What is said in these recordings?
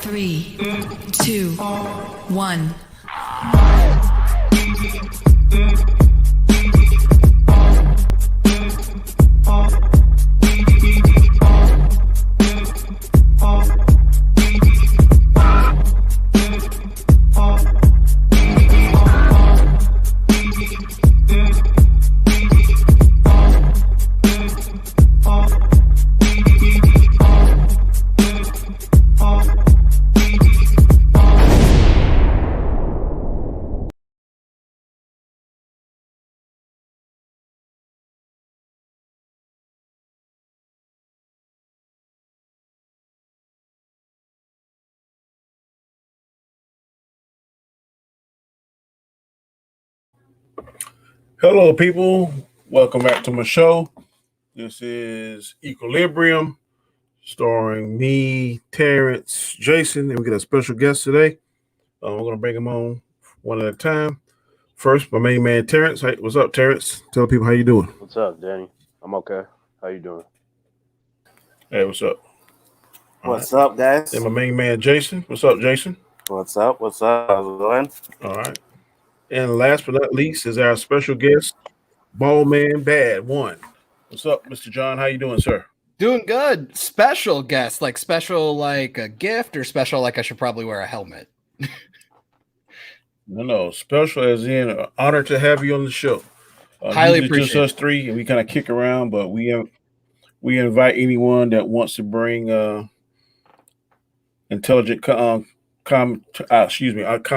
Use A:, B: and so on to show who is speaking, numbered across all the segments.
A: 3, 2, 1.
B: Hello, people. Welcome back to my show. This is Equilibrium, starring me, Terrence, Jason, and we got a special guest today. We're going to bring him on one at a time. First, my main man, Terrence. Hey, what's up, Terrence? Tell people how you doing.
C: What's up, Danny? I'm okay. How you doing?
B: Hey, what's up?
D: What's up, guys?
B: And my main man, Jason. What's up, Jason?
D: What's up? How's it going?
B: All right. And last but not least is our special guest, BaldMamBad 1. What's up, Mr. John? How you doing, sir?
E: Doing good. Special guest, like special like a gift, or special like I should probably wear a helmet?
B: No. Special as in an honor to have you on the show.
E: Highly appreciate
B: just us three, and we kind of kick around, but we invite anyone that wants to bring intelligent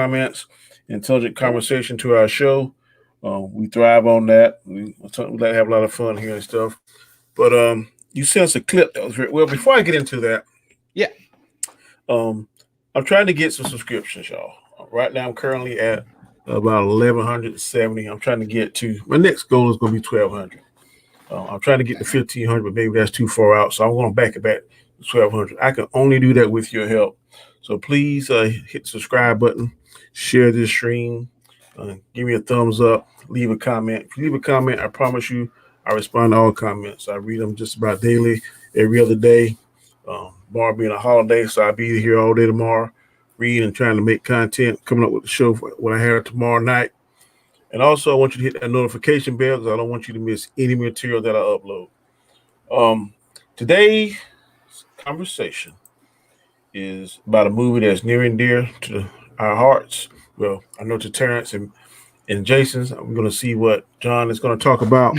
B: comments, intelligent conversation to our show. We thrive on that. We like to have a lot of fun here and stuff. But you sent us a clip that was very well. Before I get into that,
E: yeah,
B: I'm trying to get some subscriptions, y'all. Right now, I'm currently at about 1,170. I'm trying to get to my next goal is going to be 1,200. I'm trying to get to 1,500, but maybe that's too far out. So I'm going to back it back to 1,200. I can only do that with your help. So please hit the subscribe button, share this stream, give me a thumbs up, leave a comment. If you leave a comment, I promise you I respond to all comments. I read them just about daily, every other day. Bar being a holiday, so I'll be here all day tomorrow, reading and trying to make content, coming up with the show for what I have tomorrow night. And also, I want you to hit that notification bell because I don't want you to miss any material that I upload. Today's conversation is about a movie that's near and dear to our hearts. Well, I know to Terrence and Jason's. I'm going to see what John is going to talk about.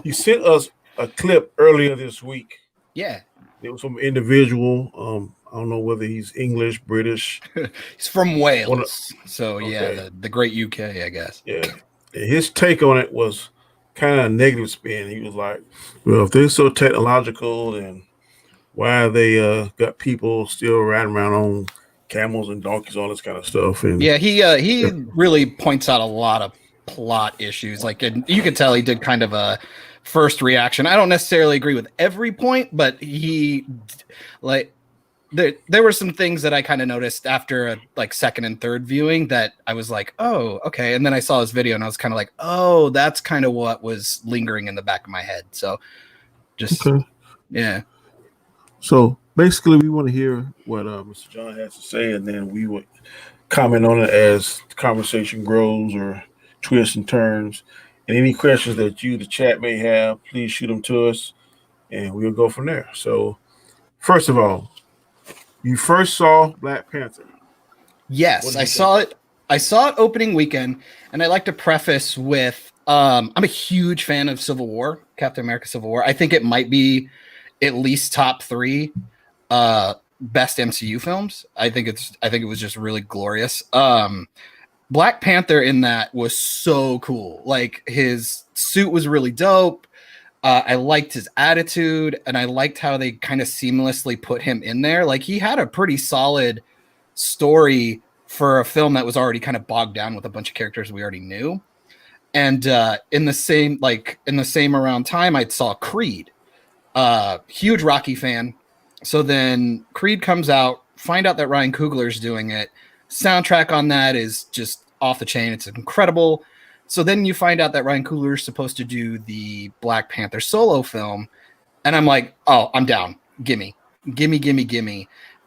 B: He sent us a clip earlier this week.
E: Yeah.
B: It was from an individual. I don't know whether he's English, British.
E: He's from Wales. Yeah, the great UK, I guess.
B: Yeah. And his take on it was kind of a negative spin. He was like, well, if they're so technological, then why they got people still riding around on camels and donkeys, all this kind of stuff. And
E: yeah, he really points out a lot of plot issues. Like, and you could tell he did kind of a first reaction. I don't necessarily agree with every point, but he like there were some things that I kind of noticed after a like second and third viewing that I was like, oh, okay. And then I saw his video and I was kind of like, oh, that's kind of what was lingering in the back of my head. So just yeah.
B: So basically, we want to hear what Mr. John has to say, and then we would comment on it as the conversation grows or twists and turns. And any questions that you, the chat, may have, please shoot them to us, and we'll go from there. So, first of all, you first saw Black Panther.
E: Yes, I saw it. I saw it opening weekend, and I like to preface with I'm a huge fan of Civil War, Captain America: Civil War. I think it might be at least top 3 best MCU films. I think it was just really glorious. Black Panther in that was so cool. Like, his suit was really dope. I liked his attitude, and I liked how they kind of seamlessly put him in there. Like, he had a pretty solid story for a film that was already kind of bogged down with a bunch of characters we already knew. And in the same around time, I saw Creed. Huge Rocky fan. So then Creed comes out, find out that Ryan Coogler's doing it. Soundtrack on that is just off the chain. It's incredible. So then you find out that Ryan Coogler is supposed to do the Black Panther solo film. And I'm like, oh, I'm down. Gimme.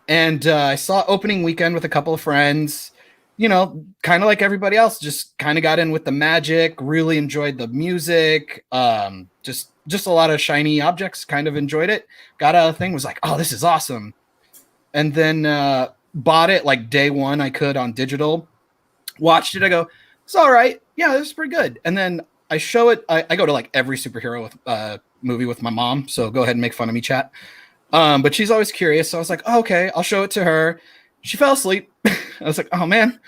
E: And I saw opening weekend with a couple of friends, you know, kind of like everybody else, just kind of got in with the magic, really enjoyed the music, just a lot of shiny objects, kind of enjoyed it. Got out of the thing, was like, oh, this is awesome. And then bought it like day one I could on digital, watched it, I go, it's all right. Yeah, this is pretty good. And then I show it, I go to like every superhero with movie with my mom, so go ahead and make fun of me, chat. But she's always curious. So I was like, oh, okay, I'll show it to her. She fell asleep. I was like, oh man.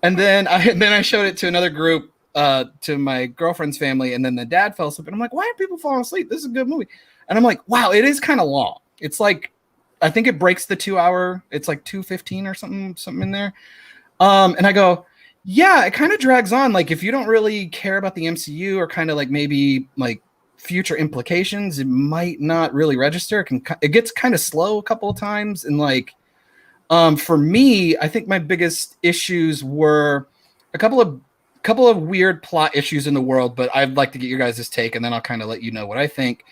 E: And then I showed it to another group, to my girlfriend's family, and then the dad fell asleep. And I'm like, why are people falling asleep? This is a good movie. And I'm like, wow, it is kind of long. It's like, I think it breaks the 2 hour. It's like 2:15 or something in there. And I go, yeah, it kind of drags on. Like if you don't really care about the MCU or kind of like maybe like future implications, it might not really register. It gets kind of slow a couple of times. And like, for me, I think my biggest issues were a couple of weird plot issues in the world, but I'd like to get your guys' take and then I'll kind of let you know what I think.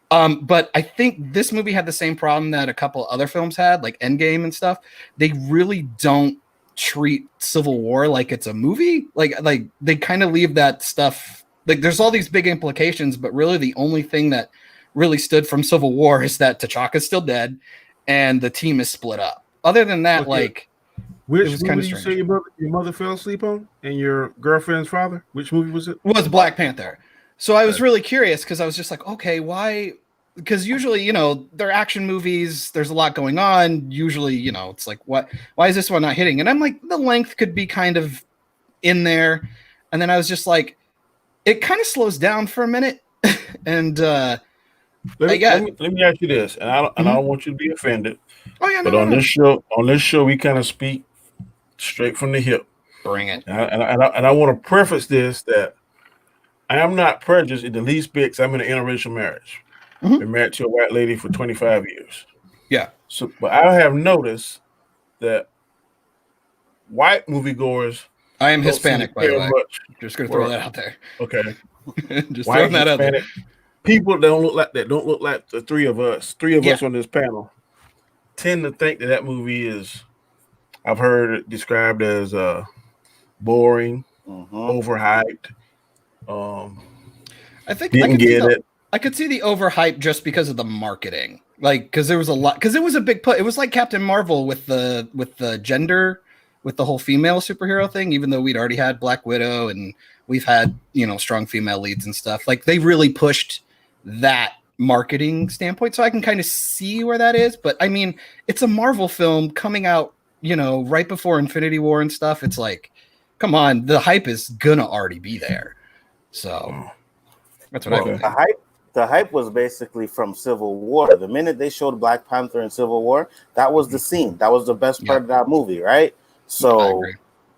E: But I think this movie had the same problem that a couple other films had, like Endgame and stuff. They really don't treat Civil War like it's a movie. Like they kind of leave that stuff. Like there's all these big implications, but really the only thing that really stood from Civil War is that T'Chaka's still dead and the team is split up. Other than that, like
B: which
E: it was
B: movie
E: kind of
B: did you
E: strange.
B: say your mother fell asleep on, and your girlfriend's father? Which movie was it?
E: It was Black Panther. So I was really curious because I was just like, okay, why? Because usually, you know, they're action movies. There's a lot going on. Usually, you know, it's like, what? Why is this one not hitting? And I'm like, the length could be kind of in there. And then I was just like, it kind of slows down for a minute. And
B: let me ask you this, and I don't want you to be offended.
E: Oh yeah,
B: but on this show, we kind of speak straight from the hip.
E: Bring it.
B: And I want to preface this that I am not prejudiced in the least bit because I'm in an interracial marriage. Been married to a white lady for 25 years.
E: Yeah.
B: So, but I have noticed that white moviegoers.
E: I am Hispanic, by the way. Just going to throw that out there.
B: Okay.
E: Just throwing that out there.
B: People don't look like the three of us. Three of us on this panel tend to think that movie is. I've heard it described as boring, overhyped.
E: I think
B: didn't get it.
E: I could see the overhype just because of the marketing, like because there was a lot, because it was a big put. It was like Captain Marvel with the gender, with the whole female superhero thing. Even though we'd already had Black Widow and we've had, you know, strong female leads and stuff, like they really pushed that marketing standpoint. So I can kind of see where that is. But I mean, it's a Marvel film coming out, you know, right before Infinity War and stuff. It's like, come on, the hype is gonna already be there. So that's what I would think.
D: The hype was basically from Civil War. The minute they showed Black Panther in Civil War, that was the scene. That was the best part of that movie, right? So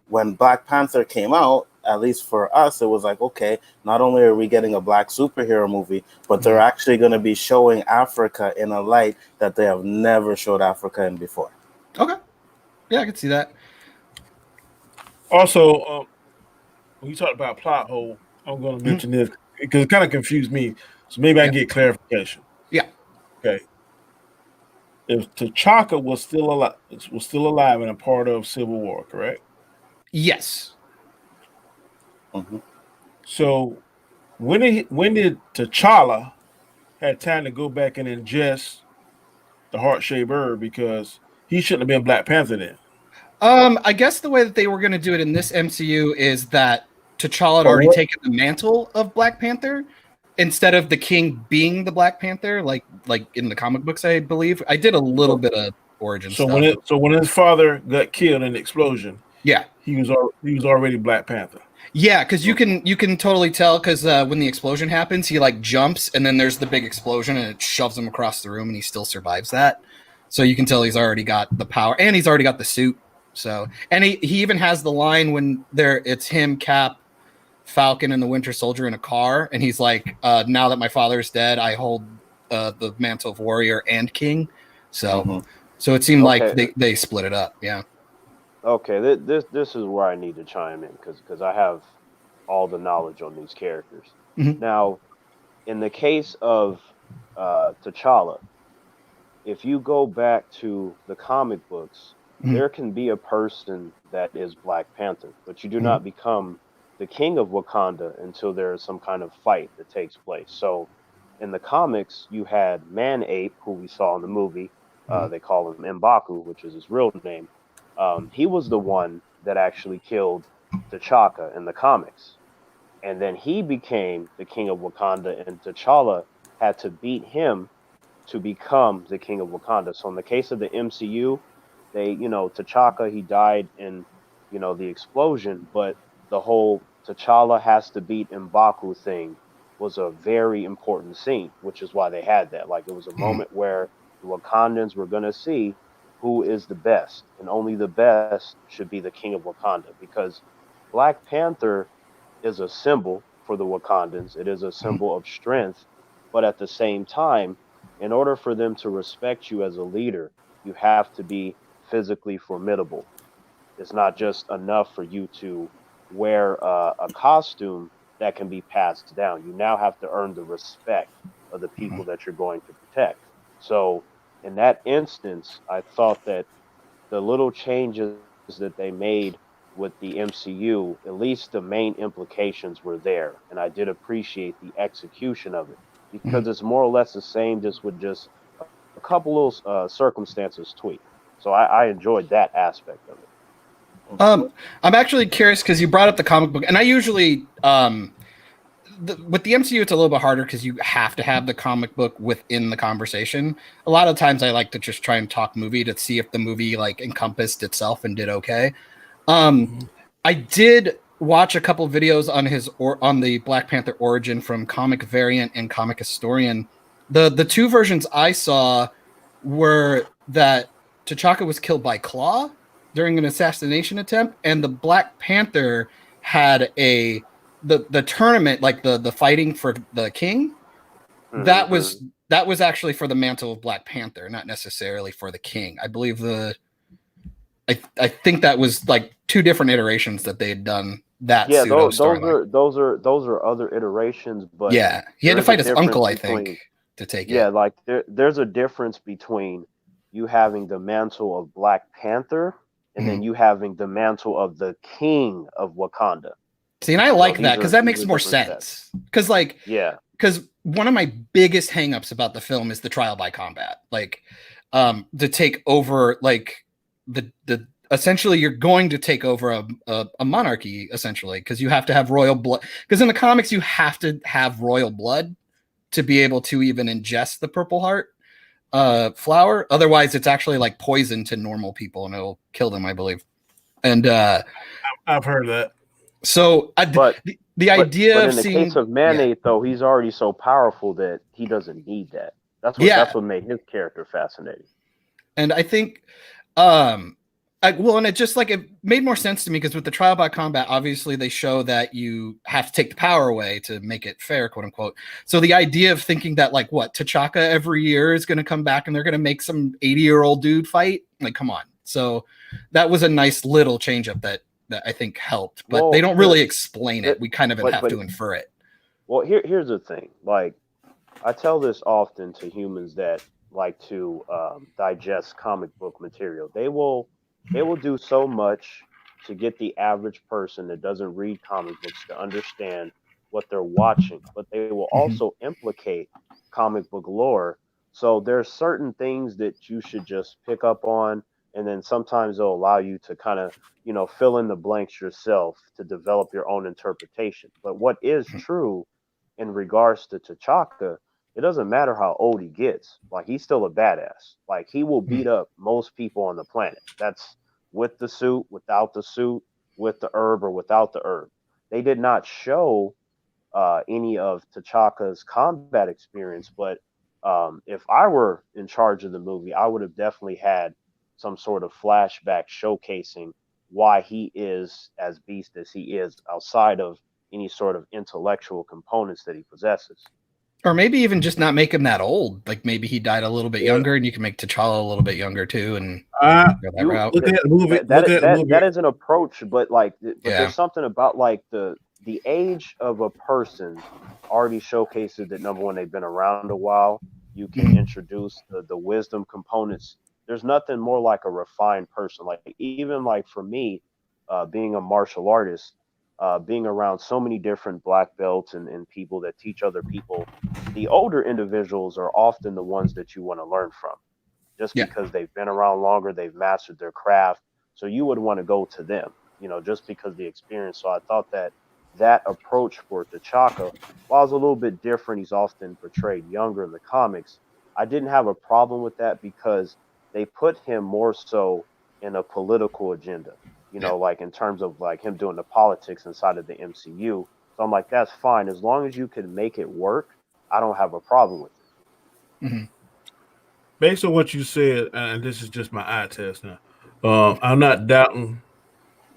D: when Black Panther came out, at least for us, it was like, okay, not only are we getting a black superhero movie, but they're actually going to be showing Africa in a light that they have never showed Africa in before.
E: Okay. Yeah, I can see that.
B: Also, when you talk about plot hole, I'm going to mention this because it kind of confused me. So maybe I can get clarification.
E: Yeah.
B: Okay. If T'Chaka was still alive and a part of Civil War, correct?
E: Yes.
B: So when did T'Challa had time to go back and ingest the heart-shaped herb, because he shouldn't have been Black Panther then?
E: I guess the way that they were going to do it in this MCU is that T'Challa had already taken the mantle of Black Panther instead of the king being the Black Panther, like in the comic books, I believe. I did a little bit of origin stuff.
B: When his father got killed in the explosion,
E: yeah,
B: he was already Black Panther.
E: Yeah, because you can totally tell, because when the explosion happens, he like jumps and then there's the big explosion and it shoves him across the room and he still survives that. So you can tell he's already got the power and he's already got the suit. So, and he even has the line when it's him, Cap, Falcon, and the Winter Soldier in a car, and he's like, now that my father is dead, I hold the mantle of warrior and king. So so it seemed like they split it up. Yeah.
C: Okay, this is where I need to chime in because I have all the knowledge on these characters. Now, in the case of T'Challa, if you go back to the comic books,
E: Mhm.
C: there can be a person that is Black Panther, but you do
E: Mhm.
C: not become the king of Wakanda until there is some kind of fight that takes place. So in the comics, you had Man Ape, who we saw in the movie.
E: Mhm.
C: They call him M'Baku, which is his real name. He was the one that actually killed T'Chaka in the comics. And then he became the king of Wakanda, and T'Challa had to beat him to become the king of Wakanda. So in the case of the MCU, T'Chaka, he died in, the explosion, but the whole T'Challa has to beat M'Baku thing was a very important scene, which is why they had that. Like, it was a
E: Mhm.
C: moment where the Wakandans were going to see who is the best, and only the best should be the king of Wakanda, because Black Panther is a symbol for the Wakandans. It is a
E: Mhm.
C: symbol of strength, but at the same time, in order for them to respect you as a leader, you have to be physically formidable. It's not just enough for you to wear a costume that can be passed down. You now have to earn the respect of the
E: Mhm.
C: people that you're going to protect. So, in that instance, I thought that the little changes that they made with the MCU, at least the main implications were there. And I did appreciate the execution of it,
E: Mhm.
C: because it's more or less the same, just with just a couple little circumstances tweaked. So I enjoyed that aspect of it.
E: I'm actually curious because you brought up the comic book, and I usually with the MCU, it's a little bit harder because you have to have the comic book within the conversation. A lot of times, I like to just try and talk movie to see if the movie like encompassed itself and did okay. Um,
B: Mhm.
E: I did watch a couple videos on on the Black Panther origin from Comic Variant and Comic Historian. The two versions I saw were that T'Chaka was killed by Claw during an assassination attempt, and the Black Panther had the tournament, like the fighting for the king. That
C: Hmm.
E: was actually for the mantle of Black Panther, not necessarily for the king. I believe I think that was like two different iterations that they had done that
C: Yeah,
E: pseudo
C: those
E: storyline.
C: are those are those are other iterations, but
E: Yeah, he had
C: there
E: to
C: is a
E: fight his
C: difference
E: uncle, I think,
C: between,
E: to take
C: yeah,
E: it.
C: like there's a difference between you having the mantle of Black Panther and
E: Mhm.
C: then you having the mantle of the king of Wakanda.
E: See, and I like that because that
C: These
E: makes
C: are
E: more
C: different sets.
E: sense.
C: Yeah.
E: Because one of my biggest hangups about the film is the trial by combat. Like, to take over, like the essentially you're going to take over a monarchy essentially because you have to have royal blood. Because in the comics you have to have royal blood to be able to even ingest the Purple Heart flower. Otherwise, it's actually like poison to normal people and it'll kill them, I believe. And
B: I've heard that.
E: so
C: But
E: the
C: but
E: idea of
C: in the case
E: seeing,
C: of
E: yeah,
C: Manate though, he's already so powerful that he doesn't need that. That's
E: yeah,
C: what made his character fascinating.
E: and I think and it just like it made more sense to me because with the trial by combat, obviously they show that you have to take the power away to make it fair, quote unquote. So the idea of thinking that like what T'Chaka every year is going to come back and they're going to make some 80-year-old dude fight, like come on. So that was a nice little change up that I think helped, but they
C: Well,
E: don't really explain it.
C: there
E: We kind of
C: but
E: have
C: but
E: to infer it.
C: well, here's the thing. Like, I tell this often to humans that like to digest comic book material. They will do so much to get the average person that doesn't read comic books to understand what they're watching, but they will
E: Mhm.
C: also implicate comic book lore. So there's certain things that you should just pick up on, and then sometimes they'll allow you to kind of fill in the blanks yourself to develop your own interpretation. But what is true in regards to T'Chaka, it doesn't matter how old he gets. Like, he's still a badass. Like, he will beat up most people on the planet. That's with the suit, without the suit, with the herb or without the herb. They did not show any of T'Chaka's combat experience, but if I were in charge of the movie, I would have definitely had some sort of flashback showcasing why he is as beast as he is outside of any sort of intellectual components that he possesses.
E: Or maybe even just not make him that old. Like maybe he died a little bit
B: Yeah.
E: younger, and you can make T'Challa a little bit younger too, and go that
C: You
E: route.
B: Looking at the movie,
C: that is an approach, but
E: Yeah.
C: there's something about like the age of a person already showcases that, number one, they've been around a while, You can introduce the wisdom components. There's nothing more like a refined person. Like even like for me, being a martial artist, being around so many different black belts and people that teach other people, the older individuals are often the ones that you want to learn from, just
E: Yeah.
C: because they've been around longer, they've mastered their craft. So you would want to go to them, just because the experience. So I thought that approach for T'Chaka, while it's a little bit different, he's often portrayed younger in the comics. I didn't have a problem with that because they put him more so in a political agenda, like in terms of like him doing the politics inside of the MCU. So I'm like, that's fine. As long as you can make it work, I don't have a problem with it.
E: Mm-hmm.
B: Based on what you said, and this is just my eye test now, I'm not doubting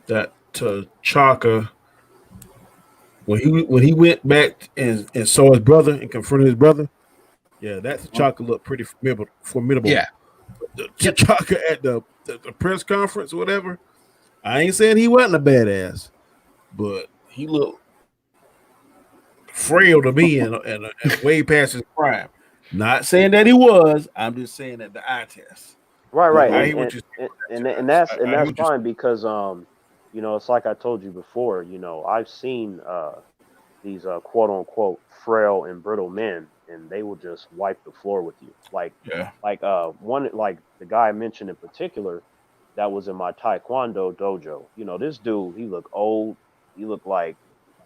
B: that T'Chaka, when he went back and saw his brother and confronted his brother, yeah, that T'Chaka looked pretty formidable.
E: Yeah.
B: T'Chaka at the press conference or whatever, I ain't saying he wasn't a badass, but he looked frail to me and way past his prime. Not saying that he was. I'm just saying that the eye test.
C: Right.
B: I hear what you're saying.
C: And that's fine because it's like I told you before. I've seen these quote unquote frail and brittle men, and they will just wipe the floor with you. Like one, like the guy I mentioned in particular that was in my Taekwondo dojo. This dude, he looked old. He looked like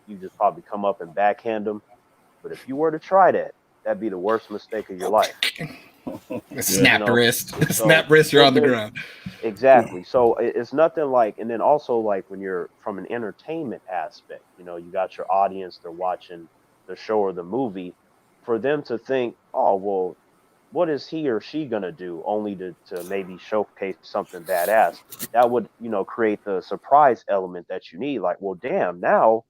C: you just probably come up and backhand him. But if you were to try that, that'd be the worst mistake of your life.
E: Snap wrist. Snap wrist, you're on the ground.
C: Exactly. So it's nothing like, and then also like when you're from an entertainment aspect, you got your audience, they're watching the show or the movie, for them to think, oh, well, what is he or she going to do only to maybe showcase something badass? That would, create the surprise element that you need. Like, well, damn, now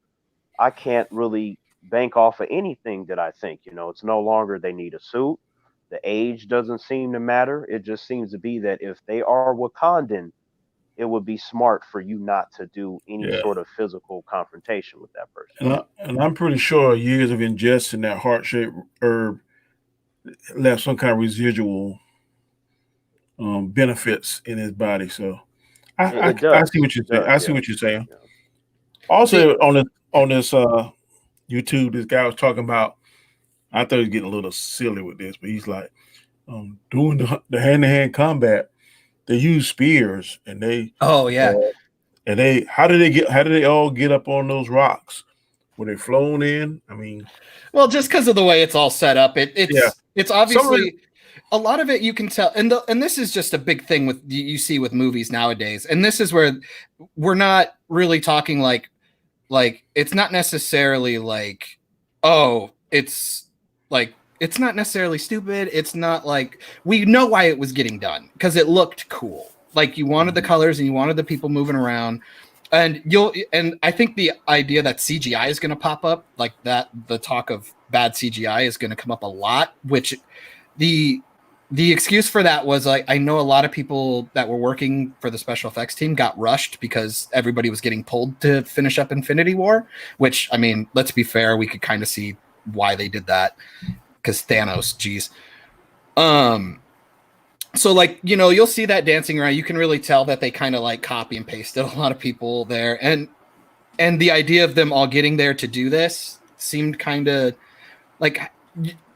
C: I can't really bank off of anything that I think. It's no longer they need a suit. The age doesn't seem to matter. It just seems to be that if they are Wakandan, it would be smart for you not to do any sort of physical confrontation with that person.
B: And I'm pretty sure years of ingesting that heart-shaped herb left some kind of residual benefits in his body. So I see what you're saying. I see what you're saying.
C: Yeah.
B: Also, on this YouTube, this guy was talking about. I thought he was getting a little silly with this, but he's like, doing the hand-to-hand combat, they use spears, and they and they how did they all get up on those rocks? Were they flown in? I mean,
E: well, just because of the way it's all set up, it's obviously a lot of it you can tell, and this is just a big thing with you see with movies nowadays, and this is where we're not really talking like it's not necessarily like, oh, it's like, it's not necessarily stupid. It's not like, we know why it was getting done because it looked cool. Like you wanted the colors and you wanted the people moving around, and I think the idea that CGI is going to pop up, like that, the talk of bad CGI is going to come up a lot, which the excuse for that was, like, I know a lot of people that were working for the special effects team got rushed because everybody was getting pulled to finish up Infinity War, which, I mean, let's be fair, we could kind of see why they did that, because Thanos, geez. So like, you'll see that dancing around. You can really tell that they kind of like copy and pasted a lot of people there, and the idea of them all getting there to do this seemed kind of like,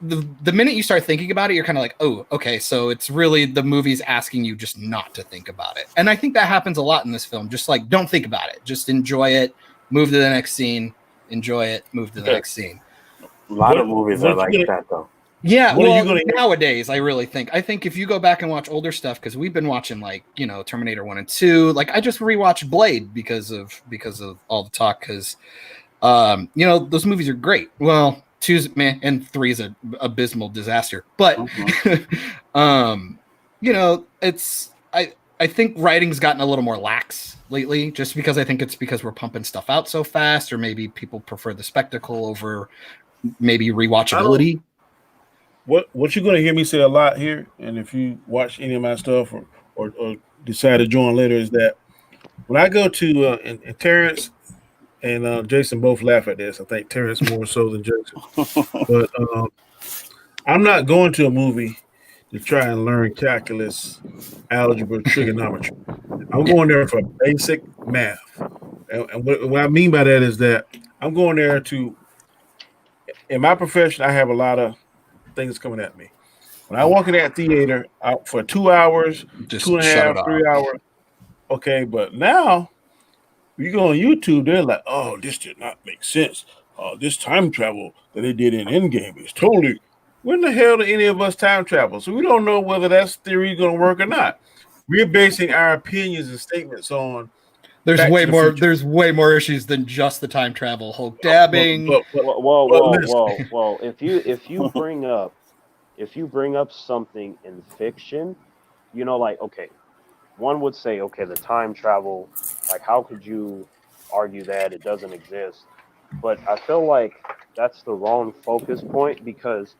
E: the minute you start thinking about it, you're kind of like, oh, okay, so it's really the movie's asking you just not to think about it. And I think that happens a lot in this film. Just like, don't think about it, just enjoy it, move to the next scene, enjoy it, move to the next scene.
D: A lot of movies are like that, though.
E: Yeah, well, nowadays, I think if you go back and watch older stuff, because we've been watching like, Terminator 1 and 2, like I just rewatched Blade because of all the talk, because those movies are great. Well, 2's and 3 is an abysmal disaster, but it's I think writing's gotten a little more lax lately, just because I think it's because we're pumping stuff out so fast, or maybe people prefer the spectacle over maybe rewatchability.
B: What you're going to hear me say a lot here, and if you watch any of my stuff or decide to join later, is that when I go to and Terrence and Jason both laugh at this. I think Terrence more so than Jason, but I'm not going to a movie to try and learn calculus, algebra, trigonometry. I'm going there for basic math. And what I mean by that is that I'm going there to, in my profession, I have a lot of things coming at me. When I walk in that theater out for 2 hours,
E: Just
B: two and a
E: shut it
B: half,
E: off.
B: 3 hours, okay, but now you go on YouTube, they're like, oh, this did not make sense. This time travel that they did in Endgame is totally. When the hell do any of us time travel? So we don't know whether that theory is going to work or not. We're basing our opinions and statements on.
E: There's
B: Back
E: way
B: to the
E: more.
B: Future.
E: There's way more issues than just the time travel. Hulk dabbing.
C: Whoa. If you bring up something in fiction, like, okay, one would say, okay, the time travel, like, how could you argue that it doesn't exist? But I feel like that's the wrong focus point, because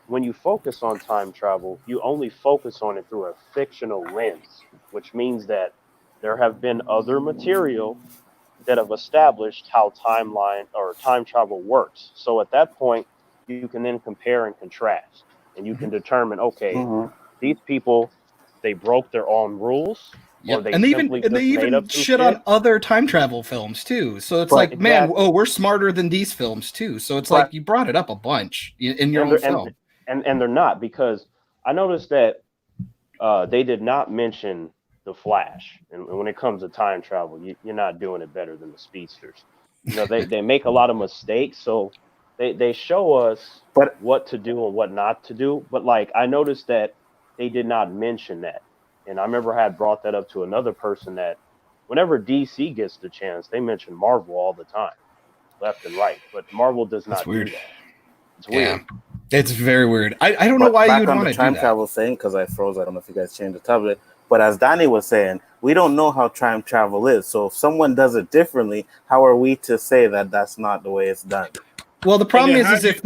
C: when you focus on time travel, you only focus on it through a fictional lens, which means that there have been other material that have established how timeline or time travel works. So at that point, you can then compare and contrast, and you can determine, okay, these people, they broke their own rules, or they
E: and they
C: simply just made up some
E: shit
C: shit.
E: on other time travel films too. So it's like, man, we're smarter than these films too. So it's like you brought it up a bunch in your own film,
C: and they're not, because I noticed that they did not mention the Flash, and when it comes to time travel, you're not doing it better than the speedsters. They make a lot of mistakes, so they show us what to do and what not to do. But like, I noticed that they did not mention that, and I remember I had brought that up to another person, that whenever DC gets the chance, they mention Marvel all the time, left and right. But Marvel does not do that. It's weird.
E: It's very weird. I don't know why you'd want to do that.
D: Time travel thing, because I froze. I don't know if you guys changed the topic. But as Danny was saying, we don't know how time travel is. So if someone does it differently, how are we to say that that's not the way it's done?
E: Well, the problem is if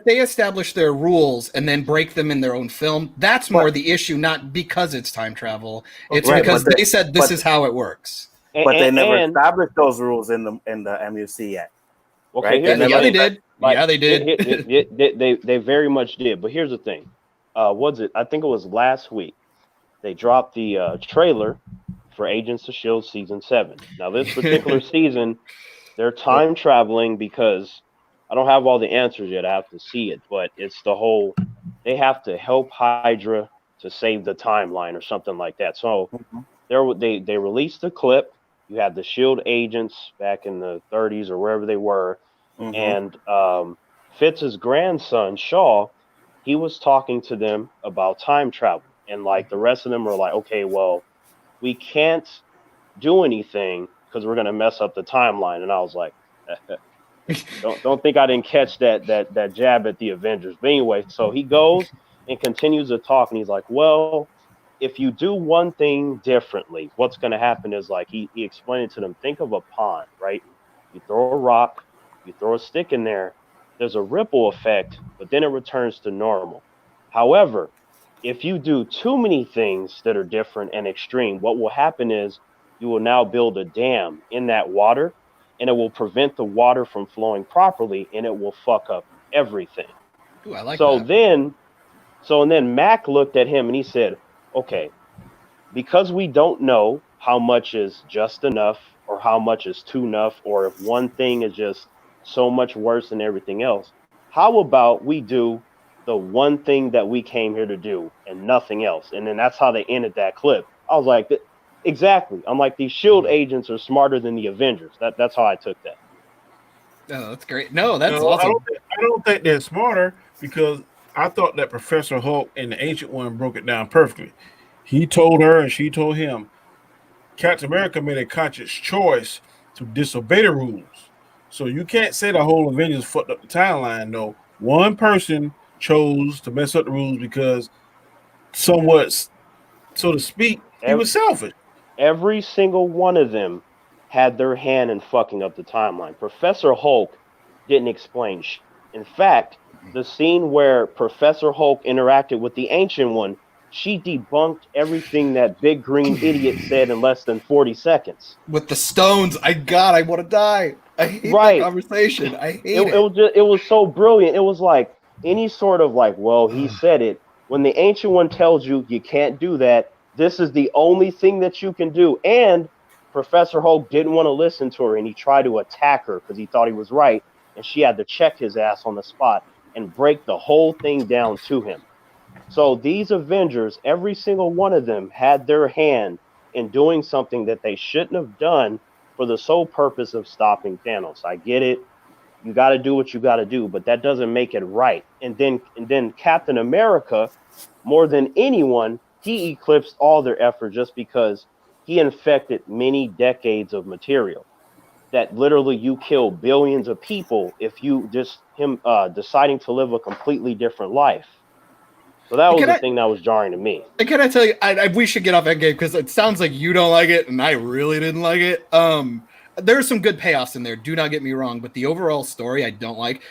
E: they establish their rules and then break them in their own film, that's more the issue, not because it's time travel. It's because they said this is how it works.
D: But they never established those rules in the MUC yet.
C: Okay,
D: right?
E: They did. They did.
C: They very much did. But here's the thing. Was it? I think it was last week. They dropped the trailer for Agents of S.H.I.E.L.D. Season 7. Now, this particular season, they're time traveling, because I don't have all the answers yet. I have to see it. But it's the whole, they have to help Hydra to save the timeline or something like that. So they released a clip. You had the S.H.I.E.L.D. agents back in the 30s or wherever they were. And Fitz's grandson, Shaw, he was talking to them about time travel. And like the rest of them were like, okay, well, we can't do anything because we're going to mess up the timeline. And I was like, don't think I didn't catch that jab at the Avengers. But anyway, so he goes and continues to talk. And he's like, well, if you do one thing differently, what's going to happen is, like, he explained it to them. Think of a pond, right? You throw a rock, you throw a stick in there. There's a ripple effect, but then it returns to normal. However, if you do too many things that are different and extreme, what will happen is you will now build a dam in that water, and it will prevent the water from flowing properly, and it will fuck up everything.
E: Ooh, I like
C: so
E: that.
C: then Mac looked at him and he said, okay, because we don't know how much is just enough or how much is too enough, or if one thing is just so much worse than everything else, how about we do the one thing that we came here to do and nothing else? And then that's how they ended that clip. I was like, exactly. I'm like, these S.H.I.E.L.D. agents are smarter than the Avengers. That's how I took that.
E: Oh, that's great. No, that's awesome.
B: I don't think they're smarter, because I thought that Professor Hulk and the Ancient One broke it down perfectly. He told her and she told him, Captain America made a conscious choice to disobey the rules. So you can't say the whole Avengers fucked up the timeline. No, one person chose to mess up the rules because, somewhat, so to speak, he was selfish.
C: Every single one of them had their hand in fucking up the timeline. Professor Hulk didn't explain shit. In fact, the scene where Professor Hulk interacted with the Ancient One, she debunked everything that big green idiot said in less than 40 seconds.
E: With the stones, I want to die. I hate that conversation. I hate it.
C: It was so brilliant. It was like any sort of like, well, he said it. When the Ancient One tells you you can't do that, this is the only thing that you can do. And Professor Hulk didn't want to listen to her, and he tried to attack her because he thought he was right, and she had to check his ass on the spot and break the whole thing down to him. So these Avengers, every single one of them had their hand in doing something that they shouldn't have done for the sole purpose of stopping Thanos. I get it. You got to do what you got to do, but that doesn't make it right. And then Captain America, more than anyone, he eclipsed all their effort just because he infected many decades of material that literally you kill billions of people if you just him deciding to live a completely different life. So that was the thing that was jarring to me.
E: And can I tell you, we should get off Endgame because it sounds like you don't like it, and I really didn't like it. There are some good payoffs in there. Do not get me wrong, but the overall story I don't like.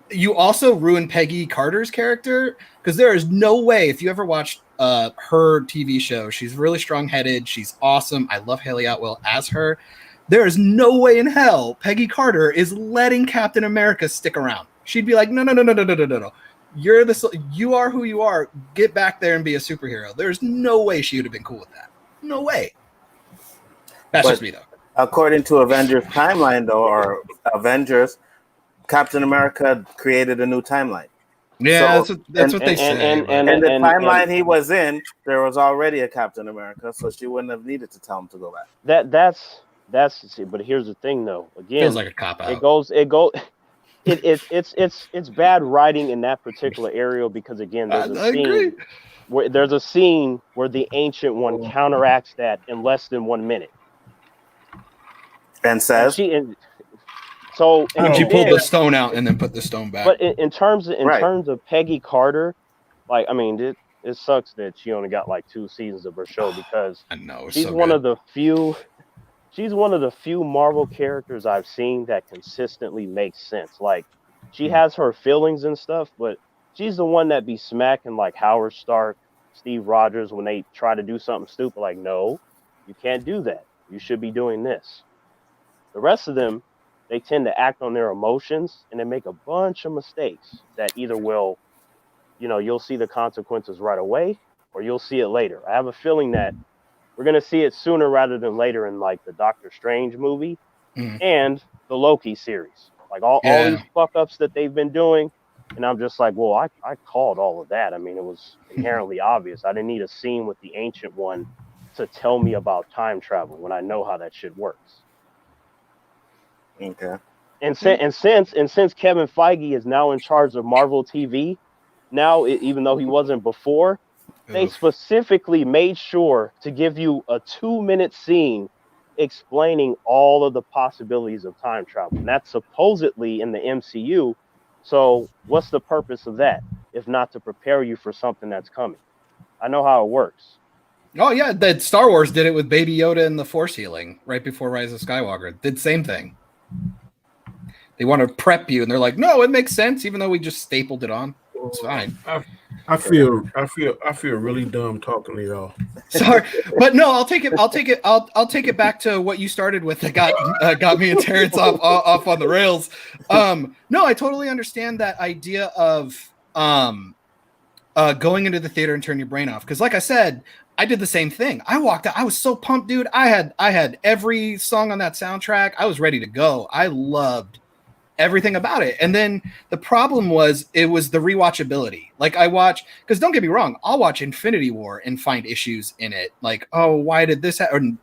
E: You also ruined Peggy Carter's character because there is no way, if you ever watched her TV show, she's really strong-headed. She's awesome. I love Haley Atwell as her. There is no way in hell Peggy Carter is letting Captain America stick around. She'd be like, no. You are who you are. Get back there and be a superhero. There's no way she would have been cool with that. No way. That's just me, though.
D: According to Avengers timeline, though, or Avengers, Captain America created a new timeline.
E: Yeah, so that's what they say.
D: And the timeline he was in, there was already a Captain America, so she wouldn't have needed to tell him to go back.
C: That's but here's the thing, though. Again,
E: feels like a cop out.
C: It's bad writing in that particular area because again, there's a scene where the Ancient One counteracts that in less than 1 minute,
D: and says,
E: she pulled the stone out and then put the stone back.
C: But in terms of Peggy Carter, like I mean, it sucks that she only got like 2 seasons of her show because
E: I know
C: she's one of the few. She's one of the few Marvel characters I've seen that consistently makes sense. Like, she has her feelings and stuff, but she's the one that be smacking like Howard Stark, Steve Rogers when they try to do something stupid. Like, no, you can't do that. You should be doing this. The rest of them, they tend to act on their emotions and they make a bunch of mistakes that either will, you'll see the consequences right away or you'll see it later. I have a feeling that we're going to see it sooner rather than later in like the Doctor Strange movie and the Loki series. Like all these fuck ups that they've been doing. And I'm just like, well, I called all of that. I mean, it was inherently obvious. I didn't need a scene with the Ancient One to tell me about time travel when I know how that shit works.
D: Okay.
C: And since Kevin Feige is now in charge of Marvel TV, now even though he wasn't before, they specifically made sure to give you a 2-minute scene explaining all of the possibilities of time travel. And that's supposedly in the MCU. So what's the purpose of that, if not to prepare you for something that's coming? I know how it works.
E: Oh, yeah. That Star Wars did it with Baby Yoda and the Force healing right before Rise of Skywalker. Did the same thing. They want to prep you, and they're like, no, it makes sense, even though we just stapled it on. It's fine.
B: I feel really dumb talking to y'all.
E: Sorry, but no, I'll take it. I'll take it back to what you started with that got me and Terrence off on the rails. No, I totally understand that idea of going into the theater and turn your brain off. Because, like I said, I did the same thing. I walked out. I was so pumped, dude. I had every song on that soundtrack. I was ready to go. I loved everything about it. And then the problem was it was the rewatchability. Like I watch, because don't get me wrong, I'll watch Infinity War and find issues in it. Like, oh, why did this happen?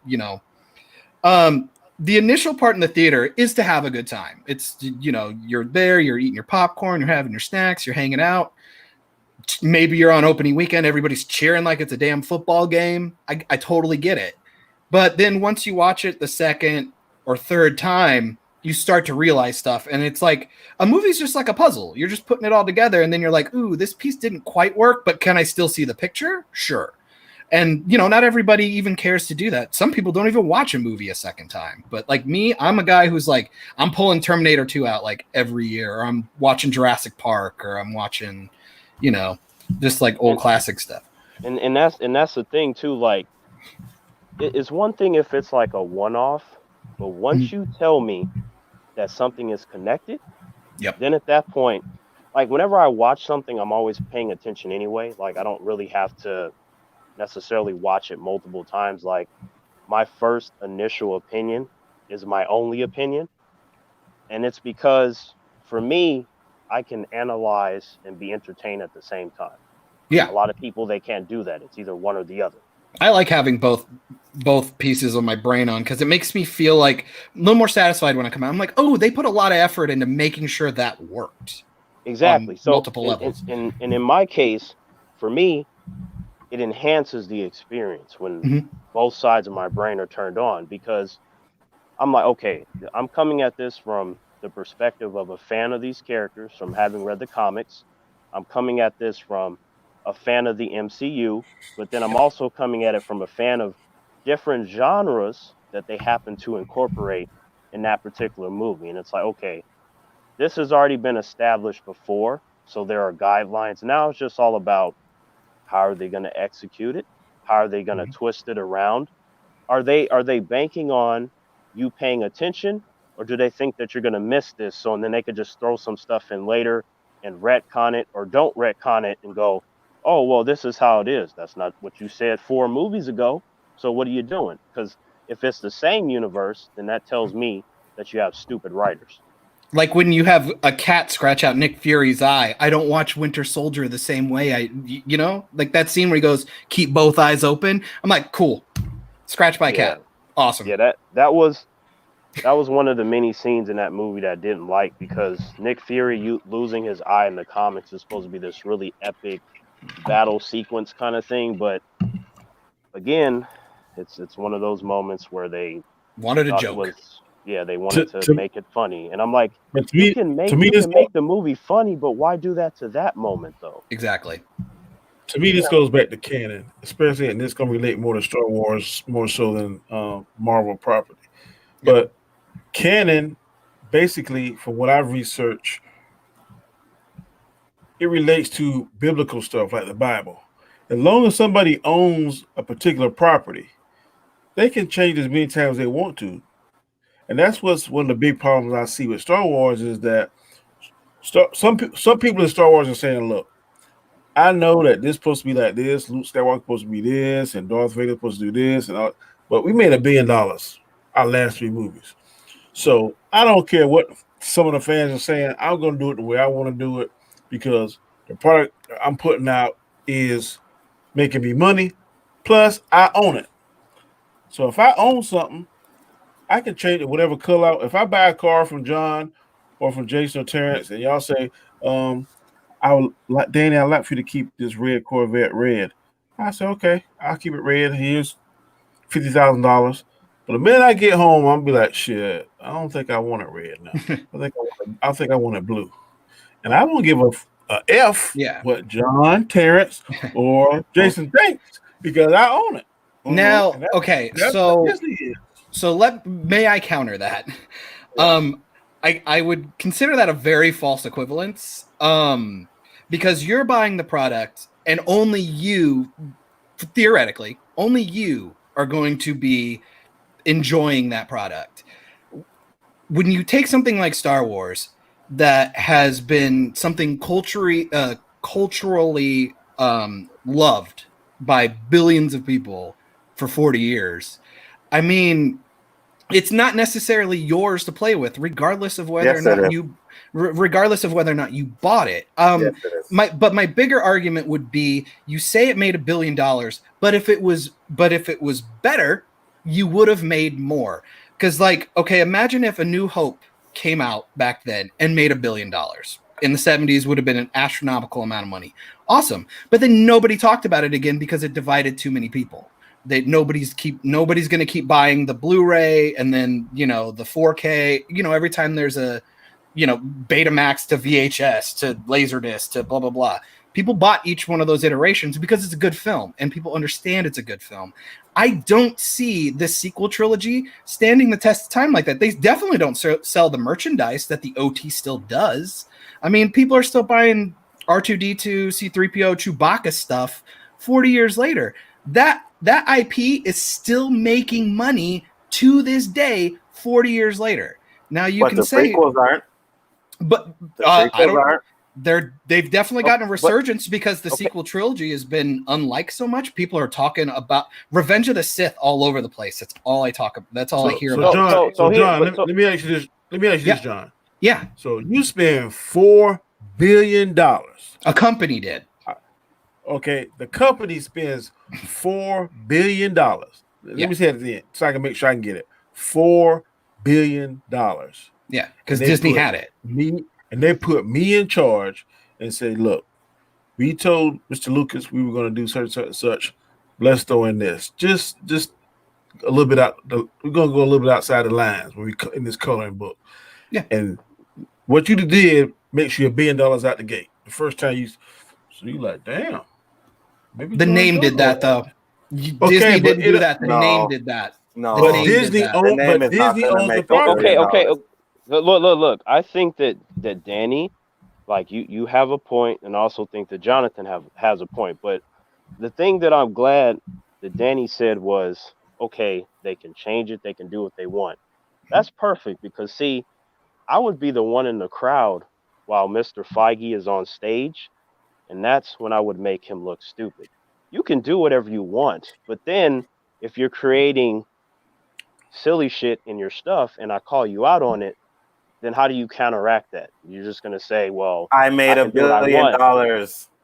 E: The initial part in the theater is to have a good time. It's, you're there, you're eating your popcorn, you're having your snacks, you're hanging out. Maybe you're on opening weekend, everybody's cheering like it's a damn football game. I totally get it. But then once you watch it the second or third time, you start to realize stuff. And it's like a movie's just like a puzzle. You're just putting it all together. And then you're like, ooh, this piece didn't quite work, but can I still see the picture? Sure. And, not everybody even cares to do that. Some people don't even watch a movie a second time. But like me, I'm a guy who's like, I'm pulling Terminator 2 out like every year. Or I'm watching Jurassic Park, or I'm watching, just like old classic stuff.
C: And that's the thing too. Like, it's one thing if it's like a one-off, but once you tell me that something is connected, then at that point, like whenever I watch something, I'm always paying attention anyway. Like I don't really have to necessarily watch it multiple times. Like my first initial opinion is my only opinion, and it's because for me, I can analyze and be entertained at the same time.
E: Yeah,
C: A lot of people they can't do that. It's either one or the other.
E: I like having both pieces of my brain on because it makes me feel like a little more satisfied when I come out. I'm like, oh, they put a lot of effort into making sure that worked
C: Exactly.
E: on
C: So,
E: multiple levels.
C: and in my case, for me, it enhances the experience when
E: Mhm.
C: both sides of my brain are turned on because I'm like, okay, I'm coming at this from the perspective of a fan of these characters, from having read the comics. I'm coming at this from a fan of the MCU, but then I'm also coming at it from a fan of different genres that they happen to incorporate in that particular movie. And it's like, okay, this has already been established before, so there are guidelines. Now it's just all about how are they going to execute it? How are they going to twist it around? Are they banking on you paying attention, or do they think that you're going to miss this? So and then they could just throw some stuff in later and retcon it, or don't retcon it and go, oh well, this is how it is. That's not what you said 4 movies ago. So what are you doing? Because if it's the same universe, then that tells me that you have stupid writers.
E: Like when you have a cat scratch out Nick Fury's eye, I don't watch Winter Soldier the same way. Like that scene where he goes, keep both eyes open. I'm like, cool. Scratch by cat. Awesome.
C: Yeah, that was one of the many scenes in that movie that I didn't like because Nick Fury losing his eye in the comics is supposed to be this really epic battle sequence kind of thing, but again, it's one of those moments where they
E: wanted a
C: thought
E: joke.
C: They wanted to make it funny, and I'm like, you can make the movie funny, but why do that to that moment though?
E: Exactly.
B: To me, this goes back to canon, especially, and this going to relate more to Star Wars more so than Marvel property. But canon, basically, from what I've researched, it relates to biblical stuff like the Bible. As long as somebody owns a particular property, they can change as many times as they want to. And that's what's one of the big problems I see with Star Wars is that some people in Star Wars are saying, look, I know that this is supposed to be like this, Luke Skywalker is supposed to be this, and Darth Vader is supposed to do this, and all, but we made $1 billion our last 3 movies. So I don't care what some of the fans are saying. I'm going to do it the way I want to do it because the product I'm putting out is making me money. Plus, I own it. So if I own something, I can change it whatever color. If I buy a car from John or from Jason or Terrence, and y'all say, I would like Danny, I'd like for you to keep this red Corvette red. I said, okay, I'll keep it red. Here's $50,000. But the minute I get home, I'll be like, shit, I don't think I want it red now. I think I want it blue. And I won't give a F what John, Terrence, or Jason thinks because I own it.
E: Now, okay, may I counter that? Yeah. I would consider that a very false equivalence because you're buying the product and only you, theoretically, only you are going to be enjoying that product. When you take something like Star Wars that has been something culturally loved by billions of people for 40 years, I mean, it's not necessarily yours to play with, regardless of whether regardless of whether or not you bought it. My bigger argument would be: you say it made $1 billion, but if it was better, you would have made more. Because, like, okay, imagine if A New Hope came out back then and made $1 billion. In the 70s, would have been an astronomical amount of money. Awesome, but then nobody talked about it again because it divided too many people. Nobody's going to keep buying the Blu-ray and then, the 4K, every time there's a, Betamax to VHS to Laserdisc to blah, blah, blah. People bought each one of those iterations because it's a good film and people understand it's a good film. I don't see this sequel trilogy standing the test of time like that. They definitely don't sell the merchandise that the OT still does. I mean, people are still buying R2-D2, C-3PO, Chewbacca stuff 40 years later. That IP is still making money to this day, 40 years later. Now you can say
D: the prequels aren't.
E: But
D: the prequels aren't.
E: they've definitely gotten a resurgence because the sequel trilogy has been unlike so much. People are talking about Revenge of the Sith all over the place. That's all I talk about. That's all I hear about.
B: John, let me ask you this, John.
E: Yeah.
B: So you spend $4 billion.
E: A company did.
B: Okay, the company spends $4 billion. Let me say it again so I can make sure I can get it. $4 billion.
E: Yeah, because Disney had it.
B: They put me in charge and say, look, we told Mr. Lucas we were going to do such. Let's throw in this. Just a little bit out. We're going to go a little bit outside the lines when we in this coloring book.
E: Yeah.
B: And what you did makes you $1 billion out the gate. The first time so you like, damn. Maybe
E: the name did that though. Disney didn't do that. The name did that.
D: No,
B: but Disney owns the property.
C: Okay. Look. I think that Danny, like you have a point, and also think that Jonathan has a point. But the thing that I'm glad that Danny said was, okay, they can change it, they can do what they want. That's perfect because see, I would be the one in the crowd while Mr. Feige is on stage, and that's when I would make him look stupid. You can do whatever you want, but then if you're creating silly shit in your stuff and I call you out on it, then how do you counteract that? You're just going to say, well,
D: I made $1 billion.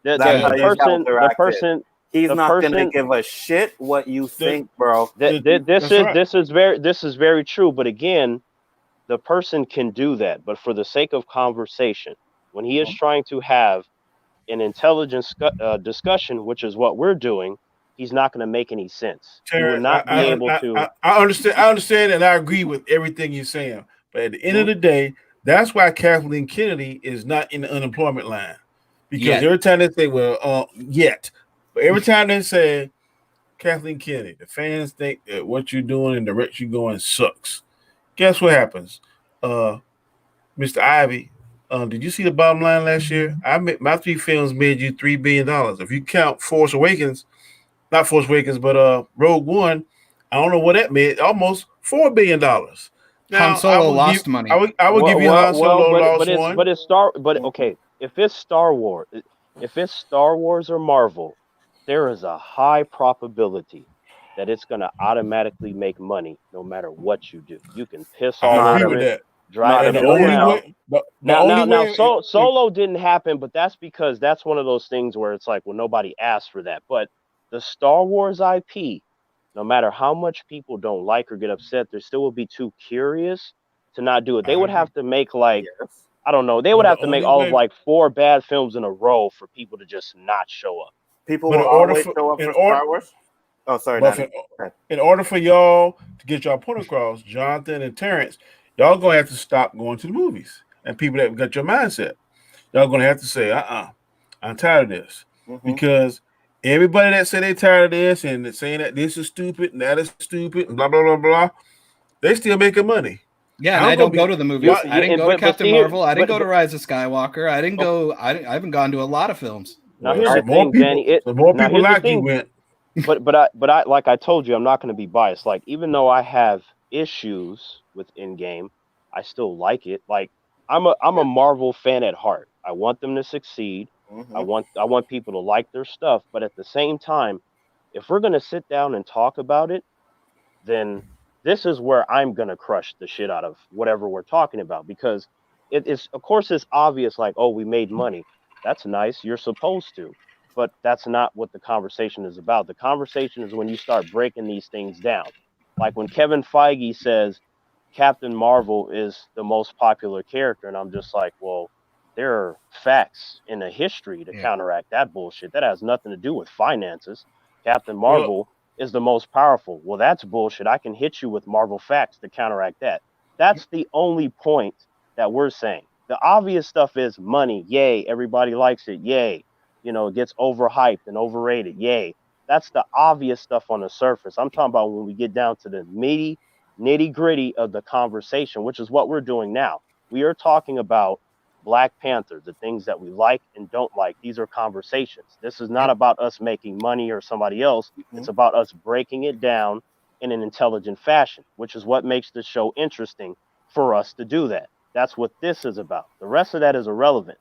C: The person,
D: he's not going to give a shit what you think, bro.
C: This is very true. But again, the person can do that. But for the sake of conversation, when he is trying to have an intelligent discussion, which is what we're doing, he's not going to make any sense. He would not be able to.
B: I understand, and I agree with everything you're saying. But at the end of the day, that's why Kathleen Kennedy is not in the unemployment line. Because every time they say, but every time they say Kathleen Kennedy, the fans think that what you're doing and the direction you're going sucks. Guess what happens? Mr. Ivy, did you see the bottom line last year? My 3 films made you $3 billion. If you count not Force Awakens, but Rogue One, I don't know what that made. Almost $4 billion. Now,
E: Han Solo lost money.
B: I would give you Han Solo lost one.
C: Okay, if it's Star Wars or Marvel, there is a high probability that it's going to automatically make money no matter what you do. You can piss all over it. Drive it around. Now, Solo didn't happen, but that's because that's one of those things where it's like, well, nobody asked for that. But the Star Wars IP, no matter how much people don't like or get upset, there still will be too curious to not do it. They would have to make I don't know. They would have to make all of 4 bad films in a row for people to just not show up.
D: People will always show up for Star Wars. Oh, sorry.
B: In order for y'all to get y'all point across, Jonathan and Terrence, y'all gonna have to stop going to the movies. And people that got your mindset, y'all gonna have to say, I'm tired of this. Because everybody that say they tired of this and they're saying that this is stupid and that is stupid and blah blah blah blah, they still making money.
E: Yeah, and I don't go to the movies. I didn't go to Captain Marvel. I didn't go to Rise of Skywalker. I didn't go. I haven't gone to a lot of films.
C: Now here's the thing, Danny.
B: More people like you went.
C: But I like I told you, I'm not going to be biased. Like even though I have issues with in-game, I still like it. Like I'm a Marvel fan at heart. I want them to succeed. I want people to like their stuff. But at the same time, if we're going to sit down and talk about it, then this is where I'm going to crush the shit out of whatever we're talking about. Because it's, of course, it's obvious like, oh, we made money. That's nice. You're supposed to. But that's not what the conversation is about. The conversation is when you start breaking these things down. Like when Kevin Feige says Captain Marvel is the most popular character, and I'm just like, well, there are facts in the history to counteract that bullshit. That has nothing to do with finances. Captain Marvel is the most powerful. Well, that's bullshit. I can hit you with Marvel facts to counteract that. That's the only point that we're saying. The obvious stuff is money. Yay. Everybody likes it. Yay. You know, it gets overhyped and overrated. Yay. That's the obvious stuff on the surface. I'm talking about when we get down to the meaty, nitty-gritty of the conversation, which is what we're doing now. We are talking about Black Panther, the things that we like and don't like. These are conversations. This is not about us making money or somebody else. It's about us breaking it down in an intelligent fashion, which is what makes the show interesting for us to do that. That's what this is about. The rest of that is irrelevant.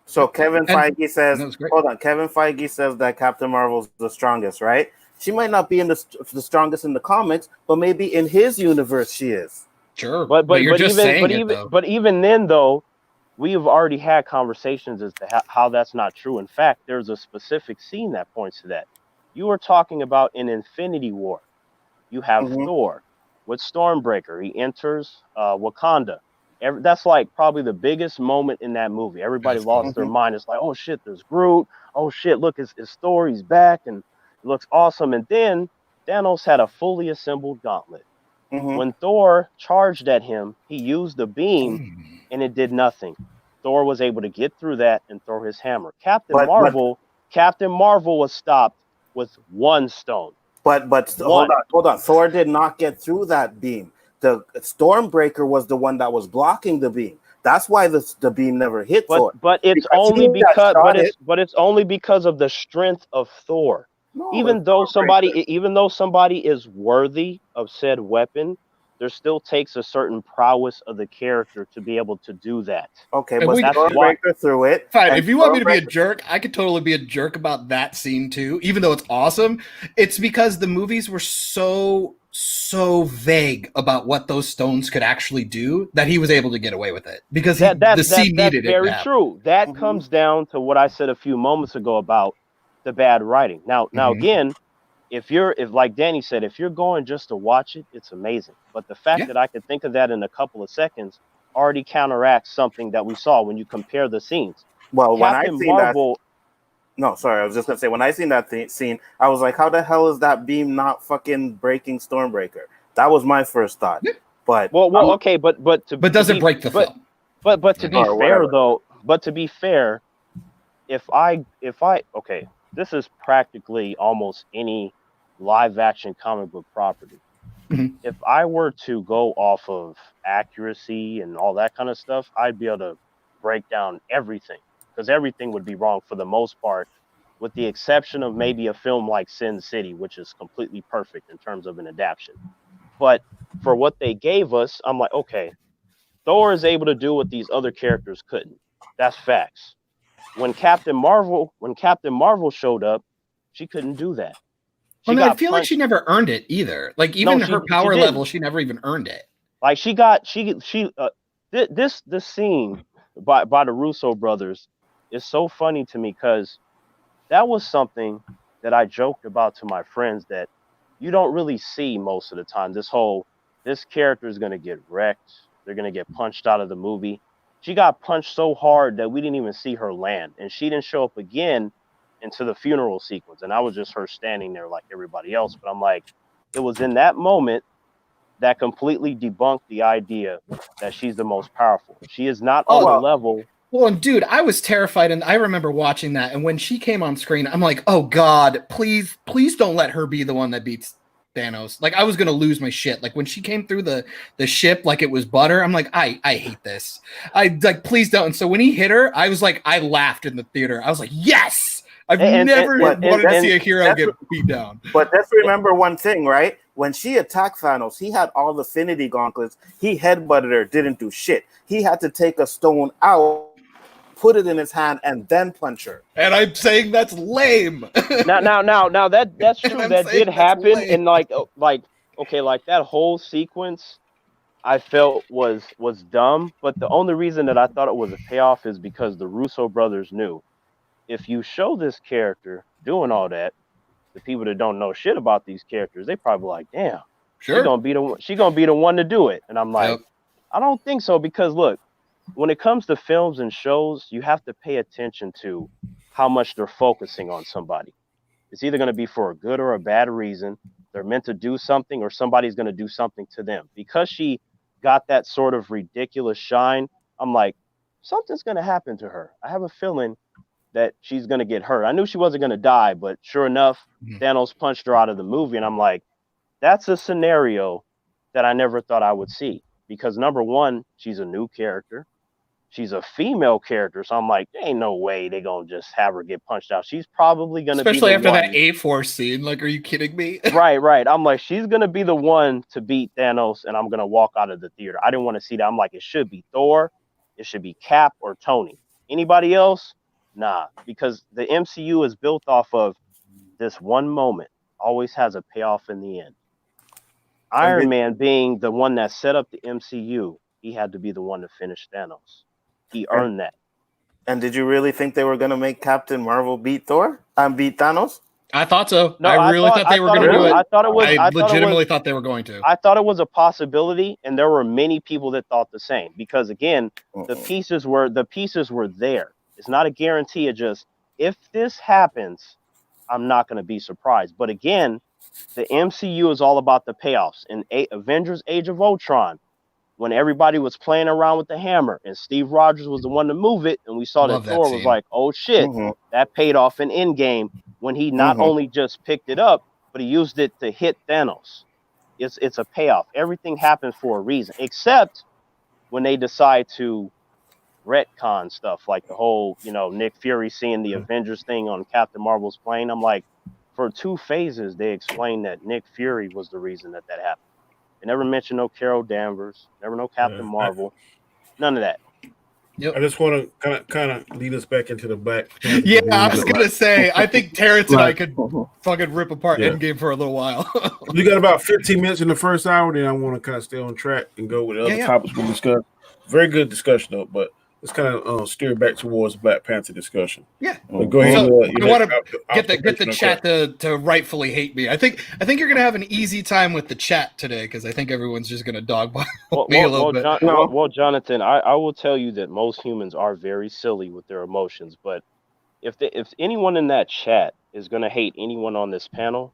D: So Kevin Feige says,
E: that was great.
D: hold on. Kevin Feige says that Captain Marvel's the strongest, right? She might not be in the strongest in the comics, but maybe in his universe she is.
E: Sure,
C: but
E: you're just saying it, though.
C: But even then, though, we have already had conversations as to how that's not true. In fact, there's a specific scene that points to that. You were talking about in Infinity War. You have Thor with Stormbreaker. He enters Wakanda. That's like probably the biggest moment in that movie. Everybody lost their mind. It's like, oh shit, there's Groot. Oh shit, look, it's Thor. He's back, and it looks awesome. And then Thanos had a fully assembled gauntlet. When Thor charged at him, he used the beam, and it did nothing. Thor was able to get through that and throw his hammer. Captain Marvel was stopped with one stone.
D: But hold on. Thor did not get through that beam. The Stormbreaker was the one that was blocking the beam. That's why the beam never hit Thor.
C: But it's only because of the strength of Thor. No, even though somebody is worthy of said weapon, there still takes a certain prowess of the character to be able to do that.
D: Okay, but Stormbreaker threw it.
E: Fine, if you want me to be a jerk, I could totally be a jerk about that scene too, even though it's awesome. It's because the movies were so vague about what those stones could actually do that he was able to get away with it because the scene needed it.
C: That's very true. That comes down to what I said a few moments ago about the bad writing. Now again, if like Danny said, if you're going just to watch it, it's amazing. But the fact that I could think of that in a couple of seconds already counteracts something that we saw when you compare the scenes.
D: Well, when I seen Marvel, no, sorry, I was just gonna say when I seen that scene, I was like, how the hell is that beam not fucking breaking Stormbreaker? That was my first thought. Yeah. But
C: okay, but
E: doesn't break the film.
C: But to be fair though, if I okay. This is practically almost any live action comic book property. If I were to go off of accuracy and all that kind of stuff, I'd be able to break down everything because everything would be wrong for the most part, with the exception of maybe a film like Sin City, which is completely perfect in terms of an adaptation. But for what they gave us, I'm like, okay, Thor is able to do what these other characters couldn't. That's facts. When Captain Marvel showed up, she couldn't do that.
E: I feel like she never earned it either. Like even her power level, she never even earned it.
C: Like this scene by the Russo brothers is so funny to me because that was something that I joked about to my friends that you don't really see most of the time. This character is going to get wrecked. They're going to get punched out of the movie. She got punched so hard that we didn't even see her land, and she didn't show up again into the funeral sequence. And I was just her standing there like everybody else. But I'm like, it was in that moment that completely debunked the idea that she's the most powerful. She is not on the level.
E: Well, and dude, I was terrified, and I remember watching that. And when she came on screen, I'm like, oh God, please don't let her be the one that beats Thanos. Like I was gonna lose my shit. Like when she came through the ship like it was butter, I'm like, I hate this. I like, please don't. And so when he hit her, I was like, I laughed in the theater. I was like, yes, I've never wanted to see a hero get beat down.
D: But let's remember one thing, right? When she attacked Thanos, he had all the Affinity gauntlets. He headbutted her, didn't do shit. He had to take a stone out, put it in his hand, and then punch her.
E: And I'm saying that's lame.
C: Now that's true. That did happen, lame. And like that whole sequence, I felt was dumb. But the only reason that I thought it was a payoff is because the Russo brothers knew if you show this character doing all that, the people that don't know shit about these characters, they probably like, damn, sure, she gonna be the one to do it. And I'm like, I don't think so, because look, when it comes to films and shows, you have to pay attention to how much they're focusing on somebody. It's either going to be for a good or a bad reason. They're meant to do something, or somebody's going to do something to them. Because she got that sort of ridiculous shine, I'm like, something's going to happen to her. I have a feeling that she's going to get hurt. I knew she wasn't going to die, but sure enough, Thanos punched her out of the movie. And I'm like, that's a scenario that I never thought I would see. Because number one, she's a new character. She's a female character. So I'm like, there ain't no way they're going to just have her get punched out. She's probably going to be
E: especially after that A-Force scene. Like, are you kidding me?
C: Right. I'm like, she's going to be the one to beat Thanos, and I'm going to walk out of the theater. I didn't want to see that. I'm like, it should be Thor. It should be Cap or Tony. Anybody else? Nah, because the MCU is built off of this one moment. Always has a payoff in the end. Iron Man being the one that set up the MCU, he had to be the one to finish Thanos. He earned that.
D: And did you really think they were going to make Captain Marvel beat Thor? Beat Thanos?
E: I thought so.
C: No,
E: I really thought they were going to do it. I legitimately thought they were going to.
C: I thought it was a possibility, and there were many people that thought the same. Because again, the pieces were there. It's not a guarantee. It just, if this happens, I'm not going to be surprised. But again, the MCU is all about the payoffs. In Avengers: Age of Ultron, when everybody was playing around with the hammer, and Steve Rogers was the one to move it, and we saw that Thor was like, "Oh shit!" That paid off in Endgame when he not only just picked it up, but he used it to hit Thanos. It's a payoff. Everything happens for a reason, except when they decide to retcon stuff, like the whole, Nick Fury seeing the Avengers thing on Captain Marvel's plane. I'm like, for 2 phases, they explained that Nick Fury was the reason that happened. They never mentioned no Carol Danvers, never no Captain Marvel, none of that.
B: Yep. I just want to kind of lead us back into the Black
E: Panther. Yeah, I was going to say, I think Terrence and I could fucking rip apart Endgame for a little while.
B: We got about 15 minutes in the first hour, then I want to kind of stay on track and go with the other topics we discussed. Very good discussion, though, but let's kind of steer back towards Black Panther discussion.
E: Yeah,
B: go ahead.
E: So I want to get the chat to rightfully hate me. I think you're gonna have an easy time with the chat today because I think everyone's just gonna dogpile me a little bit.
C: Well, Jonathan, I will tell you that most humans are very silly with their emotions, but if anyone in that chat is gonna hate anyone on this panel,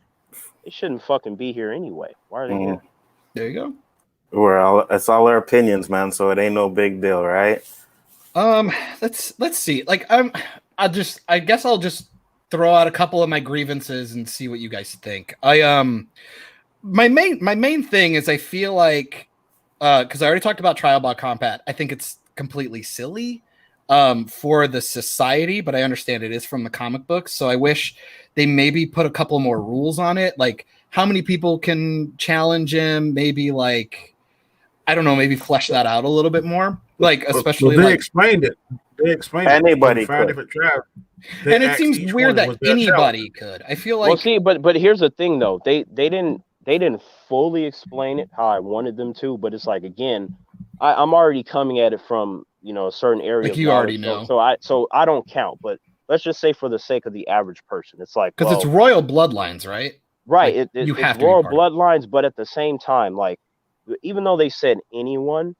C: they shouldn't fucking be here anyway. Why are they here?
E: There you go.
D: It's all our opinions, man. So it ain't no big deal, right?
E: Let's see. Like I guess I'll just throw out a couple of my grievances and see what you guys think. My main thing is I feel like because I already talked about Trial by Combat. I think it's completely silly for the society, but I understand it is from the comic books. So I wish they maybe put a couple more rules on it, like how many people can challenge him. Maybe like I don't know, maybe flesh that out a little bit more. Like, especially
B: they explained it. They explained
D: anybody
B: it. 5 different tribes.
E: And it seems weird that anybody could. I feel like.
C: Well, see, but here's the thing though. They didn't fully explain it how I wanted them to. But it's like again, I'm already coming at it from a certain area.
E: Like you already know.
C: So I don't count. But let's just say for the sake of the average person, it's like
E: because it's royal bloodlines, right?
C: Right.
E: Like,
C: it's royal bloodlines, but at the same time, like even though they said anyone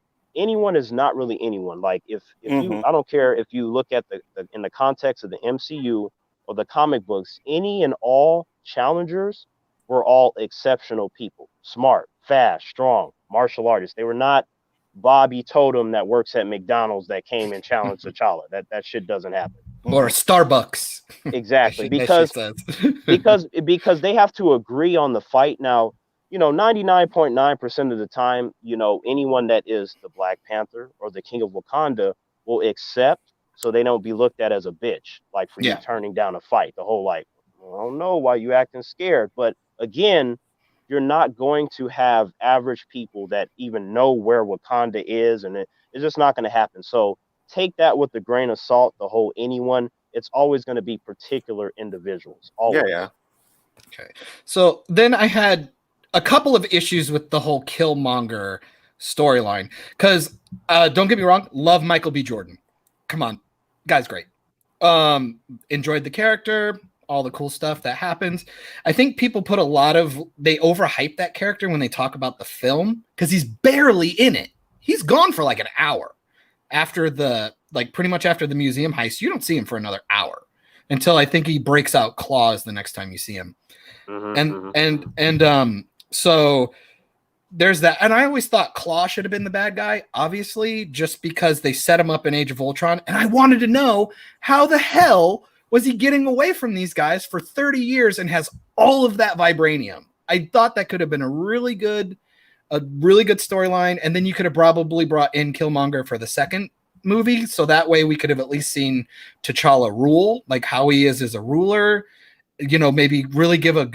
C: is not really anyone. Like if you, I don't care if you look at the in the context of the MCU or the comic books, any and all challengers were all exceptional people, smart, fast, strong, martial artists. They were not Bobby Totem that works at McDonald's that came and challenged T'Challa. That shit doesn't happen.
E: Or Starbucks.
C: Exactly. because they have to agree on the fight. Now, 99.9% of the time, anyone that is the Black Panther or the King of Wakanda will accept, so they don't be looked at as a bitch, like for you turning down a fight. The whole like, I don't know why you acting scared. But again, you're not going to have average people that even know where Wakanda is, and it's just not going to happen. So take that with a grain of salt. The whole anyone, it's always going to be particular individuals. Always.
D: Yeah.
E: Okay. So then I had a couple of issues with the whole Killmonger storyline. Because don't get me wrong, love Michael B. Jordan. Come on, guy's great. Enjoyed the character, all the cool stuff that happens. I think people they overhype that character when they talk about the film because he's barely in it. He's gone for like an hour after pretty much after the museum heist. You don't see him for another hour until I think he breaks out claws the next time you see him. So there's that. And I always thought Claw should have been the bad guy, obviously, just because they set him up in Age of Ultron. And I wanted to know how the hell was he getting away from these guys for 30 years and has all of that vibranium? I thought that could have been a really good storyline. And then you could have probably brought in Killmonger for the second movie. So that way we could have at least seen T'Challa rule, like how he is as a ruler, maybe really give a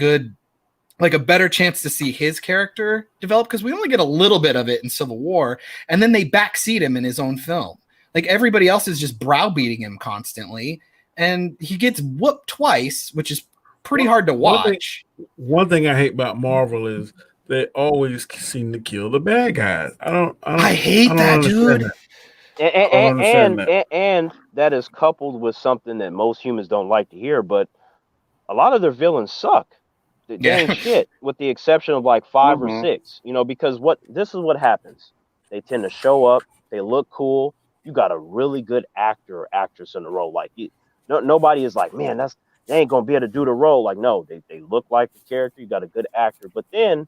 E: better chance to see his character develop, because we only get a little bit of it in Civil War, and then they backseat him in his own film. Like everybody else is just browbeating him constantly, and he gets whooped twice, which is pretty hard to watch.
B: One thing I hate about Marvel is they always seem to kill the bad guys. I
E: hate that, dude.
B: That.
C: And that is coupled with something that most humans don't like to hear, but a lot of their villains suck. They ain't shit, with the exception of like 5 or 6. Because this is what happens. They tend to show up, they look cool. You got a really good actor or actress in the role. Like nobody is like, man, they ain't gonna be able to do the role. Like, no, they look like the character. You got a good actor. But then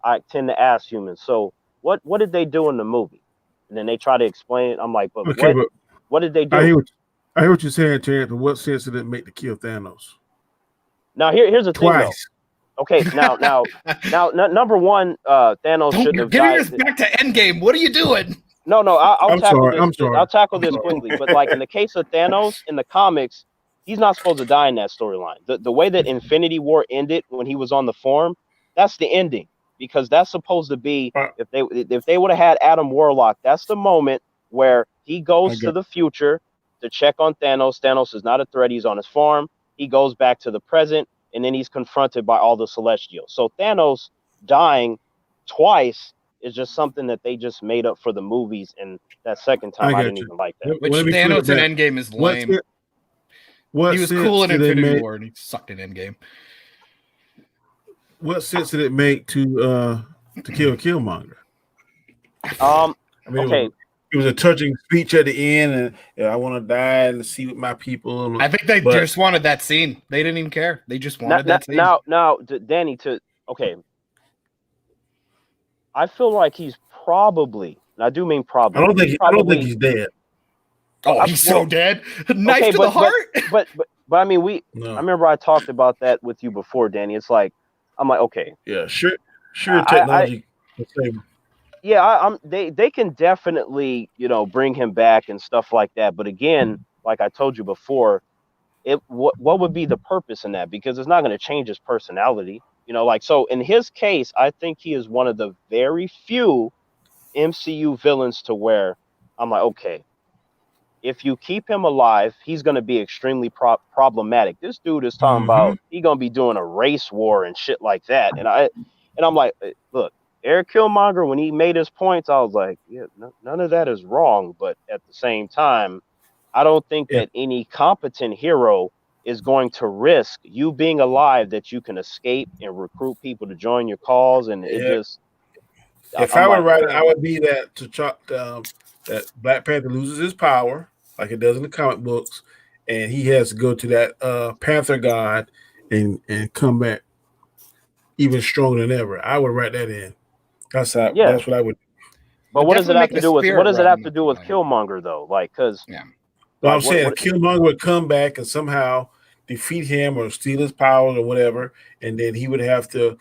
C: I tend to ask humans, so what did they do in the movie? And then they try to explain it. I'm like, but what did they do?
B: I hear what you're saying, Terrence, but what sense did it make to kill Thanos?
C: Now here's the thing, though.
B: Twice.
C: Okay, now, number one, Thanos shouldn't have died.
E: You're getting us back to Endgame. What are you doing?
C: No, I'll tackle this.
B: I'm sorry.
C: I'll tackle this quickly. But like in the case of Thanos in the comics, he's not supposed to die in that storyline. The way that Infinity War ended when he was on the form, that's the ending, because that's supposed to be if they would have had Adam Warlock, that's the moment where he goes to the future to check on Thanos. Thanos is not a threat. He's on his farm. He goes back to the present, and then he's confronted by all the Celestials. So Thanos dying twice is just something that they just made up for the movies, and that second time I didn't even like that.
E: Which Thanos in Endgame is lame. He was cool in Infinity War, and he sucked in Endgame.
B: What sense did it make to kill Killmonger?
C: Okay.
B: It was a touching speech at the end, and I want to die and see with my people.
E: I think they just wanted that scene. They didn't even care. They just wanted that scene.
C: Now, Danny, I feel like he's probably, and I do mean probably.
B: I don't think he's dead.
E: Oh, he's so dead. Knife to the heart.
C: But I mean, I remember I talked about that with you before, Danny. It's like, I'm like, okay.
B: Yeah, sure. Technology can save him.
C: Yeah, they can definitely, bring him back and stuff like that. But again, like I told you before, what would be the purpose in that? Because it's not going to change his personality. So in his case, I think he is one of the very few MCU villains to where I'm like, okay, if you keep him alive, he's going to be extremely problematic. This dude is talking about he's going to be doing a race war and shit like that. And I'm like, look, Eric Killmonger, when he made his points, I was like, yeah, none of that is wrong. But at the same time, I don't think that any competent hero is going to risk you being alive that you can escape and recruit people to join your cause. And it just...
B: If I were writing, I would be that Black Panther loses his power, like it does in the comic books, and he has to go to that Panther God and come back even stronger than ever. I would write that in. That's what I would.
C: But what does it have to do with Killmonger though? Like, because
B: I'm saying Killmonger would come back and somehow defeat him or steal his powers or whatever, and then he would have to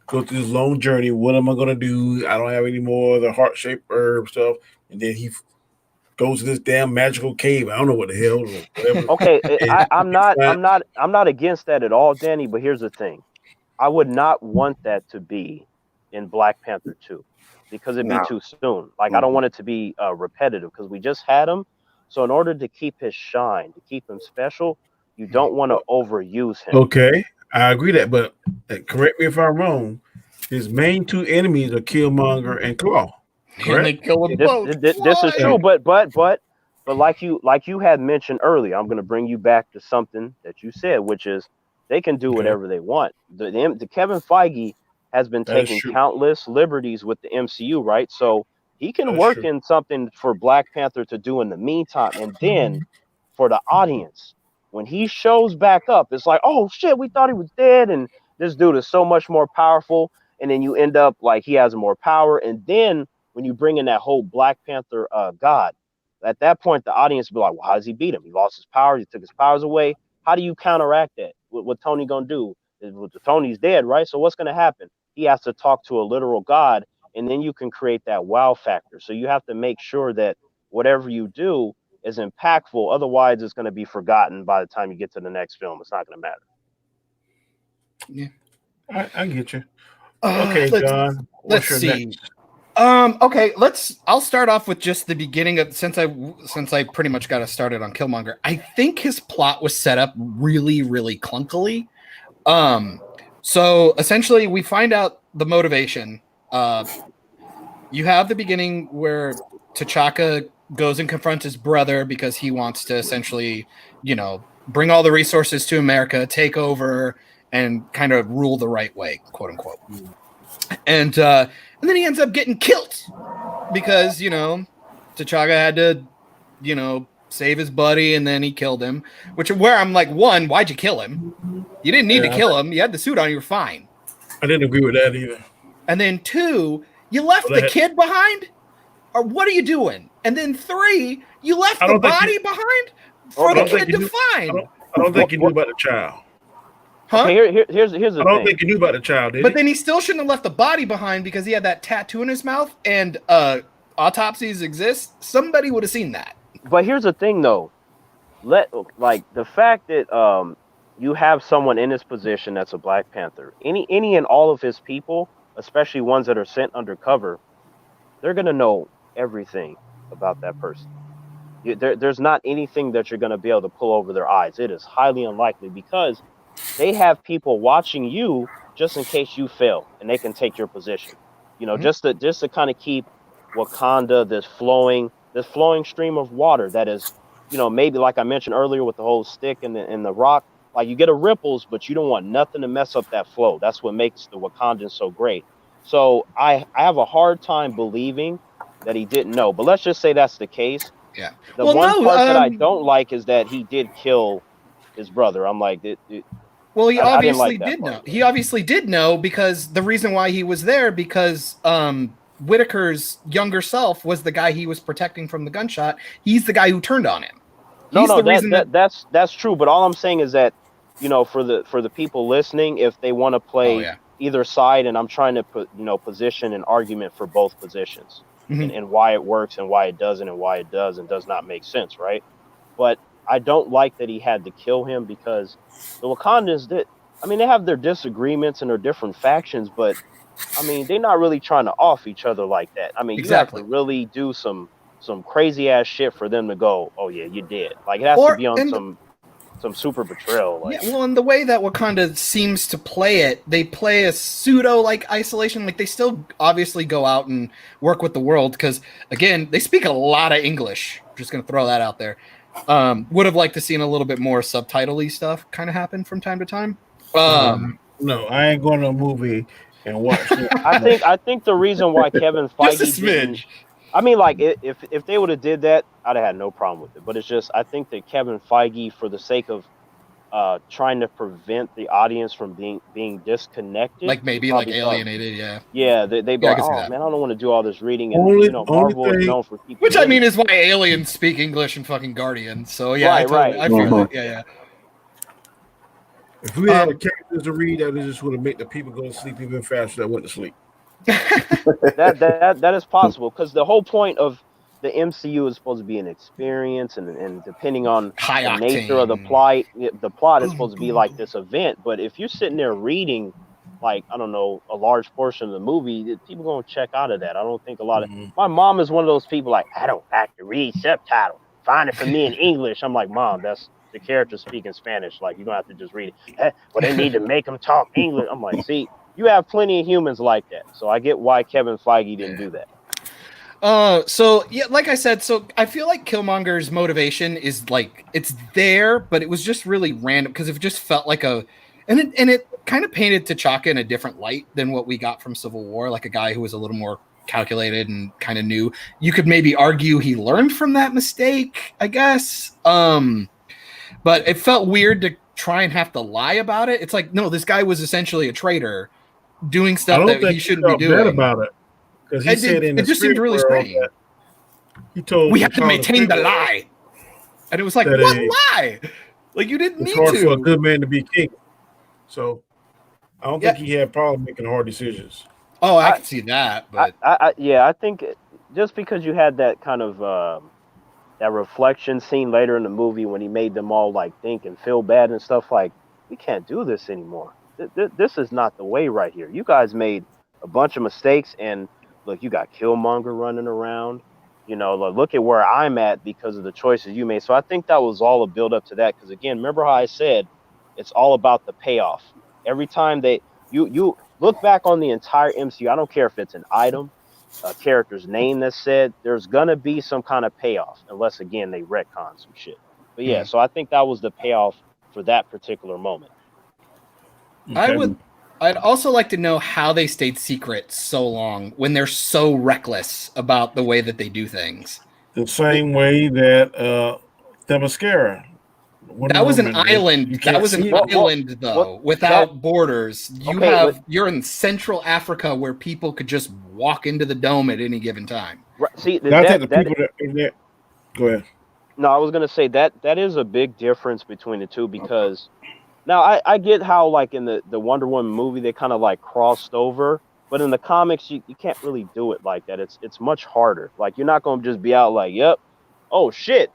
B: go through this long journey. What am I going to do? I don't have any more of the heart-shaped herb stuff, and then he goes to this damn magical cave. I don't know what the hell. Whatever.
C: Okay, I'm not against that at all, Danny. But here's the thing: I would not want that to be in Black Panther 2 because it'd be too soon. Like, I don't want it to be repetitive because we just had him. So in order to keep his shine, to keep him special, you don't want to overuse him.
B: Okay, I agree that, but correct me if I'm wrong. His main two enemies are Killmonger and Claw.
E: And they kill them both.
C: This is true, but like you had mentioned earlier, I'm going to bring you back to something that you said, which is they can do whatever they want. The Kevin Feige has been taking countless liberties with the MCU, right? So he can work in something for Black Panther to do in the meantime, and then for the audience, when he shows back up, it's like, oh shit, we thought he was dead, and this dude is so much more powerful. And then you end up like he has more power, and then when you bring in that whole Black Panther God, at that point the audience will be like, well, how does he beat him? He lost his power. He took his powers away. How do you counteract that? What Tony gonna do? Tony's dead, right? So what's gonna happen? He has to talk to a literal God, and then you can create that wow factor. So you have to make sure that whatever you do is impactful. Otherwise, it's going to be forgotten by the time you get to the next film. It's not going to matter.
B: Yeah, I get you. Okay, John.
E: Let's see. Okay, I'll start off with just the beginning of since I pretty much got us started on Killmonger. I think his plot was set up really, really clunkily. So essentially we find out the motivation. You have the beginning where T'Chaka goes and confronts his brother because he wants to essentially, bring all the resources to America, take over, and kind of rule the right way, quote unquote. And then he ends up getting killed because, T'Chaka had to, save his buddy, and then he killed him, where I'm like, one, why'd you kill him? You didn't need to kill him. You had the suit on, you were fine.
B: I didn't agree with that either.
E: And then two, you left the kid behind? Or what are you doing? And then three, you left the body behind for the kid to find.
B: I don't think you knew about the child.
E: Huh?
C: Okay, here's the thing.
B: I don't think you knew about the child, did
E: But then he still shouldn't have left the body behind because he had that tattoo in his mouth, and autopsies exist. Somebody would have seen that.
C: But here's the thing, though. The fact that you have someone in his position that's a Black Panther, any and all of his people, especially ones that are sent undercover, they're gonna know everything about that person. There's not anything that you're gonna be able to pull over their eyes. It is highly unlikely because they have people watching you just in case you fail, and they can take your position. Just to kind of keep Wakanda this flowing stream of water that is, maybe like I mentioned earlier with the whole stick and the rock. Like, you get a ripples, but you don't want nothing to mess up that flow. That's what makes the Wakandans so great. So I have a hard time believing that he didn't know. But let's just say that's the case.
E: Yeah.
C: The part that I don't like is that he did kill his brother. I'm like,
E: well, he obviously did know. He obviously did know because the reason why he was there because Whitaker's younger self was the guy he was protecting from the gunshot. He's the guy who turned on him.
C: That's true. But all I'm saying is that, for the people listening, if they want to play either side, and I'm trying to put, position an argument for both positions and why it works and why it doesn't and why it does and does not make sense, right? But I don't like that he had to kill him because the Wakandans they have their disagreements and their different factions, but they're not really trying to off each other like that. You have to really do some crazy ass shit for them to go, oh yeah, you did. Like, it has to be on some super betrayal. Like.
E: Yeah, well, and the way that Wakanda seems to play it, they play a pseudo isolation. Like, they still obviously go out and work with the world because, again, they speak a lot of English. I'm just gonna throw that out there. Would have liked to seen a little bit more subtitle-y stuff kind of happen from time to time.
B: No, I ain't going to a movie and watch.
C: I think the reason why Kevin Feige
E: just a smidge.
C: If they would have did that, I'd have had no problem with it. But it's just, I think that Kevin Feige, for the sake of trying to prevent the audience from being disconnected,
E: alienated,
C: they'd be like, oh man, I don't want to do all this reading, and Marvel is known for people.
E: Which is why aliens speak English in fucking Guardians. So yeah, I feel it. Yeah.
B: If we had characters to read, that just would have made the people go to sleep even faster than went to sleep.
C: that is possible because the whole point of the MCU is supposed to be an experience, and depending on the nature of the plot is supposed to be like this event. But if you're sitting there reading, like, I don't know, a large portion of the movie, people gonna check out of that. I don't think a lot of my mom is one of those people like, I don't have to read subtitle. Find it for me in English. I'm like, Mom, that's the character speaking Spanish. Like, you're gonna have to just read it. But they need to make them talk English. I'm like, see, you have plenty of humans like that. So I get why Kevin Feige didn't do that.
E: So yeah, like I said, so I feel like Killmonger's motivation is like, it's there, but it was just really random because it just felt like and it kind of painted T'Chaka in a different light than what we got from Civil War, like a guy who was a little more calculated and kind of knew. You could maybe argue he learned from that mistake, I guess. But it felt weird to try and have to lie about it. It's like, no, this guy was essentially a traitor doing stuff that he shouldn't be doing.
B: About it. Because he said in the
E: just seemed really strange.
B: He told
E: we have to maintain the lie, and it was like, what lie? Like, you didn't need to. It's hard
B: for a good man to be king. So I don't think he had a problem making hard decisions.
E: Oh, I can see that, but
C: I think just because you had that kind of that reflection scene later in the movie when he made them all like think and feel bad and stuff, like, we can't do this anymore. This is not the way right here. You guys made a bunch of mistakes, and look, you got Killmonger running around. You know, look at where I'm at because of the choices you made. So I think that was all a build up to that. Because again, remember how I said it's all about the payoff. Every time you look back on the entire MCU, I don't care if it's an item, a character's name that's said, there's gonna be some kind of payoff, unless again they retcon some shit. But yeah, so I think that was the payoff for that particular moment.
B: Okay.
E: I'd also like to know how they stayed secret so long when they're so reckless about the way that they do things.
B: The same way that Themyscira.
E: That was an island. That was an island, though, without borders. You're in Central Africa where people could just walk into the dome at any given time.
C: Right, see,
B: Go ahead.
C: No, I was gonna say that is a big difference between the two because now I get how like in the Wonder Woman movie they kind of like crossed over, but in the comics you can't really do it like that. It's much harder. Like you're not gonna just be out like, yep, oh shit,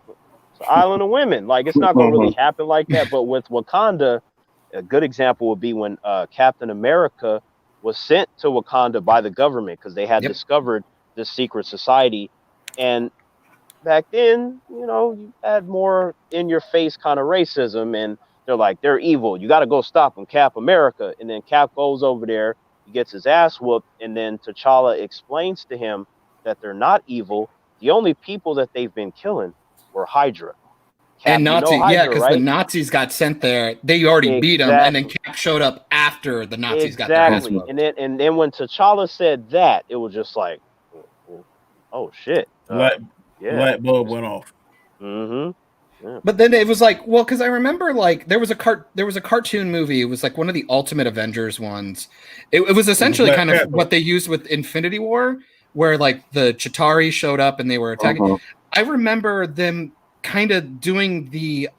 C: it's an island of women. Like it's not gonna really happen like that. But with Wakanda, a good example would be when Captain America was sent to Wakanda by the government because they had discovered this secret society, and back then, you know, you had more in your face kind of racism, and they're like, they're evil. You got to go stop them, Cap America. And then Cap goes over there, he gets his ass whooped, and then T'Challa explains to him that they're not evil. The only people that they've been killing were Hydra.
E: Cap, and Nazi, because right? The Nazis got sent there. They already beat them, and then Cap showed up after the Nazis got their ass whooped.
C: And then when T'Challa said that, it was just like, oh shit.
B: Light bulb went off.
C: Mm-hmm.
E: Yeah. But then it was like, well, because I remember like there was a cartoon movie. It was like one of the Ultimate Avengers ones. It was essentially kind of what they used with Infinity War, where like the Chitauri showed up and they were attacking. I remember them kind of doing the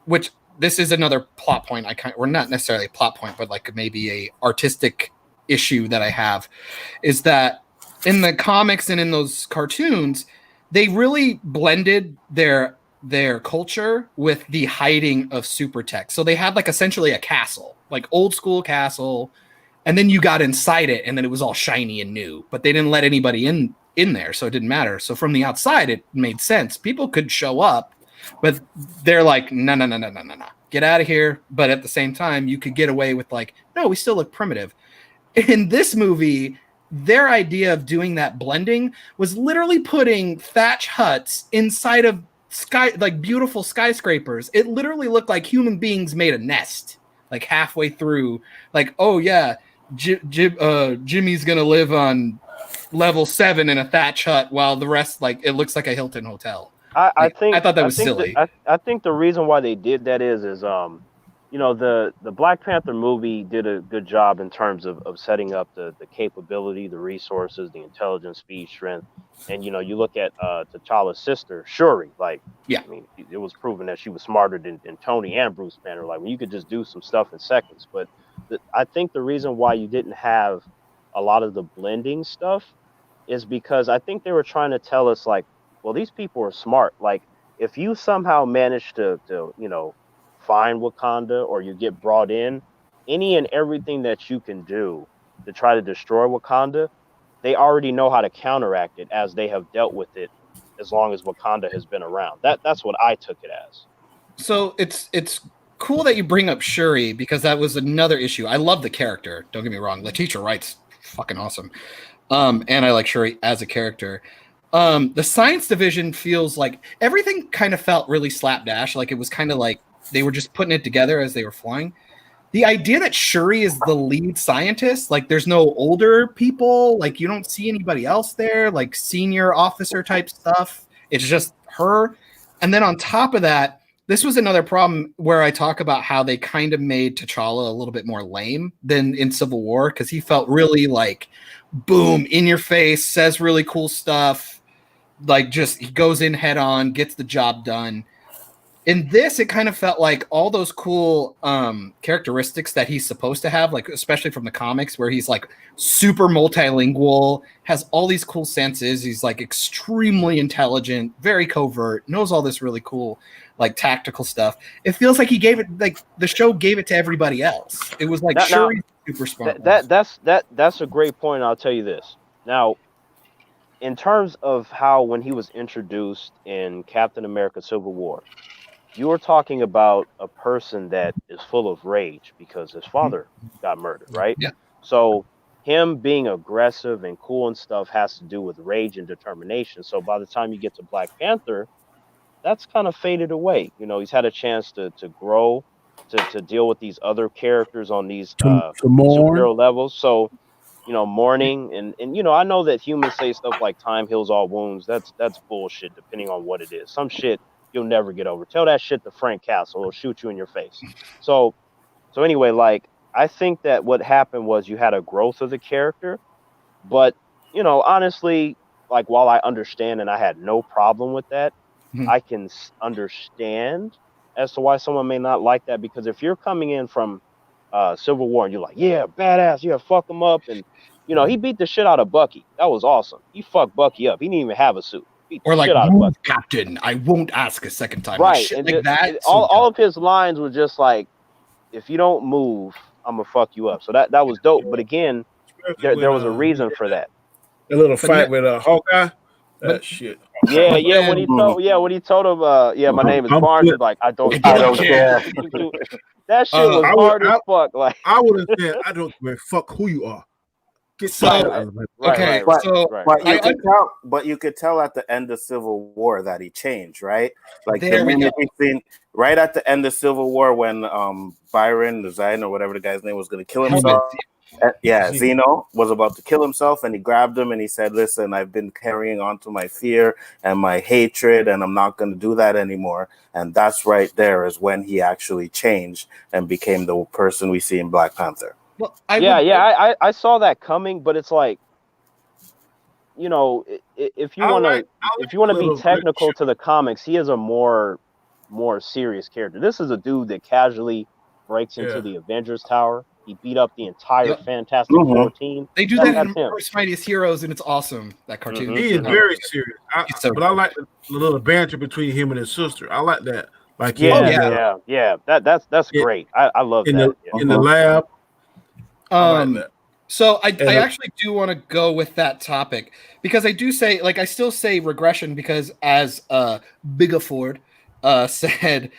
E: which this is another plot point. Or not necessarily a plot point, but like maybe a artistic issue that I have is that in the comics and in those cartoons, they really blended their culture with the hiding of super tech. So they had like essentially a castle, like old school castle, and then you got inside it and then it was all shiny and new, but they didn't let anybody in there, so it didn't matter. So from the outside it made sense. People could show up, but they're like, no, get out of here. But at the same time, you could get away with like, no, we still look primitive. In this movie, their idea of doing that blending was literally putting thatch huts inside of beautiful skyscrapers. It literally looked like human beings made a nest, like halfway through. Like, oh yeah, Jimmy's gonna live on level 7 in a thatch hut, while the rest, like, it looks like a Hilton hotel. I thought that was silly.
C: I think the reason why they did that is you know, the Black Panther movie did a good job in terms of setting up the capability, the resources, the intelligence, speed, strength. And, you know, you look at T'Challa's sister, Shuri, like,
E: yeah,
C: I mean, it was proven that she was smarter than Tony and Bruce Banner. Like, when you could just do some stuff in seconds. But I think the reason why you didn't have a lot of the blending stuff is because I think they were trying to tell us, like, well, these people are smart. Like, if you somehow manage to you know, find Wakanda, or you get brought in, any and everything that you can do to try to destroy Wakanda, they already know how to counteract it, as they have dealt with it as long as Wakanda has been around. That's what I took it as.
E: So it's cool that you bring up Shuri, because that was another issue. I love the character, don't get me wrong. Letitia Wright's fucking awesome. And I like Shuri as a character. The science division feels like everything kind of felt really slapdash. Like it was kind of like they were just putting it together as they were flying. The idea that Shuri is the lead scientist, like there's no older people, like you don't see anybody else there, like senior officer type stuff. It's just her. And then on top of that, this was another problem where I talk about how they kind of made T'Challa a little bit more lame than in Civil War, because he felt really like, boom, in your face, says really cool stuff. Like just he goes in head on, gets the job done. In this, it kind of felt like all those cool characteristics that he's supposed to have, like especially from the comics, where he's like super multilingual, has all these cool senses. He's like extremely intelligent, very covert, knows all this really cool, like tactical stuff. It feels like he gave it, like the show gave it to everybody else. It was like Shuri's super smart.
C: That's a great point. I'll tell you this. Now, in terms of how when he was introduced in Captain America: Civil War, you are talking about a person that is full of rage because his father got murdered, right?
E: Yeah.
C: So him being aggressive and cool and stuff has to do with rage and determination. So by the time you get to Black Panther, that's kind of faded away. You know, he's had a chance to grow, to deal with these other characters on these
B: To mourn.
C: superhero levels. So, you know, mourning and you know, I know that humans say stuff like time heals all wounds. That's bullshit depending on what it is. Some shit you'll never get over. Tell that shit to Frank Castle, he'll shoot you in your face. So anyway, like I think that what happened was you had a growth of the character, but you know, honestly, like while I understand and I had no problem with that,
E: Mhm.
C: I can understand as to why someone may not like that, because if you're coming in from Civil War and you're like, yeah, badass, yeah, fuck him up, and you know he beat the shit out of Bucky. That was awesome. He fucked Bucky up. He didn't even have a suit. Beat the
E: Or like,
C: shit out of
E: move,
C: Bucky.
E: Captain. I won't ask a second time. Like,
C: Right,
E: shit
C: and
E: like that.
C: all of his lines were just like, if you don't move, I'm gonna fuck you up. So that was dope. But again,
B: Especially
C: there
B: when
C: was a
B: he
C: reason
B: had
C: for that.
B: a little
E: But yeah,
B: fight with Hawkeye.
E: but
B: Shit.
C: Yeah,
E: but
C: yeah. When
E: then
C: he told, when he told him, yeah, my name is
B: I'm
C: Barnes.
B: good.
C: He's like, I don't,
E: I don't
D: care.
C: That shit was
B: I would
C: hard as fuck. Like,
B: I would have said I don't give a fuck who you are. Get
E: So,
B: fired
C: right,
B: out of it.
E: okay,
D: But
E: so
C: right.
D: but you
E: I
D: could tell, at the end of Civil War that he changed, right? Like the
E: there we go.
D: minute he seen right at the end of Civil War when Byron, the Zion or whatever the guy's name was going to kill himself. Zeno was about to kill himself, and he grabbed him and he said, "Listen, I've been carrying on to my fear and my hatred, and I'm not going to do that anymore." And that's right there is when he actually changed and became the person we see in Black Panther.
E: Well,
C: I saw that coming, but it's like, you know, if you
B: I
C: want
B: like
C: to, if you want
B: a
C: to be
B: little
C: technical
B: relationship.
C: to the comics, he is a more serious character. This is a dude that casually breaks into
B: Yeah.
C: the Avengers Tower. He beat up the entire
E: Yep.
C: Fantastic Four team.
E: They do that in
C: That's him.
E: Marvel's Mightiest Heroes, and it's awesome. That cartoon.
B: He is very serious.
E: He's so
B: But I like the little banter between him and his sister. I like that. Like
C: Yeah. That's
B: it-
C: great. I love
B: in
C: that.
B: the in the lab. I like
E: Um,
B: that.
E: so I
B: And
E: actually do want to go with that topic because I do say, like, I still say regression because as Bigaford said,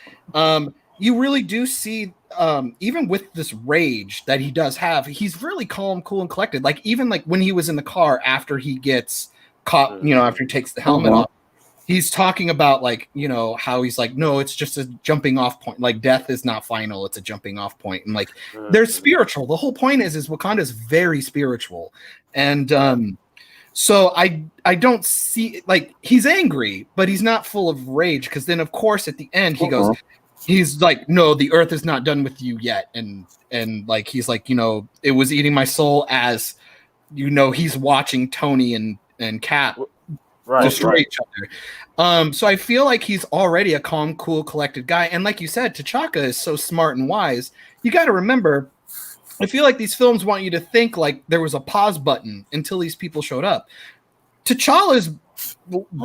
E: you really do see even with this rage that he does have, he's really calm, cool, and collected. Like even like when he was in the car after he gets caught, you know, after he takes the helmet off, he's talking about like, you know, how he's like, no, it's just a jumping off point. Like death is not final, it's a jumping off point. And like they're spiritual. The whole point is Wakanda is very spiritual. And so I don't see, like, he's angry, but he's not full of rage, because then of course at the end he goes, he's like, no, the earth is not done with you yet. And like he's like, you know, it was eating my soul, as you know, he's watching Tony and Cap destroy each other. So I feel like he's already a calm, cool, collected guy. And like you said, T'Chaka is so smart and wise. You got to remember, I feel like these films want you to think like there was a pause button until these people showed up. T'Challa's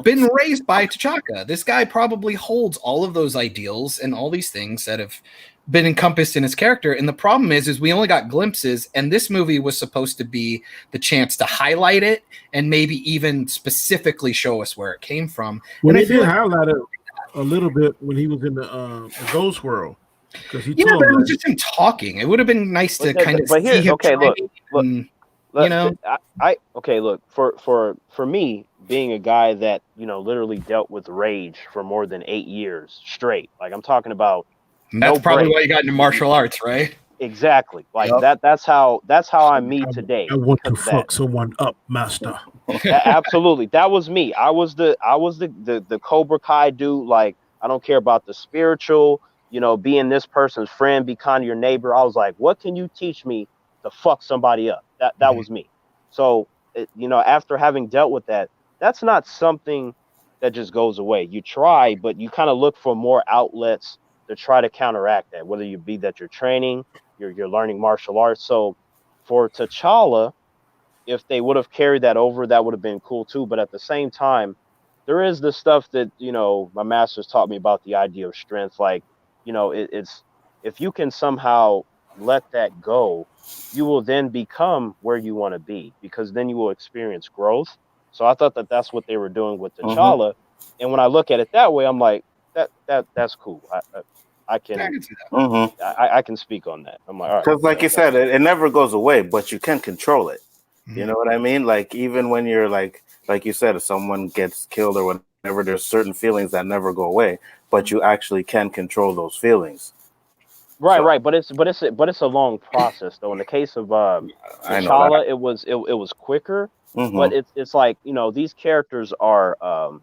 E: been raised by T'Chaka. This guy probably holds all of those ideals and all these things that have been encompassed in his character. And the problem is we only got glimpses, and this movie was supposed to be the chance to highlight it and maybe even specifically show us where it came from.
B: Well,
E: and
B: they did highlight it a little bit when he was in the Ghost World, because he told
E: but it
B: him
E: was just him talking. It would have been nice to kind of see him.
C: Okay, look,
E: you know,
C: okay, look, for me, being a guy that, you know, literally dealt with rage for more than 8 years straight, like I'm talking about.
E: That's probably why you got into martial arts, right?
C: Exactly. Like that's how I'm me today.
B: I want to fuck someone up, master.
C: Absolutely. That was me. I was the Cobra Kai dude. Like, I don't care about the spiritual, you know, being this person's friend, be kind of your neighbor. I was like, what can you teach me to fuck somebody up? That was me. So, you know, after having dealt with that, that's not something that just goes away. You try, but you kind of look for more outlets to try to counteract that, whether you be that you're training, you're learning martial arts. So for T'Challa, if they would have carried that over, that would have been cool too. But at the same time, there is the stuff that, you know, my masters taught me about the idea of strength. Like, you know, it's if you can somehow let that go, you will then become where you want to be, because then you will experience growth. So I thought that that's what they were doing with T'Challa. And when I look at it that way, I'm like, that's cool. I can
E: can see that.
C: I can speak on that. I'm like, all right,
D: Because, like you said, it never goes away, but you can control it. You know what I mean? Like, even when you're like you said, if someone gets killed or whatever, there's certain feelings that never go away, but you actually can control those feelings.
C: Right. But it's a long process though. In the case of T'Challa, it was quicker. But it's like, you know, these characters are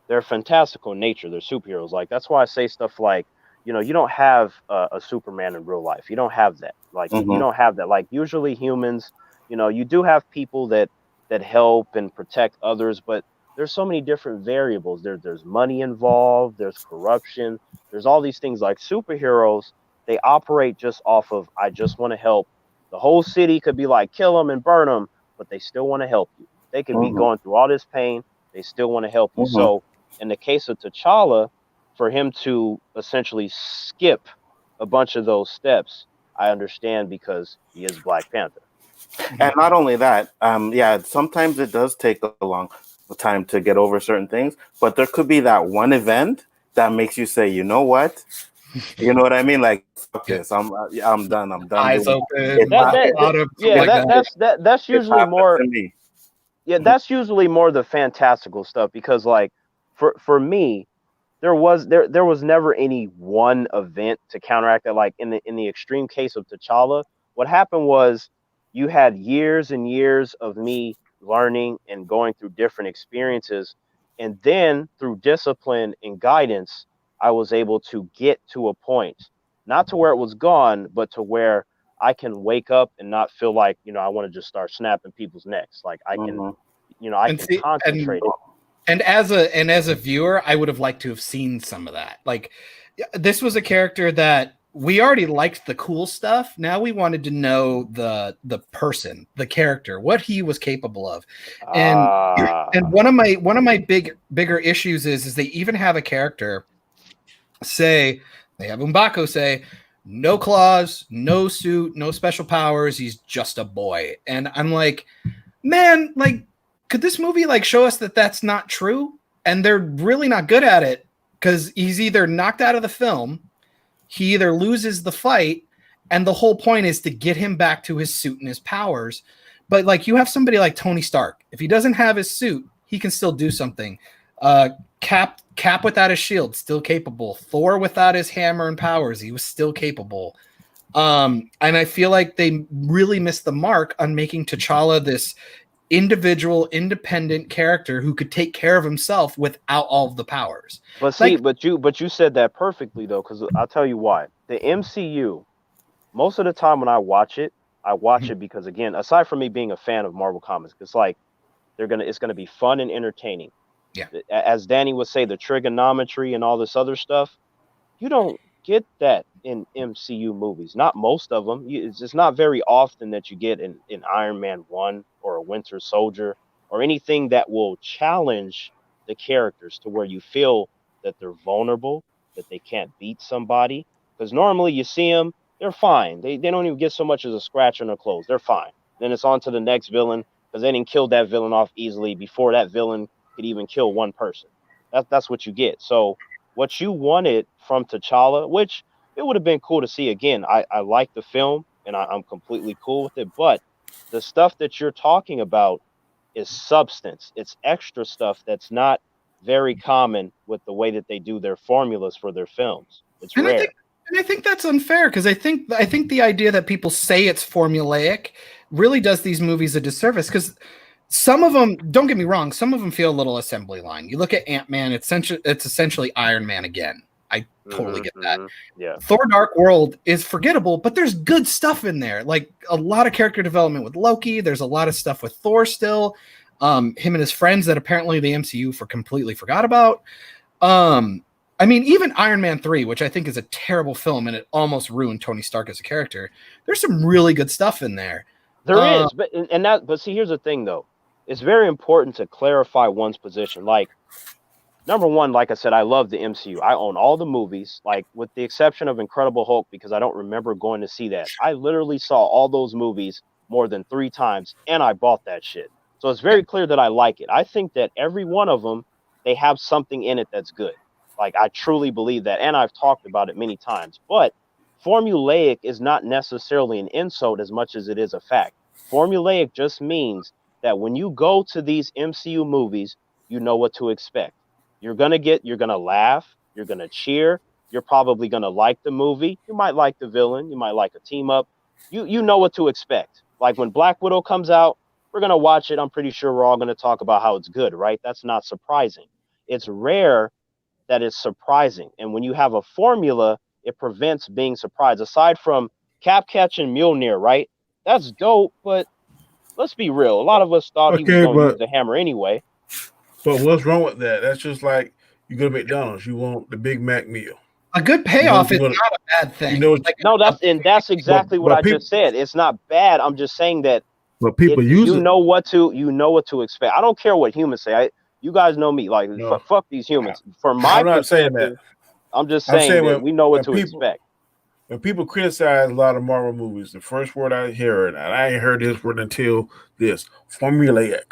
C: they're fantastical in nature. They're superheroes. Like, that's why I say stuff like, you know, you don't have a Superman in real life. You don't have that. Like, you don't have that. Like, usually humans, you know, you do have people that help and protect others, but there's so many different variables. There's money involved. There's corruption. There's all these things. Like, superheroes, they operate just off of, I just want to help. The whole city could be like, kill them and burn them, but they still want to help you. They could be going through all this pain. They still want to help you. So in the case of T'Challa, for him to essentially skip a bunch of those steps, I understand, because he is Black Panther.
D: And not only that, sometimes it does take a long time to get over certain things, but there could be that one event that makes you say, you know what? You know what I mean? Like, fuck this. I'm done. I'm done.
E: Eyes open.
C: That's usually more. Yeah, that's usually more the fantastical stuff, because like for me, there was never any one event to counteract that. Like in the extreme case of T'Challa, what happened was you had years and years of me learning and going through different experiences, and then through discipline and guidance, I was able to get to a point, not to where it was gone, but to where I can wake up and not feel like, you know, I want to just start snapping people's necks. Like I can, you know, I can concentrate.
E: And as a viewer, I would have liked to have seen some of that. Like, this was a character that we already liked the cool stuff. Now we wanted to know the person, the character, what he was capable of. And one of my bigger issues is they even have a character say, they have M'Baku say, no claws, no suit, no special powers. He's just a boy. And I'm like, man, like, could this movie like show us that that's not true? And they're really not good at it, because he's either knocked out of the film, he either loses the fight, and the whole point is to get him back to his suit and his powers. But like, you have somebody like Tony Stark. If he doesn't have his suit, he can still do something. Cap without his shield, still capable. Thor without his hammer and powers, he was still capable. And I feel like they really missed the mark on making T'Challa this individual, independent character who could take care of himself without all of the powers.
C: But see, like, but you said that perfectly though, because I'll tell you why. The MCU, most of the time when I watch it because, again, aside from me being a fan of Marvel Comics, it's like it's gonna be fun and entertaining.
E: Yeah.
C: As Danny would say, the trigonometry and all this other stuff, you don't get that in MCU movies. Not most of them. It's just not very often that you get in Iron Man 1 or a Winter Soldier or anything that will challenge the characters to where you feel that they're vulnerable, that they can't beat somebody. Because normally you see them, they're fine. They don't even get so much as a scratch on their clothes. They're fine. Then it's on to the next villain, because they didn't kill that villain off easily before that villain could even kill one person. That's what you get. So what you wanted from T'Challa, which it would have been cool to see again. I like the film and I'm completely cool with it. But the stuff that you're talking about is substance. It's extra stuff that's not very common with the way that they do their formulas for their films. It's rare.
E: I think that's unfair, because I think the idea that people say it's formulaic really does these movies a disservice, because some of them, don't get me wrong, some of them feel a little assembly line. You look at Ant-Man, it's essentially Iron Man again. I totally get that.
C: Yeah.
E: Thor Dark World is forgettable, but there's good stuff in there. Like a lot of character development with Loki. There's a lot of stuff with Thor still. Him and his friends that apparently the MCU completely forgot about. I mean, even Iron Man 3, which I think is a terrible film and it almost ruined Tony Stark as a character. There's some really good stuff in there.
C: There is, but see, here's the thing though. It's very important to clarify one's position. Like, number one, like I said, I love the MCU. I own all the movies, like with the exception of Incredible Hulk, because I don't remember going to see that. I literally saw all those movies more than 3 times, and I bought that shit. So it's very clear that I like it. I think that every one of them, they have something in it that's good. Like, I truly believe that, and I've talked about it many times. But formulaic is not necessarily an insult as much as it is a fact. Formulaic just means that when you go to these MCU movies, you know what to expect. You're gonna laugh, you're gonna cheer, you're probably gonna like the movie. You might like the villain, you might like a team up. You know what to expect. Like when Black Widow comes out, we're gonna watch it. I'm pretty sure we're all gonna talk about how it's good, right? That's not surprising. It's rare that it's surprising. And when you have a formula, it prevents being surprised. Aside from Cap Catch and Mjolnir, right? That's dope, but let's be real. A lot of us thought he was
B: Okay,
C: going to use the hammer anyway.
B: but what's wrong with that? That's just like you go to McDonald's, you want the Big Mac meal.
E: A good payoff is not a bad thing.
B: You know,
E: like,
C: no, that's exactly what I just said. It's not bad. I'm just saying that.
B: But people use it.
C: You know what to expect. I don't care what humans say. You guys know me. Like, fuck these humans. For my
B: I'm not saying that.
C: I'm just saying that we know what to expect.
B: When people criticize a lot of Marvel movies, the first word I hear, and I ain't heard this word until this, formulaic.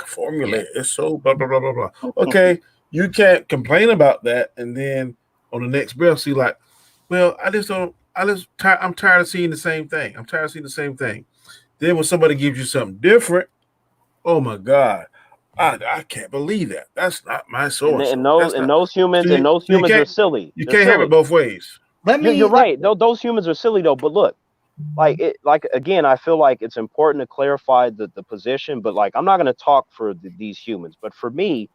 B: It's so blah, blah, blah, blah, blah. Okay, you can't complain about that, and then on the next breath, see like, well, I'm tired of seeing the same thing. Then when somebody gives you something different, oh my God, I can't believe that. That's not my source.
C: And those humans are silly.
B: You can't have it both ways.
C: You're right. Those humans are silly though. But look, again, I feel like it's important to clarify the position. But like, I'm not going to talk for these humans. But for me,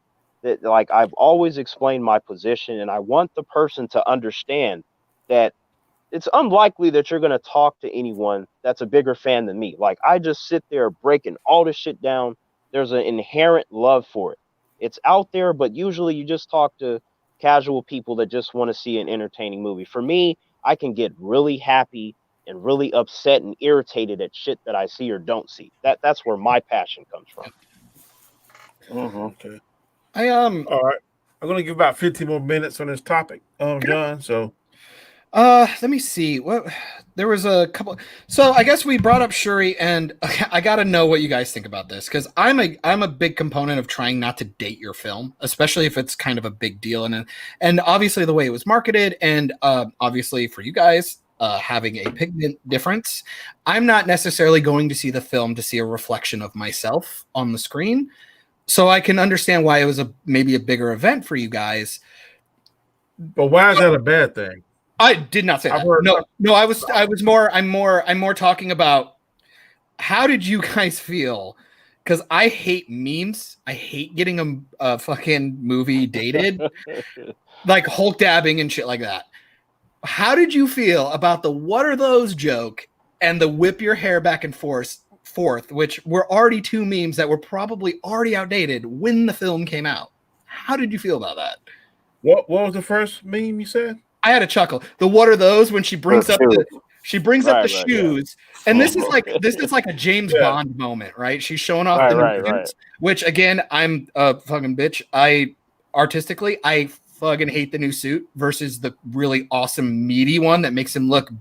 C: that like I've always explained my position, and I want the person to understand that it's unlikely that you're going to talk to anyone that's a bigger fan than me. Like, I just sit there breaking all this shit down. There's an inherent love for it. It's out there, but usually you just talk to casual people that just want to see an entertaining movie. For me, I can get really happy and really upset and irritated at shit that I see or don't see. That's where my passion comes from.
B: Okay. All right. I'm gonna give about 15 more minutes on this topic, John. So
E: let me see. What there was a couple. So I guess we brought up Shuri, and I got to know what you guys think about this, because I'm a big component of trying not to date your film, especially if it's kind of a big deal, and obviously the way it was marketed, and obviously for you guys having a pigment difference, I'm not necessarily going to see the film to see a reflection of myself on the screen. So I can understand why it was maybe a bigger event for you guys.
B: But why is that a bad thing?
E: I did not say that. No, I'm more talking about how did you guys feel? Because I hate memes. I hate getting a fucking movie dated, like Hulk dabbing and shit like that. How did you feel about the "what are those" joke and the whip your hair back and forth, which were already two memes that were probably already outdated when the film came out? How did you feel about that?
B: What was the first meme you said?
E: I had a chuckle. The "what are those" when she brings up the shoes, and this is like a James Bond moment, right? She's showing off the new shoes, which again, I'm a fucking bitch. I fucking hate the new suit versus the really awesome meaty one that makes him look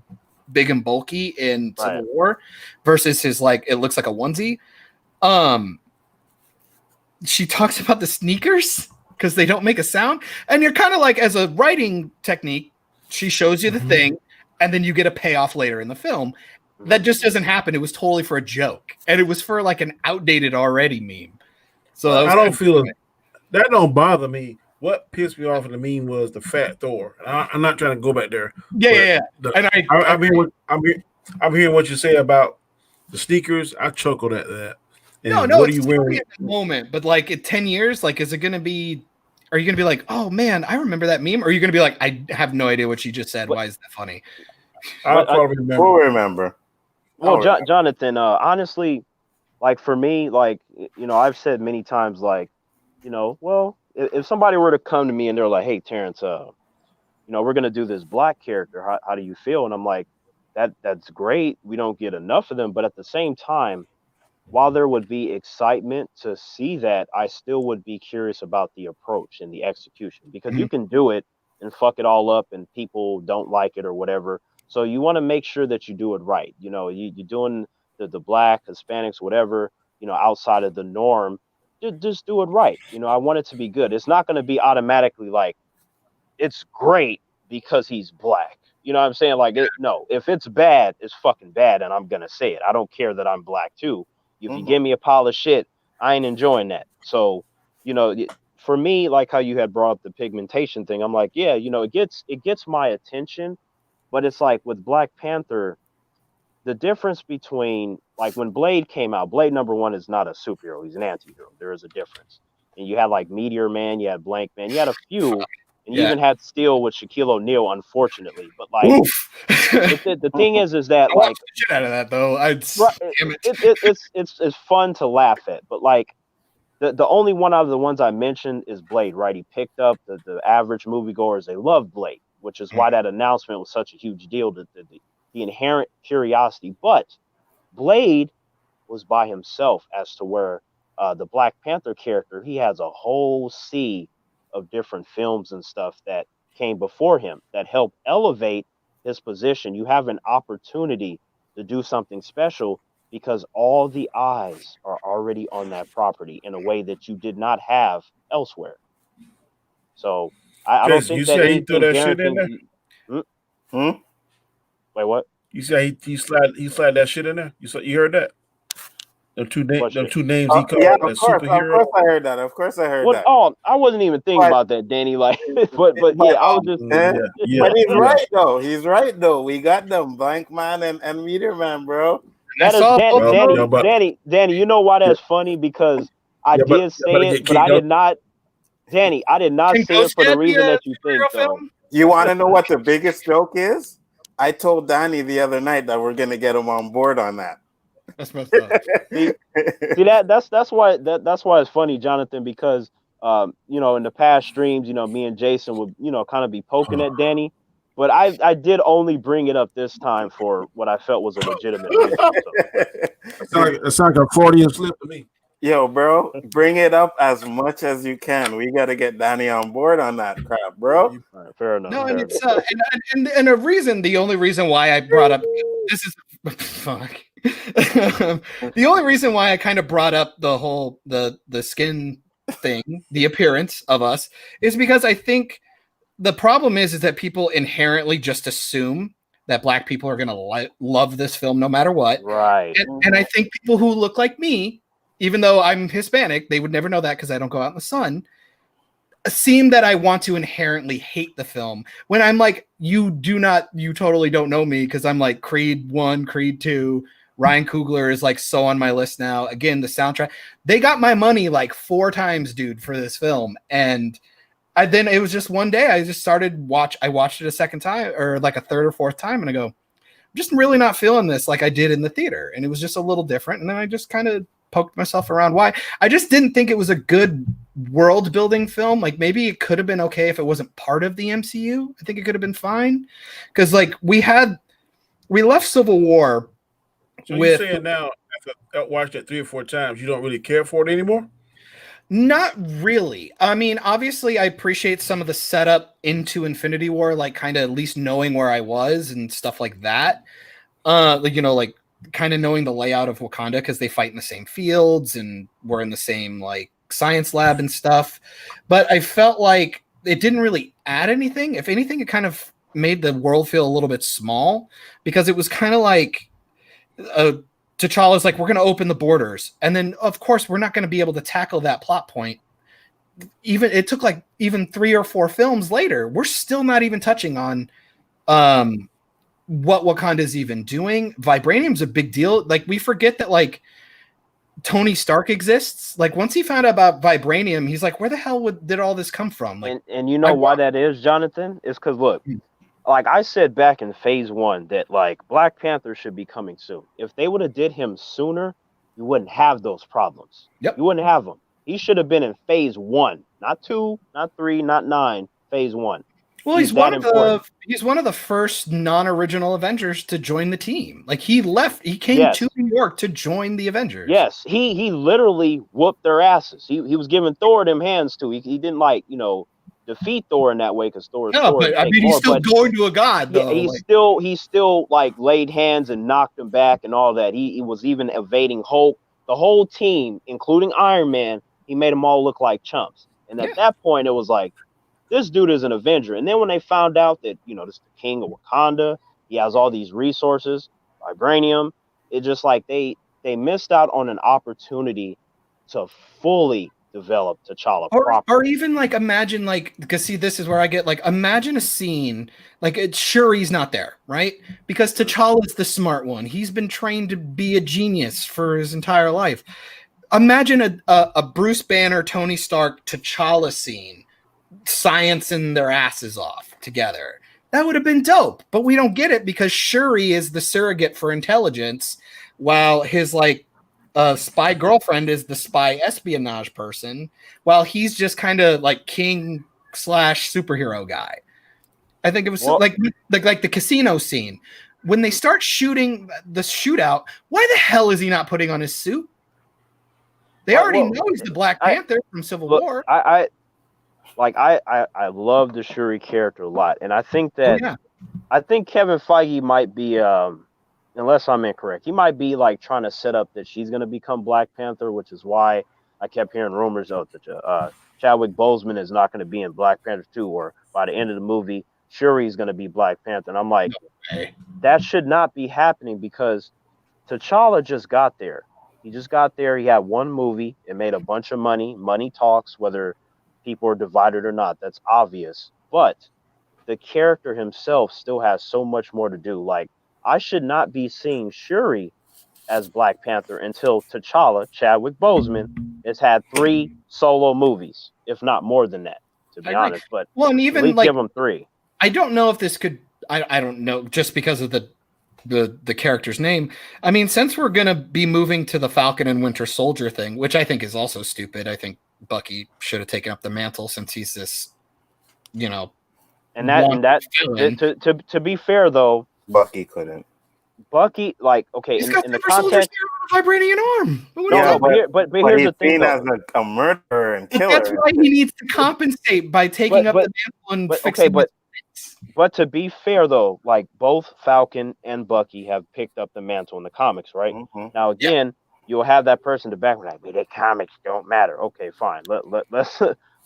E: big and bulky in Civil War versus his it looks like a onesie. She talks about the sneakers because they don't make a sound, and you're kind of like, as a writing technique, she shows you the thing, and then you get a payoff later in the film. That just doesn't happen. It was totally for a joke, and it was for like an outdated already meme. So
B: I don't feel that don't bother me. What pissed me off in the meme was the fat Thor. I'm not trying to go back there.
E: Yeah.
B: And I'm hearing what you say about the sneakers. I chuckled at that. And
E: no,
B: what
E: it's
B: are you wearing
E: at the moment? But like in 10 years, like, is it going to be? Are you going to be like, oh man, I remember that meme? Or are you going to be like, I have no idea what she just said. Why is that funny?
B: I'll probably remember.
D: We'll remember.
C: Well, Jonathan, honestly, like for me, like, I've said many times, like, well, if somebody were to come to me and they're like, hey, Terrence, we're going to do this black character. How do you feel? And I'm like, that's great. We don't get enough of them. But at the same time, while there would be excitement to see that, I still would be curious about the approach and the execution, because you can do it and fuck it all up and people don't like it or whatever. So you want to make sure that you do it right. You're doing the black, Hispanics, whatever, outside of the norm. just do it right. I want it to be good. It's not going to be automatically like it's great because he's black. You know what I'm saying? Like, no, if it's bad, it's fucking bad, and I'm gonna say it. I don't care that I'm black too. If you give me a pile of shit, I ain't enjoying that. So, for me, like how you had brought up the pigmentation thing, I'm like, yeah, it gets my attention, but it's like with Black Panther, the difference between like when Blade came out, Blade #1 is not a superhero; he's an anti-hero. There is a difference. And you had like Meteor Man, you had Blank Man, you had a few. And you even had Steel with Shaquille O'Neal, unfortunately. But like, the thing is that like,
E: the shit out of that though.
C: It's fun to laugh at. But like, the only one out of the ones I mentioned is Blade, right? He picked up the average moviegoers. They love Blade, which is why that announcement was such a huge deal. The inherent curiosity, but Blade was by himself as to where the Black Panther character, he has a whole sea of different films and stuff that came before him that help elevate his position. You have an opportunity to do something special because all the eyes are already on that property in a way that you did not have elsewhere. So I don't think that anything guaranteed. Wait, what?
B: You say he slide that shit in there? You heard that? The two names he called superhero.
D: Of course I heard that. That.
C: Oh, I wasn't even thinking about that, Danny. Like, but yeah, I was just.
D: But he's right though. He's right though. We got them Blank Man and Meteor Man, bro.
C: That is Danny. You know why that's funny? Because I did say it, but I did not. Danny, I did not say it for the reason that you think. Though.
D: You want to know what the biggest joke is? I told Danny the other night that we're gonna get him on board on that.
E: That's messed up.
C: See that's why it's funny, Jonathan, because in the past streams, me and Jason would kind of be poking at Danny, but I did only bring it up this time for what I felt was a legitimate reason.
B: It's like a Freudian slip to me.
D: Yo, bro, bring it up as much as you can. We got to get Danny on board on that crap, bro.
C: Right, fair enough.
E: No, and it's the only reason why I brought up this is fuck. The only reason why I kind of brought up the whole the skin thing, the appearance of us, is because I think the problem is that people inherently just assume that black people are going to love this film no matter what.
C: Right.
E: And I think people who look like me, even though I'm Hispanic, they would never know that because I don't go out in the sun, seem that I want to inherently hate the film when I'm like, you totally don't know me because I'm like Creed 1, Creed 2. Ryan Coogler is like so on my list now. Again, the soundtrack, they got my money like 4 times, dude, for this film. And then it was just one day I just I watched it a second time or like a third or fourth time. And I go, I'm just really not feeling this like I did in the theater. And it was just a little different. And then I just kind of poked myself around why. I just didn't think it was a good world building film. Like maybe it could have been okay if it wasn't part of the MCU. I think it could have been fine. Cause like we left Civil War.
B: So you're saying now, after I watched it 3 or 4 times, you don't really care for it anymore?
E: Not really. I mean, obviously, I appreciate some of the setup into Infinity War, like kind of at least knowing where I was and stuff like that. Like kind of knowing the layout of Wakanda because they fight in the same fields and we're in the same like science lab and stuff. But I felt like it didn't really add anything. If anything, it kind of made the world feel a little bit small because it was kind of like. T'Challa's like, we're going to open the borders. And then, of course, we're not going to be able to tackle that plot point. It took like even 3 or 4 films later. We're still not even touching on what Wakanda's even doing. Vibranium's a big deal. Like, we forget that, like, Tony Stark exists. Like, once he found out about Vibranium, he's like, where the hell did all this come from? Like,
C: and you know why that is, Jonathan? It's because, look, like I said back in phase 1 that like Black Panther should be coming soon. If they would have did him sooner, you wouldn't have those problems.
E: Yep.
C: You wouldn't have them. He should have been in phase 1, not 2, not 3, not 9, phase 1.
E: Well, he's one of the first non-original Avengers to join the team. Like he came to New York to join the Avengers.
C: Yes, he literally whooped their asses. He was giving Thor them hands too. He didn't like, defeat Thor in that way because Thor is Thor.
E: But I mean, he's still going to a god, though.
C: Yeah, he still like laid hands and knocked him back and all that. He was even evading Hulk. The whole team, including Iron Man, he made them all look like chumps. And at that point, it was like, this dude is an Avenger. And then when they found out that, you know, this is the king of Wakanda, he has all these resources, vibranium, it just like they missed out on an opportunity to fully develop T'Challa properly.
E: Or even like imagine like, because see, this is where I get like, imagine a scene like Shuri's not there, right? Because T'Challa is the smart one. He's been trained to be a genius for his entire life. Imagine a Bruce Banner, Tony Stark, T'Challa scene, sciencing their asses off together. That would have been dope, but we don't get it because Shuri is the surrogate for intelligence, while his like spy girlfriend is the spy espionage person, while he's just kind of like king / superhero guy. I think it was like the casino scene when they start shooting the shootout. Why the hell is he not putting on his suit? They already know he's the Black Panther from Civil War.
C: I love the Shuri character a lot, and I think that I think Kevin Feige might be, unless I'm incorrect, he might be like trying to set up that she's going to become Black Panther, which is why I kept hearing rumors that Chadwick Boseman is not going to be in Black Panther 2, or by the end of the movie, Shuri is going to be Black Panther. And I'm like, that should not be happening because T'Challa just got there. He just got there. He had one movie. It made a bunch of money. Money talks, whether people are divided or not. That's obvious. But the character himself still has so much more to do. Like, I should not be seeing Shuri as Black Panther until T'Challa, Chadwick Boseman, has had 3 solo movies, if not more than that, to be honest. But
E: and even
C: at least
E: like,
C: give him 3.
E: I don't know if this could. I don't know, just because of the character's name. I mean, since we're gonna be moving to the Falcon and Winter Soldier thing, which I think is also stupid. I think Bucky should have taken up the mantle since he's this, you know.
C: And that to be fair though,
D: Bucky couldn't.
C: Bucky, like, okay,
E: he's got
C: in the
E: Super
C: context,
E: vibrating an arm.
C: But here's the thing,
D: seen as a murderer and killer.
E: That's why he needs to compensate by taking up the mantle and fixing.
C: But to be fair though, like both Falcon and Bucky have picked up the mantle in the comics, right? Mm-hmm. Now again, you'll have that person in the back like, "The comics don't matter." Okay, fine.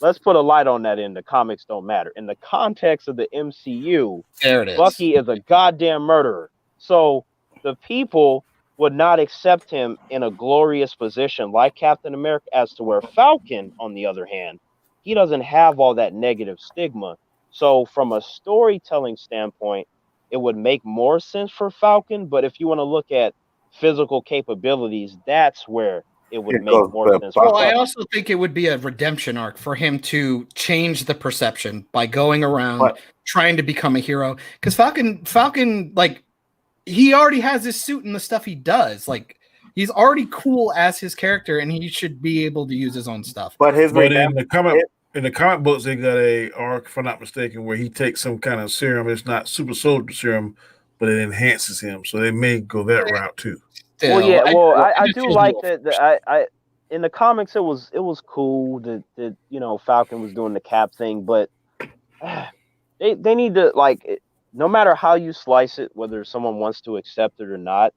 C: Let's put a light on that. In the comics don't matter. In the context of the MCU,
E: there it is.
C: Bucky is a goddamn murderer. So the people would not accept him in a glorious position like Captain America, as to where Falcon, on the other hand, he doesn't have all that negative stigma. So from a storytelling standpoint, it would make more sense for Falcon. But if you want to look at physical capabilities, that's where it would make more sense.
E: Well, I also think it would be a redemption arc for him to change the perception by going around trying to become a hero. Because Falcon, like, he already has his suit and the stuff he does. Like, he's already cool as his character, and he should be able to use his own stuff.
B: But in the comic books, they got a arc, if I'm not mistaken, where he takes some kind of serum. It's not super soldier serum, but it enhances him. So they may go that route too.
C: Well, yeah. Well, I do like that. I in the comics, it was cool that you know, Falcon was doing the Cap thing, but they need to, like, no matter how you slice it, whether someone wants to accept it or not,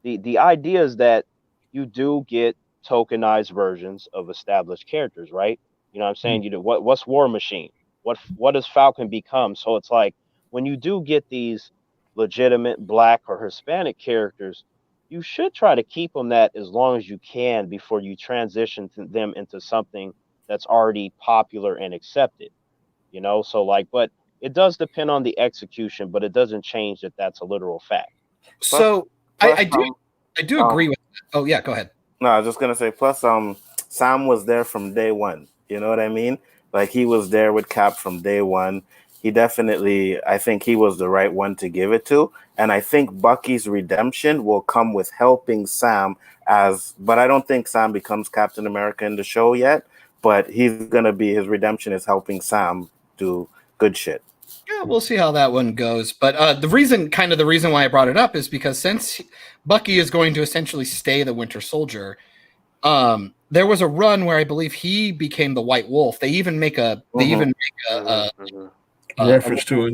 C: the idea is that you do get tokenized versions of established characters, right? You know what I'm saying? You do what's War Machine? What does Falcon become? So it's like, when you do get these legitimate Black or Hispanic characters, you should try to keep them that as long as you can before you transition them into something that's already popular and accepted. You know, so like, but it does depend on the execution, but it doesn't change that that's a literal fact.
E: So I do agree with that. Oh yeah, go ahead.
D: No, I was just gonna say. Plus, Sam was there from day one. You know what I mean? Like, he was there with Cap from day one. He definitely, I think he was the right one to give it to. And I think Bucky's redemption will come with helping Sam but I don't think Sam becomes Captain America in the show yet. But his redemption is helping Sam do good shit.
E: Yeah, we'll see how that one goes. But the reason why I brought it up is because since Bucky is going to essentially stay the Winter Soldier, there was a run where I believe he became the White Wolf. They even make a
B: reference to it.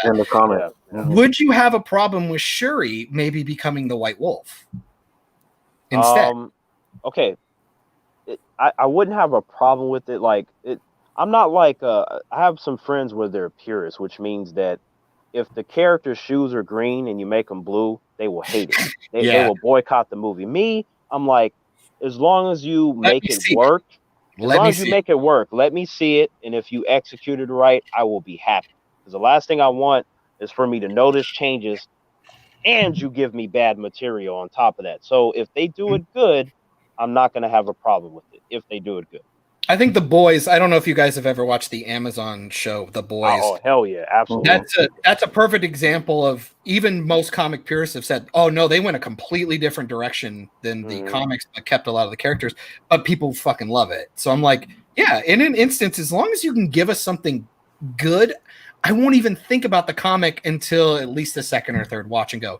D: In the comic.
E: Yeah. Would you have a problem with Shuri maybe becoming the White Wolf instead?
C: Okay. I wouldn't have a problem with it. Like it, I'm not like I have some friends where they're purists, which means that if the character's shoes are green and you make them blue, they will hate it. They
E: Yeah.
C: will boycott the movie. Me, I'm like, as long as you
E: Let
C: make
E: me
C: it
E: see it.
C: work, as
E: Let
C: long
E: me
C: as you
E: see.
C: make it work, let me see it. And if you execute it right, I will be happy. Because the last thing I want is for me to notice changes and you give me bad material on top of that. So if they do it good, I'm not going to have a problem with it if they do it good.
E: I think The Boys. I don't know if you guys have ever watched the Amazon show, The Boys.
C: Oh hell yeah, absolutely.
E: That's a perfect example of even most comic purists have said, "Oh no, they went a completely different direction than the comics, but kept a lot of the characters." But people fucking love it. So I'm like, yeah. In an instance, as long as you can give us something good, I won't even think about the comic until at least the second or third watch and go,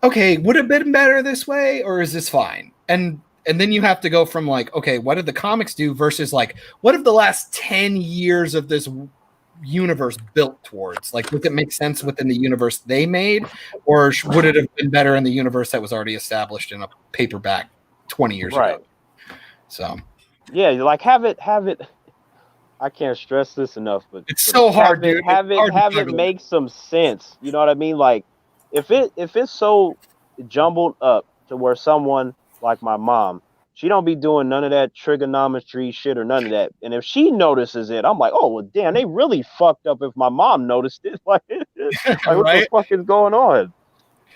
E: okay, would it have been better this way, or is this fine? And then you have to go from like, okay, what did the comics do versus like, what have the last 10 years of this universe built towards? Like, does it make sense within the universe they made, or would it have been better in the universe that was already established in a paperback 20 years ago? So
C: yeah, like have it. I can't stress this enough, but
E: it's so hard,
C: dude. Have it make some sense. You know what I mean? Like if it's so jumbled up to where someone like my mom, she don't be doing none of that trigonometry shit or none of that. And if she notices it, I'm like, oh well, damn, they really fucked up. If my mom noticed it, like what the fuck is going on?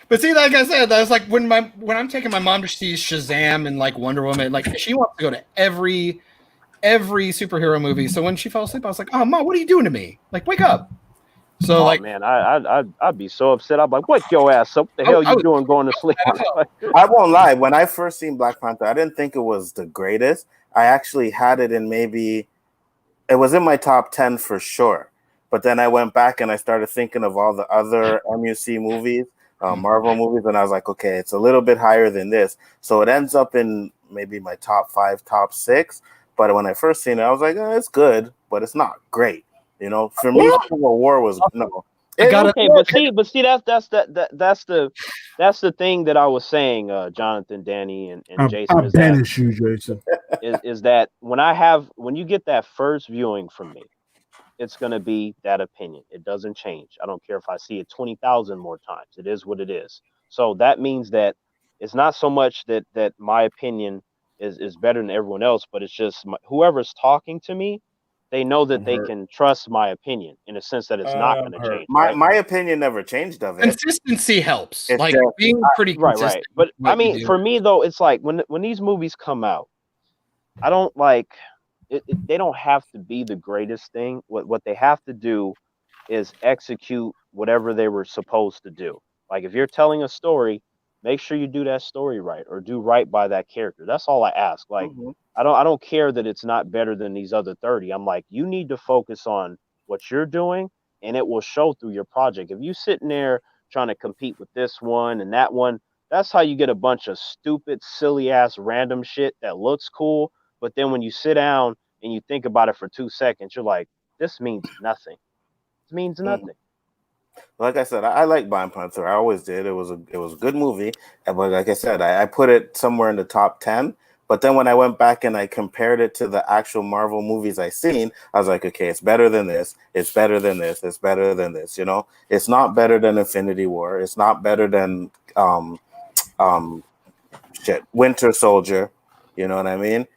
E: But see, like I said, that's like when I'm taking my mom to see Shazam and like Wonder Woman, like she wants to go to every superhero movie. So when she fell asleep, I was like, "Oh, Mom, what are you doing to me? Like, wake up!" So like,
C: man, I'd be so upset. I'm like, "Wake your ass up! What the hell you doing going to sleep?"
D: I won't lie. When I first seen Black Panther, I didn't think it was the greatest. I actually had it in it was in my top 10 for sure. But then I went back and I started thinking of all the other MUC movies, Marvel movies, and I was like, okay, it's a little bit higher than this. So it ends up in maybe my top 5, top 6. But when I first seen it, I was like, oh, it's good, but it's not great. You know, for me, Civil War was no.
C: Okay, but see, that's the thing that I was saying, Jonathan, Danny, and Jason.
B: I'll banish you, Jason.
C: Is that when you get that first viewing from me, it's gonna be that opinion. It doesn't change. I don't care if I see it 20,000 more times. It is what it is. So that means that it's not so much that my opinion is better than everyone else, but it's just whoever's talking to me, they know that they can trust my opinion in a sense that it's not going to change.
D: My opinion never changed of it.
E: Consistency helps.
D: It's
E: like being pretty consistent.
C: Right. But I mean, for me though, it's like when these movies come out, I don't like it, they don't have to be the greatest thing. What they have to do is execute whatever they were supposed to do. Like if you're telling a story, make sure you do that story right or do right by that character. That's all I ask. Like I don't care that it's not better than these other 30. I'm like, you need to focus on what you're doing and it will show through your project. If you sitting there trying to compete with this one and that one, that's how you get a bunch of stupid, silly ass random shit that looks cool. But then when you sit down and you think about it for 2 seconds, you're like, this means nothing. It means nothing.
D: Like I said, I like Black Panther. I always did. It was a good movie. But like I said, I put it somewhere in the top 10. But then when I went back and I compared it to the actual Marvel movies I seen, I was like, okay, it's better than this. It's better than this. It's better than this. You know, it's not better than Infinity War. It's not better than Winter Soldier. You know what I mean?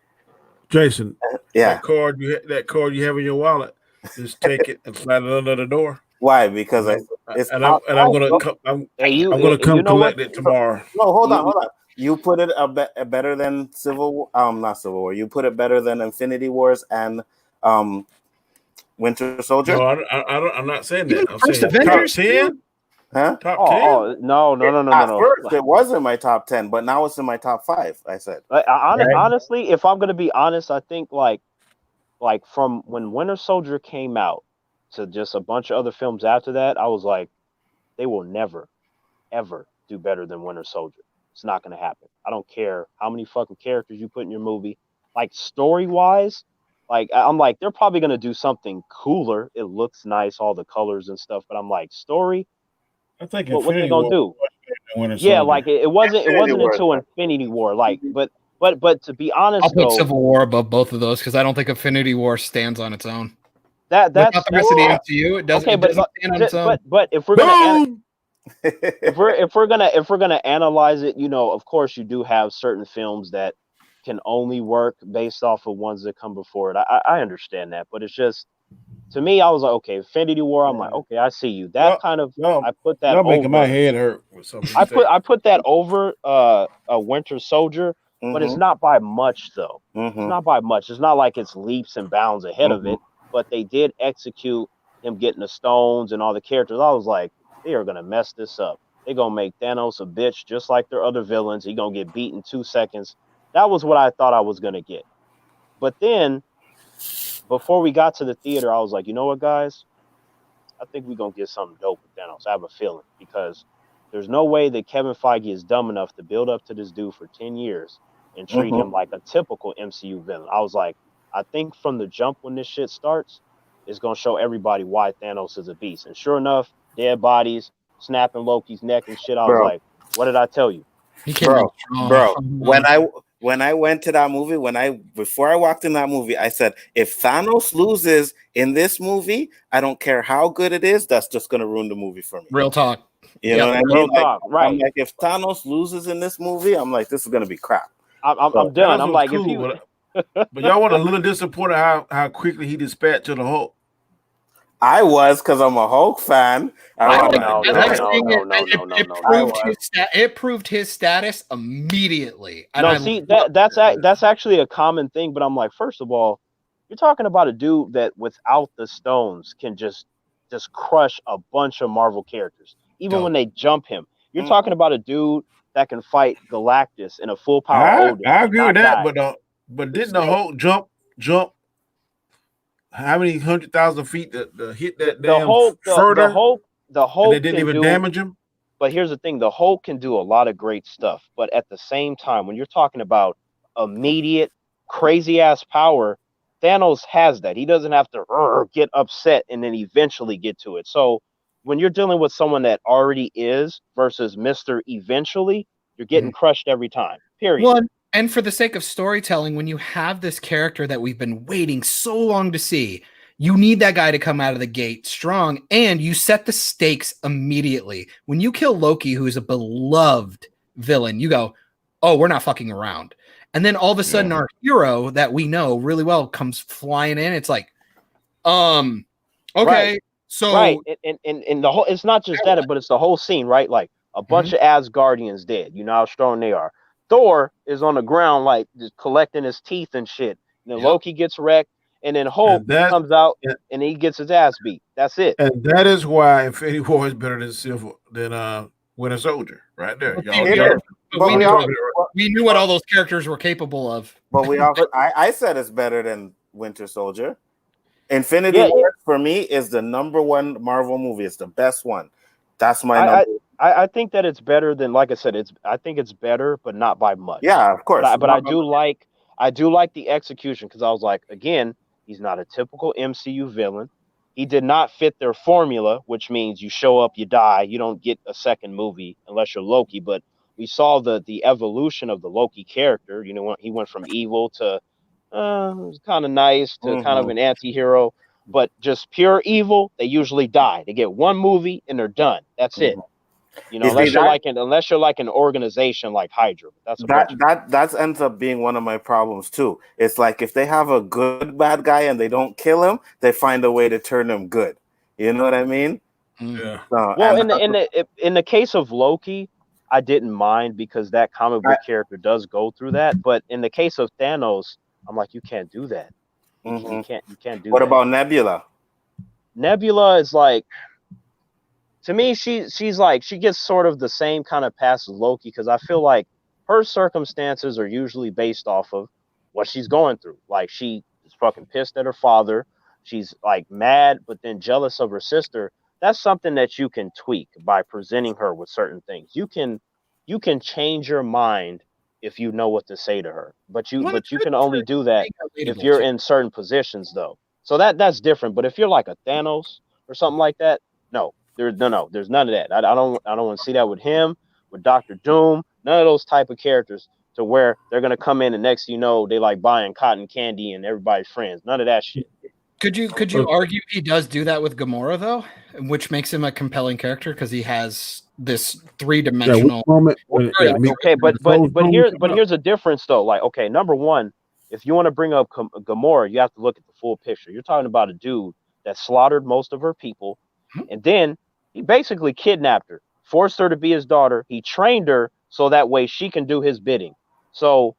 B: Jason,
D: yeah.
B: That card you have in your wallet, just take it and slide it under the door.
D: Why? Because I'm
B: gonna come collect it tomorrow.
D: No, hold on. You put it better than not Civil War. You put it better than Infinity Wars and Winter Soldier.
B: No, I'm not saying that. I'm
E: First
B: saying
E: Avengers,
B: top 10.
D: Huh?
B: Top 10?
C: No.
D: At first, it was in my top 10, but now it's in my top 5. I said.
C: Honestly, if I'm gonna be honest, I think like from when Winter Soldier came out to just a bunch of other films after that, I was like, they will never, ever do better than Winter Soldier. It's not gonna happen. I don't care how many fucking characters you put in your movie. Like story wise, like I'm like they're probably gonna do something cooler. It looks nice, all the colors and stuff. But I'm like story.
B: I think
C: what they gonna do?
B: Winter
C: Yeah,
B: Soldier.
C: like it wasn't
D: Infinity
C: until
D: War.
C: Infinity War. Like, but But to be honest,
E: I'll put Civil War above both of those because I don't think Infinity War stands on its own.
C: That's
E: the rest of the MCU. It doesn't.
C: Okay,
E: it doesn't stand on its own.
C: But if we're gonna if we're gonna analyze it, of course you do have certain films that can only work based off of ones that come before it. I understand that, but it's just, to me, I was like, okay, Infinity War. I'm like, okay, I see you. That I put that.
B: Y'all making my head hurt with something.
C: I put that over a Winter Soldier, but it's not by much though. It's not by much. It's not like it's leaps and bounds ahead of it. But they did execute him getting the stones and all the characters. I was like, they are gonna mess this up. They're gonna make Thanos a bitch just like their other villains. He gonna get beat in 2 seconds. That was what I thought I was gonna get. But then, before we got to the theater, I was like, you know what, guys? I think we're gonna get something dope with Thanos. I have a feeling, because there's no way that Kevin Feige is dumb enough to build up to this dude for 10 years and treat him like a typical MCU villain. I was like, I think from the jump when this shit starts, it's going to show everybody why Thanos is a beast. And sure enough, dead bodies, snapping Loki's neck and shit. I was like, what did I tell you?
D: Bro, when I went to that movie, before I walked in that movie, I said, if Thanos loses in this movie, I don't care how good it is, that's just going to ruin the movie for me.
E: Real talk.
D: You know what I mean?
C: Real talk, right.
D: I'm like, if Thanos loses in this movie, I'm like, this is going to be crap.
C: I'm done. I'm like, cool, if you...
B: But y'all weren't a little disappointed how quickly he dispatched to the Hulk.
D: I was, because I'm a Hulk fan.
E: It proved his status immediately.
C: That's actually a common thing. But I'm like, first of all, you're talking about a dude that without the stones can just crush a bunch of Marvel characters, even when they jump him. You're talking about a dude that can fight Galactus in a full power.
B: I agree with that, but didn't the Hulk jump how many 100,000 feet to hit that damn further? The Hulk, and they didn't even damage him.
C: But here's the thing: the Hulk can do a lot of great stuff, but at the same time, when you're talking about immediate crazy ass power, Thanos has that. He doesn't have to get upset and then eventually get to it. So when you're dealing with someone that already is versus Mr. Eventually, you're getting crushed every time. Period.
E: Well, and for the sake of storytelling, when you have this character that we've been waiting so long to see, you need that guy to come out of the gate strong, and you set the stakes immediately. When you kill Loki, who is a beloved villain, you go, oh, we're not fucking around. And then all of a sudden, our hero that we know really well comes flying in. It's like, okay.
C: Right.
E: So
C: right, and the whole, it's not just that, but it's the whole scene, right? Like a bunch of Asgardians dead. You know how strong they are. Thor is on the ground, like just collecting his teeth and shit. And then Loki gets wrecked, and then Hulk comes out and he gets his ass beat. That's it.
B: And that is why Infinity War is better than Winter Soldier, right there.
E: We knew what all those characters were capable of.
D: But I said it's better than Winter Soldier. Infinity War for me is the #1 Marvel movie. It's the best one. That's my number.
C: I think that it's better than, like I said, I think it's better, but not by much.
D: Yeah, of course.
C: But I do like the execution, because I was like, again, he's not a typical MCU villain. He did not fit their formula, which means you show up, you die, you don't get a second movie unless you're Loki. But we saw the evolution of the Loki character. You know, he went from evil to kind of nice to kind of an anti-hero. But just pure evil, they usually die. They get one movie and they're done. That's it. You know, unless you're like an organization like Hydra.
D: That ends up being one of my problems too. It's like if they have a good bad guy and they don't kill him, they find a way to turn him good. You know what I mean?
B: Yeah.
C: Well, in the case of Loki, I didn't mind, because that comic book character does go through that. But in the case of Thanos, I'm like, you can't do that. You can't do that.
D: What about Nebula?
C: Nebula is like, to me, she's like, she gets sort of the same kind of pass as Loki, because I feel like her circumstances are usually based off of what she's going through. Like, she is fucking pissed at her father. She's like mad, but then jealous of her sister. That's something that you can tweak by presenting her with certain things. You can change your mind if you know what to say to her, but you can only do that if you're in certain positions, though. So that's different. But if you're like a Thanos or something like that, there's none of that. I don't want to see that with him, with Doctor Doom, none of those type of characters. to where they're gonna come in and next thing you know they like buying cotton candy and everybody's friends. None of that shit.
E: Could you argue he does do that with Gamora though, which makes him a compelling character because he has this three-dimensional.
C: Okay, but here's a difference though. Like, okay, number one, if you want to bring up Gamora, you have to look at the full picture. You're talking about a dude that slaughtered most of her people, and then he basically kidnapped her, forced her to be his daughter. He trained her so that way she can do his bidding. So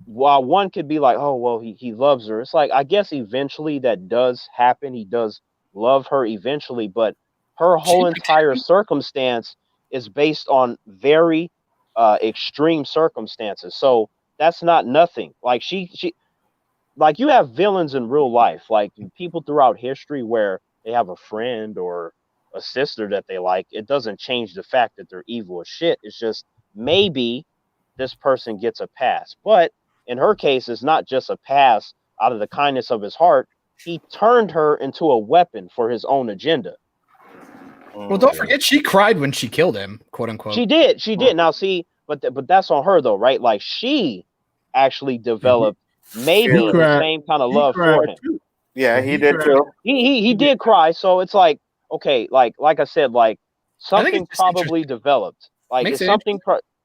C: while one could be like, oh, well, he loves her. It's like, I guess eventually that does happen. He does love her eventually, but her whole entire circumstance is based on very extreme circumstances. So that's not nothing. Like she like you have villains in real life, like people throughout history where they have a friend or a sister that they like. It doesn't change the fact that they're evil as shit. It's just maybe this person gets a pass. But in her case, it's not just a pass out of the kindness of his heart. He turned her into a weapon for his own agenda.
E: Well, don't forget, she cried when she killed him, quote unquote.
C: She did. Now, see, but that's on her though, right? Like she actually developed maybe the same kind of love for him.
D: Too. Yeah, he did too.
C: He did cry. So it's like, okay, like I said, like something probably developed. Like it's something.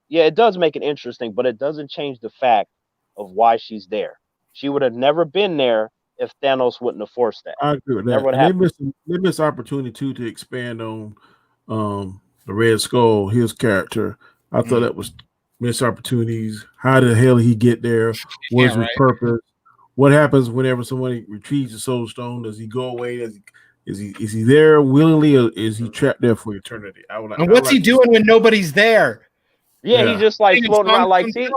C: Yeah, it does make it interesting, but it doesn't change the fact of why she's there. She would have never been there if Thanos wouldn't have forced that.
B: I agree with that. They missed opportunity too to expand on the Red Skull, his character. I thought that was missed opportunities. How the hell did he get there? What's his purpose? What happens whenever somebody retrieves the Soul Stone? Does he go away? Is he there willingly, or is he trapped there for eternity?
E: And what's he doing when nobody's there?
C: Yeah, he's just like floating around. Like, see,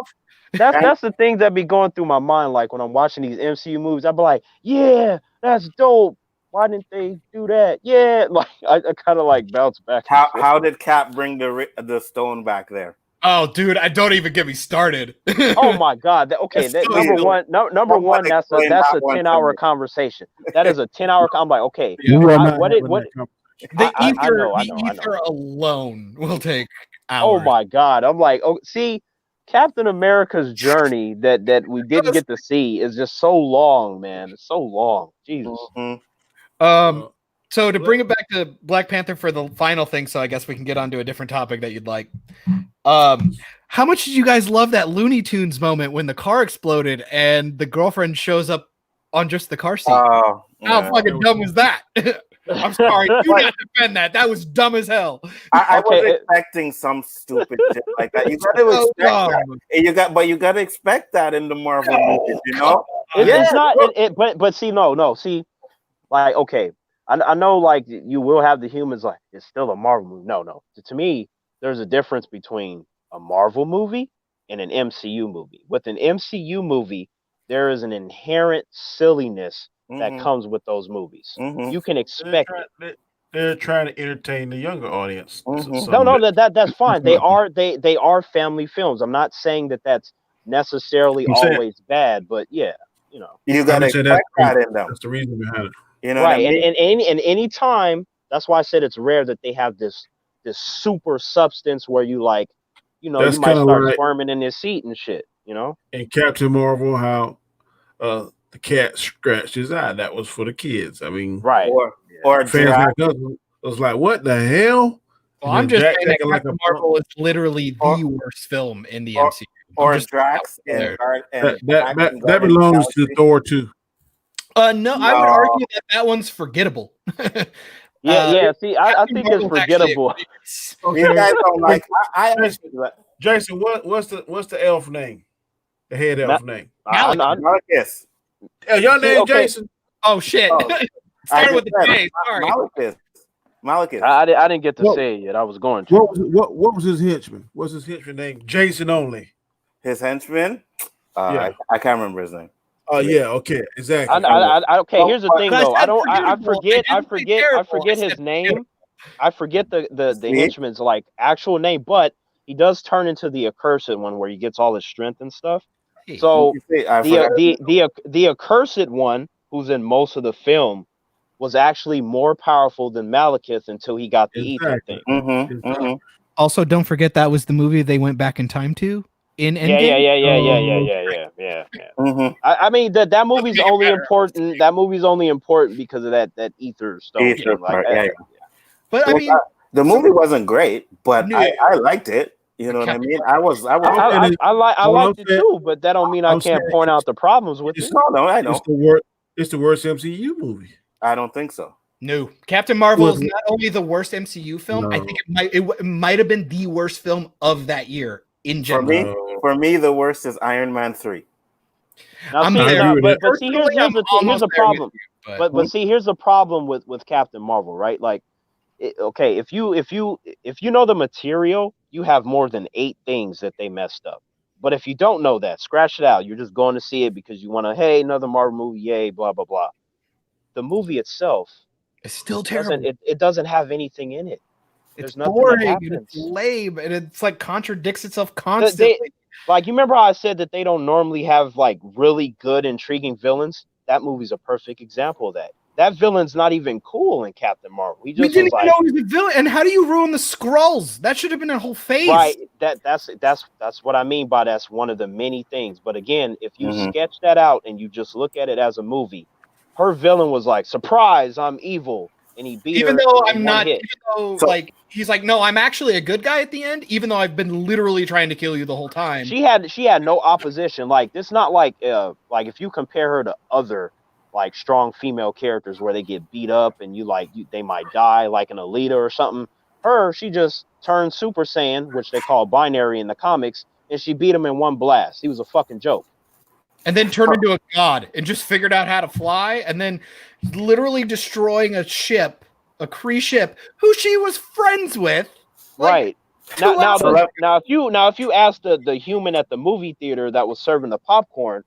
C: that's the things that be going through my mind. Like when I'm watching these MCU movies, I'd be like, yeah, that's dope. Why didn't they do that? Yeah, like I kind of like bounce back.
D: How did Cap bring the stone back there?
E: Oh, dude, I don't even get me started.
C: Oh my God. Okay, number one. That's a 10-hour conversation. That is a 10-hour. I'm like, okay,
E: the ether alone will take hours.
C: Oh my God. I'm like, oh, see, Captain America's journey that we didn't get to see is just so long, man. It's so long. Jesus.
E: So to bring it back to Black Panther for the final thing, so I guess we can get on to a different topic that you'd like. How much did you guys love that Looney Tunes moment when the car exploded and the girlfriend shows up on just the car seat? How fucking dumb was that? I'm sorry, do not defend that. That was dumb as hell.
D: I was expecting some stupid shit like that. You got to expect that. You got to expect that in the Marvel movies, you know?
C: It's not. But see, no. See, like, okay, I know, like, you will have the humans like it's still a Marvel movie. No. To me, there's a difference between a Marvel movie and an MCU movie. With an MCU movie, there is an inherent silliness that comes with those movies. You can expect it.
B: They're trying to entertain the younger audience.
C: That's fine. They are family films. I'm not saying that that's necessarily always bad, but yeah, you know,
D: you gotta expect that in them.
B: That's the reason behind it.
C: You know, right? I mean? and any time, that's why I said it's rare that they have this super substance where you like, you know, you might start squirming in your seat and shit. You know,
B: and Captain Marvel, how the cat scratched his eye. That was for the kids. I mean,
C: right?
B: Or fans like us was like, "What the hell?"
E: Well, I'm just saying that Captain Marvel is literally the worst film in the MCU.
D: Or Drax
B: that belongs to Thor too.
E: No, I would argue that one's forgettable.
C: Yeah. See, I think it's forgettable.
D: You guys don't like.
B: Jason, what's the elf name? The head elf name?
D: Malekith.
B: Your name, Jason?
E: Oh shit! Started with the J. Sorry.
D: Malekith.
C: I didn't get to say it yet. I was going to.
B: What was his henchman? What's his henchman name? Jason only.
D: His henchman? I can't remember his name.
B: Okay, exactly.
C: Okay, here's the thing though. I forget his name. I forget the henchman's like actual name, but he does turn into the accursed one where he gets all his strength and stuff. So the accursed one, who's in most of the film, was actually more powerful than Malekith until he got the ether thing.
E: Also, don't forget that was the movie they went back in time to. in
C: Yeah,
E: Endgame.
C: yeah.
D: Mm-hmm.
C: I mean that movie's
E: make it
C: only
E: better.
C: important. That movie's only important because of that ether stone
D: Ether
C: thing. Like,
D: part, yeah.
E: But I mean,
D: The movie wasn't great, but
E: No.
D: I liked it. You know what I mean? I was
C: I
B: All I'm
C: liked it
B: saying,
C: too, but that don't mean I
B: I'm
C: can't
B: saying
C: point out the problems with it.
D: no, I
B: it's
D: know.
B: the worst. It's the worst MCU movie.
D: I don't think so.
E: no, Captain Marvel is
B: Well,
E: not only the worst MCU film. I
B: No.
E: think it might have been the worst film of that year in general.
D: For me, the worst is Iron Man 3.
C: Now,
E: I'm
C: see,
B: I
E: there.
B: agree with that.
C: but see,
E: Personally, I'm
C: here's
E: almost
C: the
E: there with
C: problem.
E: you,
C: But see, here's the problem with Captain Marvel, right? Like, okay, if you know the material, you have more than 8 things that they messed up. But if you don't know that, scratch it out. You're just going to see it because you want to, hey, another Marvel movie, yay, blah blah blah. The movie itself
E: it's still terrible.
C: it doesn't have anything in it.
E: It's
C: There's nothing that
E: boring and
C: happens.
E: it's lame and it's like contradicts itself
C: They,
E: constantly.
C: like, you remember how I said that they don't normally have like really good, intriguing villains? That movie's a perfect example of that. That villain's not even cool in Captain Marvel. He
E: We
C: just
E: didn't
C: was
E: even
C: like,
E: know he was a villain. And how do you ruin the Skrulls? That should have been a whole phase.
C: right. That's what I mean by that's one of the many things. But again, if you
D: Mhm.
C: sketch that out and you just look at it as a movie, her villain was like, surprise, I'm evil, and he beat
E: Even
C: her
E: though
C: in
E: I'm
C: one
E: not,
C: hit.
E: even though
D: So-
E: like he's like, no, I'm actually a good guy at the end, even though I've been literally trying to kill you the whole time.
C: She had no opposition. Like, it's not like if you compare her to other like strong female characters where they get beat up and they might die, like an Alita or something. She just turned Super Saiyan, which they call binary in the comics, and she beat him in one blast. He was a fucking joke.
E: And then turned into a god and just figured out how to fly, and then literally destroying a ship, a Kree ship, who she was friends with. Like,
C: Right. Now,
E: who else?
C: if you ask the human at the movie theater that was serving the popcorn,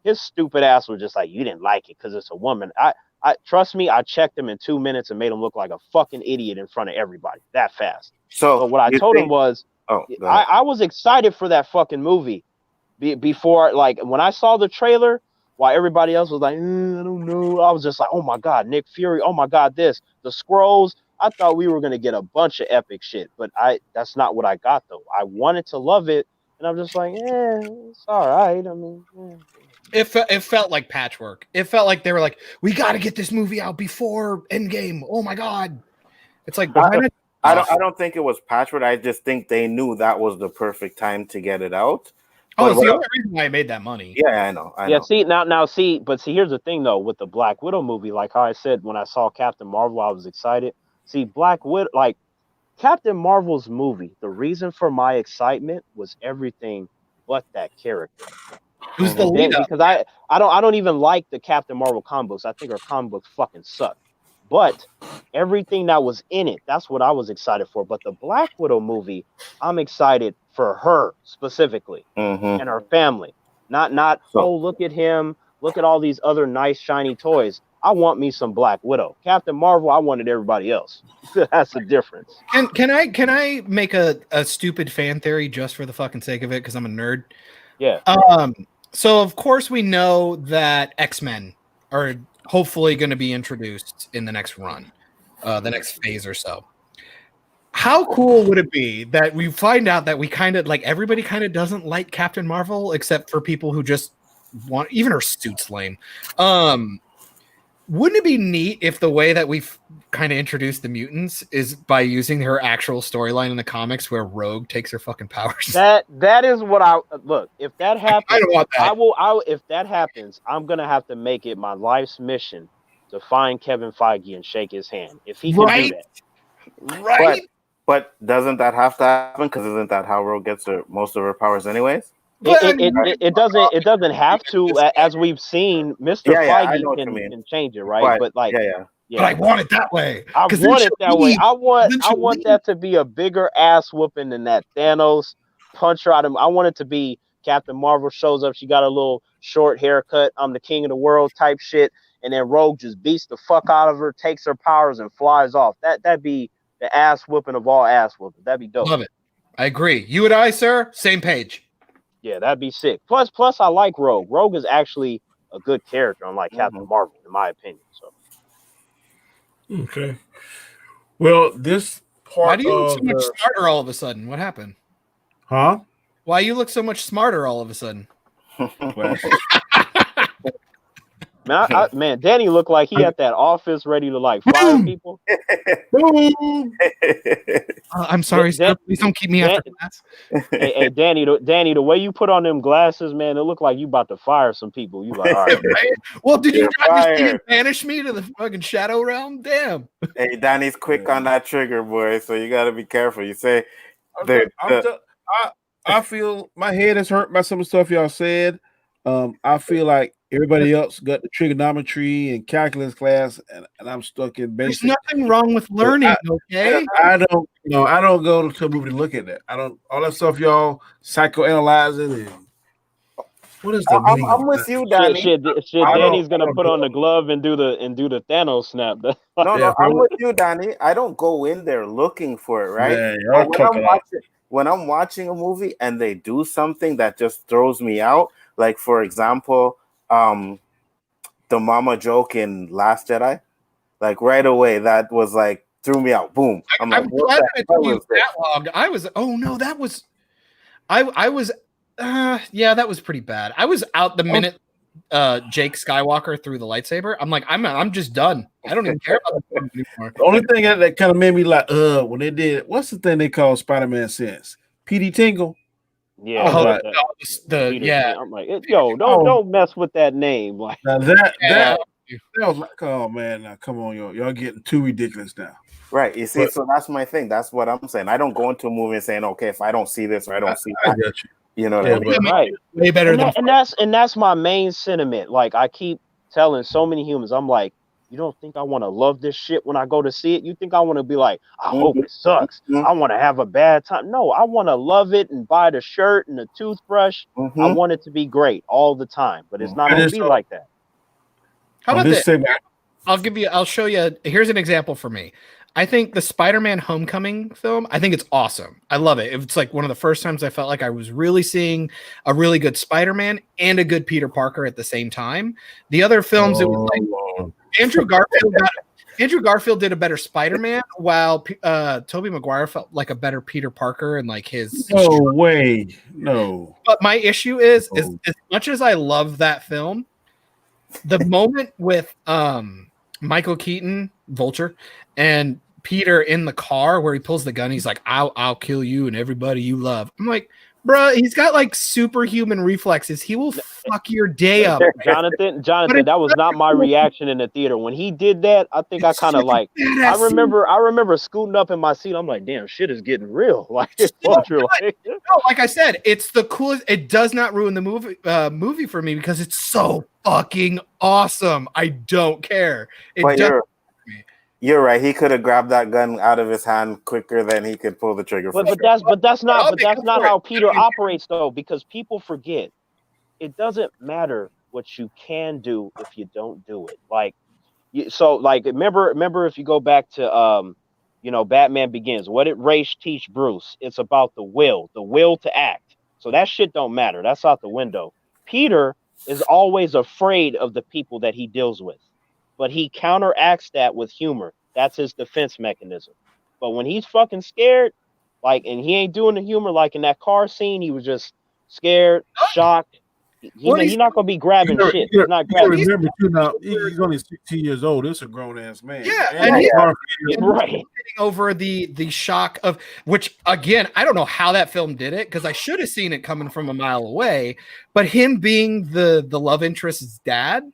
C: his stupid ass was just like, you didn't like it because it's a woman. I trust me, I checked him in 2 minutes and made him look like a fucking idiot in front of everybody that fast.
D: So
C: But what I told him was,
D: go ahead.
C: I was excited for that fucking movie before, like, when I saw the trailer, while everybody else was like, I don't know. I was just like, oh my God, Nick Fury. Oh my God, the Skrulls. I thought we were going to get a bunch of epic shit, but that's not what I got though. I wanted to love it. And I'm just like, it's all right. I mean,
E: It felt like patchwork. It felt like they were like, we got to get this movie out before Endgame. Oh my God. It's like,
D: I don't think it was patchwork. I just think they knew that was the perfect time to get it out.
E: oh, it's the only reason why I made that money.
D: Yeah, I know.
C: yeah. See, but here's the thing though, with the Black Widow movie, like how I said, when I saw Captain Marvel, I was excited. See, Black Widow, like Captain Marvel's movie, the reason for my excitement was everything but that character.
E: Who's the lead up?
C: Because I don't even like the Captain Marvel comic books. I think her comic books fucking suck. But everything that was in it, that's what I was excited for. But the Black Widow movie, I'm excited for her specifically and her family. Not look at him, look at all these other nice shiny toys. I want me some Black Widow. Captain Marvel, I wanted everybody else. That's the difference.
E: Can I make a stupid fan theory just for the fucking sake of it because I'm a nerd?
C: Yeah.
E: So of course we know that X-Men are hopefully going to be introduced in the next run, the next phase or so. How cool would it be that we find out that we kind of like everybody kind of doesn't like Captain Marvel except for people who just want, even her suit's lame. Wouldn't it be neat if the way that we've kind of introduced the mutants is by using her actual storyline in the comics where Rogue takes her fucking powers?
C: That is what I look. If that happens,
E: I don't want that.
C: If that happens, I'm gonna have to make it my life's mission to find Kevin Feige and shake his hand. If he can do that,
E: Right?
D: But doesn't that have to happen? Because isn't that how Rogue gets most of her powers, anyways?
C: It doesn't have to, as we've seen. Mr. Feige can change it, right? But like,
E: but I want it that way.
C: I want it that way. I want that to be a bigger ass whooping than that Thanos punch her out of him. I want it to be Captain Marvel shows up. She got a little short haircut. I'm the king of the world type shit. And then Rogue just beats the fuck out of her, takes her powers, and flies off. That'd be the ass whooping of all ass whooping. That'd be dope.
E: Love it. I agree. You and I, sir, same page.
C: Yeah, that'd be sick. Plus, I like Rogue. Rogue is actually a good character, unlike Captain Marvel, in my opinion. So.
B: Okay. Well, this part.
E: Why do you look so much smarter all of a sudden? What happened?
B: Huh?
E: Why you look so much smarter all of a sudden?
C: Man, Danny looked like he had that office ready to like fire people.
E: I'm sorry, sir. Please don't keep me after class.
C: Hey, Danny, the way you put on them glasses, man, it looked like you about to fire some people. You like, all right.
E: Well, did you not just banish me to the fucking shadow realm? Damn.
D: Hey, Danny's quick on that trigger, boy. So you got to be careful. You say,
B: I feel my head is hurt by some of the stuff y'all said. I feel like everybody else got the trigonometry and calculus class, and I'm stuck in basic.
E: There's nothing wrong with learning, okay?
B: I don't go to a movie to look at that. I don't all that stuff y'all psychoanalyzing and what is the meaning?
D: I'm with you, Danny.
C: Shit, Danny's gonna put on the glove and do the Thanos snap.
D: No, I'm with you, Danny. I don't go in there looking for it, right?
B: Man,
D: when I'm watching a movie and they do something that just throws me out, like for example, the mama joke in Last Jedi, like right away, that was like threw me out. Boom!
E: I'm glad that I told you that log. I was that was pretty bad. I was out the minute Jake Skywalker threw the lightsaber. I'm like, I'm just done. I don't even care about the anymore.
B: The only thing that kind of made me like, when they did, what's the thing they call Spider-Man sense? PD Tingle.
C: Yeah,
B: I'm
C: like, don't mess with that name. Like
B: that was like, oh man, now come on, y'all getting too ridiculous now.
D: Right. You see, so that's my thing. That's what I'm saying. I don't go into a movie and saying, okay, if I don't see this or I don't see that,
B: got you.
D: You know what I mean?
C: Right.
E: Way better
C: and that's my main sentiment. Like I keep telling so many humans, I'm like, you don't think I want to love this shit when I go to see it? You think I want to be like, I hope it sucks. I want to have a bad time. No, I want to love it and buy the shirt and the toothbrush. I want it to be great all the time, but it's not going to be like that.
E: How about this? I'll show you. Here's an example for me. I think the Spider-Man Homecoming film, I think it's awesome. I love it. It's like one of the first times I felt like I was really seeing a really good Spider-Man and a good Peter Parker at the same time. The other films, it was like Andrew Garfield did a better Spider-Man, while Tobey Maguire felt like a better Peter Parker and like his.
B: No way, no.
E: But my issue is as much as I love that film, the moment with Michael Keaton, Vulture, and Peter in the car where he pulls the gun, he's like, I'll kill you and everybody you love. I'm like, bro, he's got like superhuman reflexes. He will fuck your day up.
C: Jonathan, that was not my reaction in the theater. When he did that, I think I kind of like, I remember scooting up in my seat. I'm like, damn, shit is getting real. Like, it's true.
E: No, like I said, it's the coolest. It does not ruin the movie for me because it's so fucking awesome. I don't care.
D: You're right. He could have grabbed that gun out of his hand quicker than he could pull the trigger.
C: But that's not how Peter operates, though, because people forget it doesn't matter what you can do if you don't do it. Remember if you go back to Batman Begins, what did Ra's teach Bruce? It's about the will to act. So that shit don't matter. That's out the window. Peter is always afraid of the people that he deals with, but he counteracts that with humor. That's his defense mechanism. But when he's fucking scared, and he ain't doing the humor, like in that car scene, he was just scared, shocked. He's not gonna be grabbing shit. He's not grabbing.
B: Remember too, now he's only 16 years old. This is a grown ass man.
E: Yeah,
B: and
E: he's
C: right
E: over the shock of which again, I don't know how that film did it because I should have seen it coming from a mile away. But him being the love interest's dad,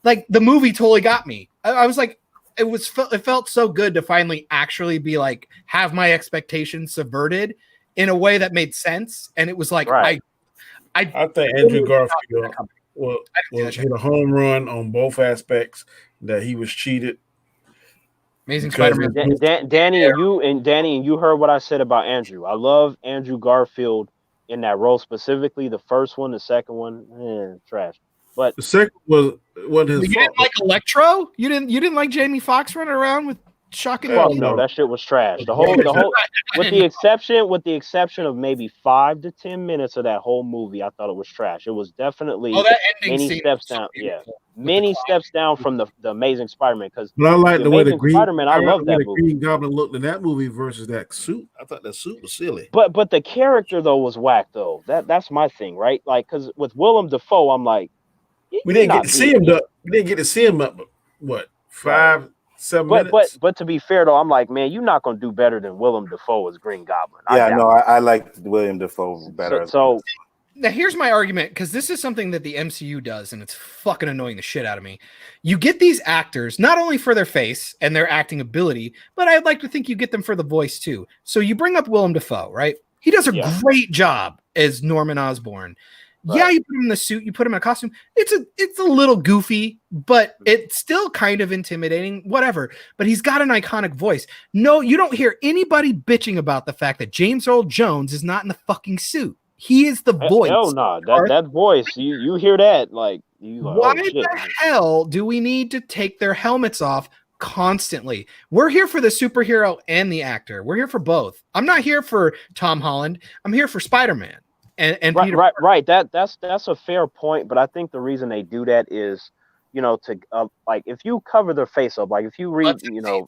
E: like the movie totally got me. I was like, it felt so good to finally actually be like have my expectations subverted in a way that made sense, and it was like I
B: think Andrew Garfield will hit a home run on both aspects. That he was cheated.
E: Amazing Spider-Man.
C: Danny and you heard what I said about Andrew. I love Andrew Garfield in that role specifically. The first one, the second one, trash. But
B: the second was what his.
E: You didn't like Electro? You didn't like Jamie Foxx running around with shocking.
C: No, that shit was trash. The whole with the exception of maybe 5 to 10 minutes of that whole movie, I thought it was trash. It was definitely
E: that ending
C: many
E: scene
C: steps down. Yeah, many steps down from the Amazing Spider-Man. Because
B: But I like the way the Green
C: Spider-Man, I love that movie.
B: Green Goblin looked in that movie versus that suit. I thought that suit was silly.
C: But the character though was whack though. That's my thing, right? Like, because with Willem Dafoe, I'm like,
B: we didn't get to see him. We didn't get to see him up. What 5, 7 minutes?
C: But to be fair though, I'm like, man, you're not gonna do better than Willem Dafoe as Green Goblin.
D: I like William Dafoe better.
C: So
E: now here's my argument, because this is something that the MCU does, and it's fucking annoying the shit out of me. You get these actors not only for their face and their acting ability, but I'd like to think you get them for the voice too. So you bring up Willem Dafoe, right? He does a great job as Norman Osborn. Right. Yeah, you put him in the suit, you put him in a costume. It's a little goofy, but it's still kind of intimidating, whatever. But he's got an iconic voice. No, you don't hear anybody bitching about the fact that James Earl Jones is not in the fucking suit. He is the voice.
C: Hell no, that voice, you hear that, like,
E: why the hell do we need to take their helmets off constantly? We're here for the superhero and the actor. We're here for both. I'm not here for Tom Holland. I'm here for Spider-Man and
C: right,
E: Peter.
C: Right. That's a fair point, but I think the reason they do that is, to like, if you cover their face up, like if you read,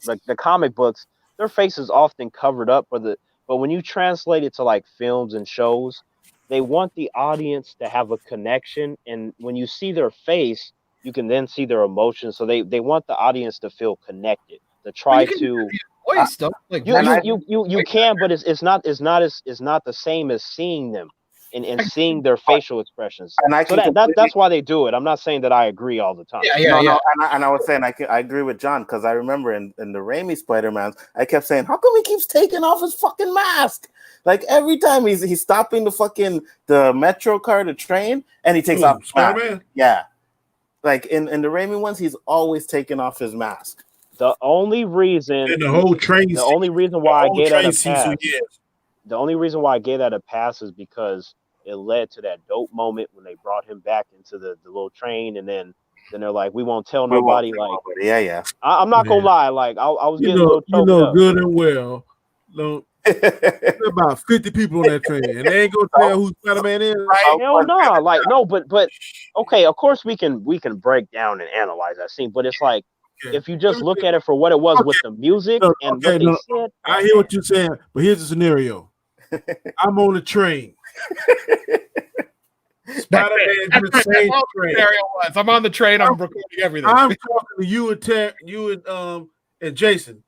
C: like the comic books, their face is often covered up, but when you translate it to like films and shows, they want the audience to have a connection, and when you see their face, you can then see their emotions. So they want the audience to feel connected. To try to
E: voice stuff like
C: you can, but it's not the same as seeing them and seeing their facial expressions. And that's why they do it. I'm not saying that I agree all the time.
D: No. And I was saying I agree with John, because I remember in the Raimi Spider-Man, I kept saying, how come he keeps taking off his fucking mask? Like every time he's stopping the metro car, the train, and he takes off his mask. Yeah. Like in the Raimi ones, he's always taking off his mask.
C: The only reason
B: and the whole train.
C: The only reason why I gave that a pass. The only reason why I gave that a pass is because it led to that dope moment when they brought him back into the little train, and then they're like, we won't tell nobody.
D: Yeah.
C: I'm not gonna lie, like I was getting a little choked up.
B: Good and well. There's about 50 people on that train, and they ain't gonna tell who Spider-Man is.
C: Right? Hell no, like no, but okay, of course we can break down and analyze that scene, but it's like if you just look at it for what it was with the music and what they said.
B: I hear what you're saying, but here's the scenario: I'm on a train. Spider-Man just the same train.
E: I'm on the train. I'm recording everything.
B: I'm talking to you and Jason.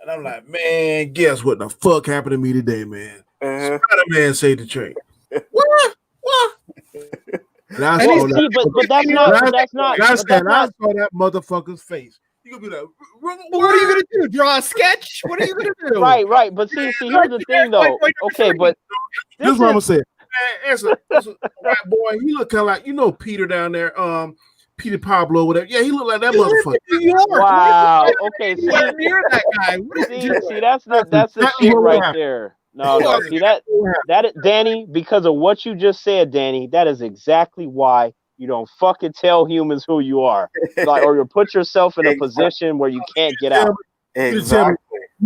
B: And I'm like, man, guess what the fuck happened to me today, man? Spider-Man saved the train. What? But that's not. I saw that motherfucker's face. You gonna be like,
E: what are you gonna do? Draw a sketch? What are you gonna do?
C: Right. But see, here's the thing, though. Okay, but
B: this is what I'm gonna say. Man, it's a white boy. He look kind of like Peter down there. Peter Pablo, whatever. Yeah, he looked like that motherfucker.
C: Wow. Okay. See,
E: near that guy.
C: See, that's the shit right there. No. See that Danny, because of what you just said, Danny, that is exactly why you don't fucking tell humans who you are, like, or you put yourself in a position where you can't get out.
D: Exactly.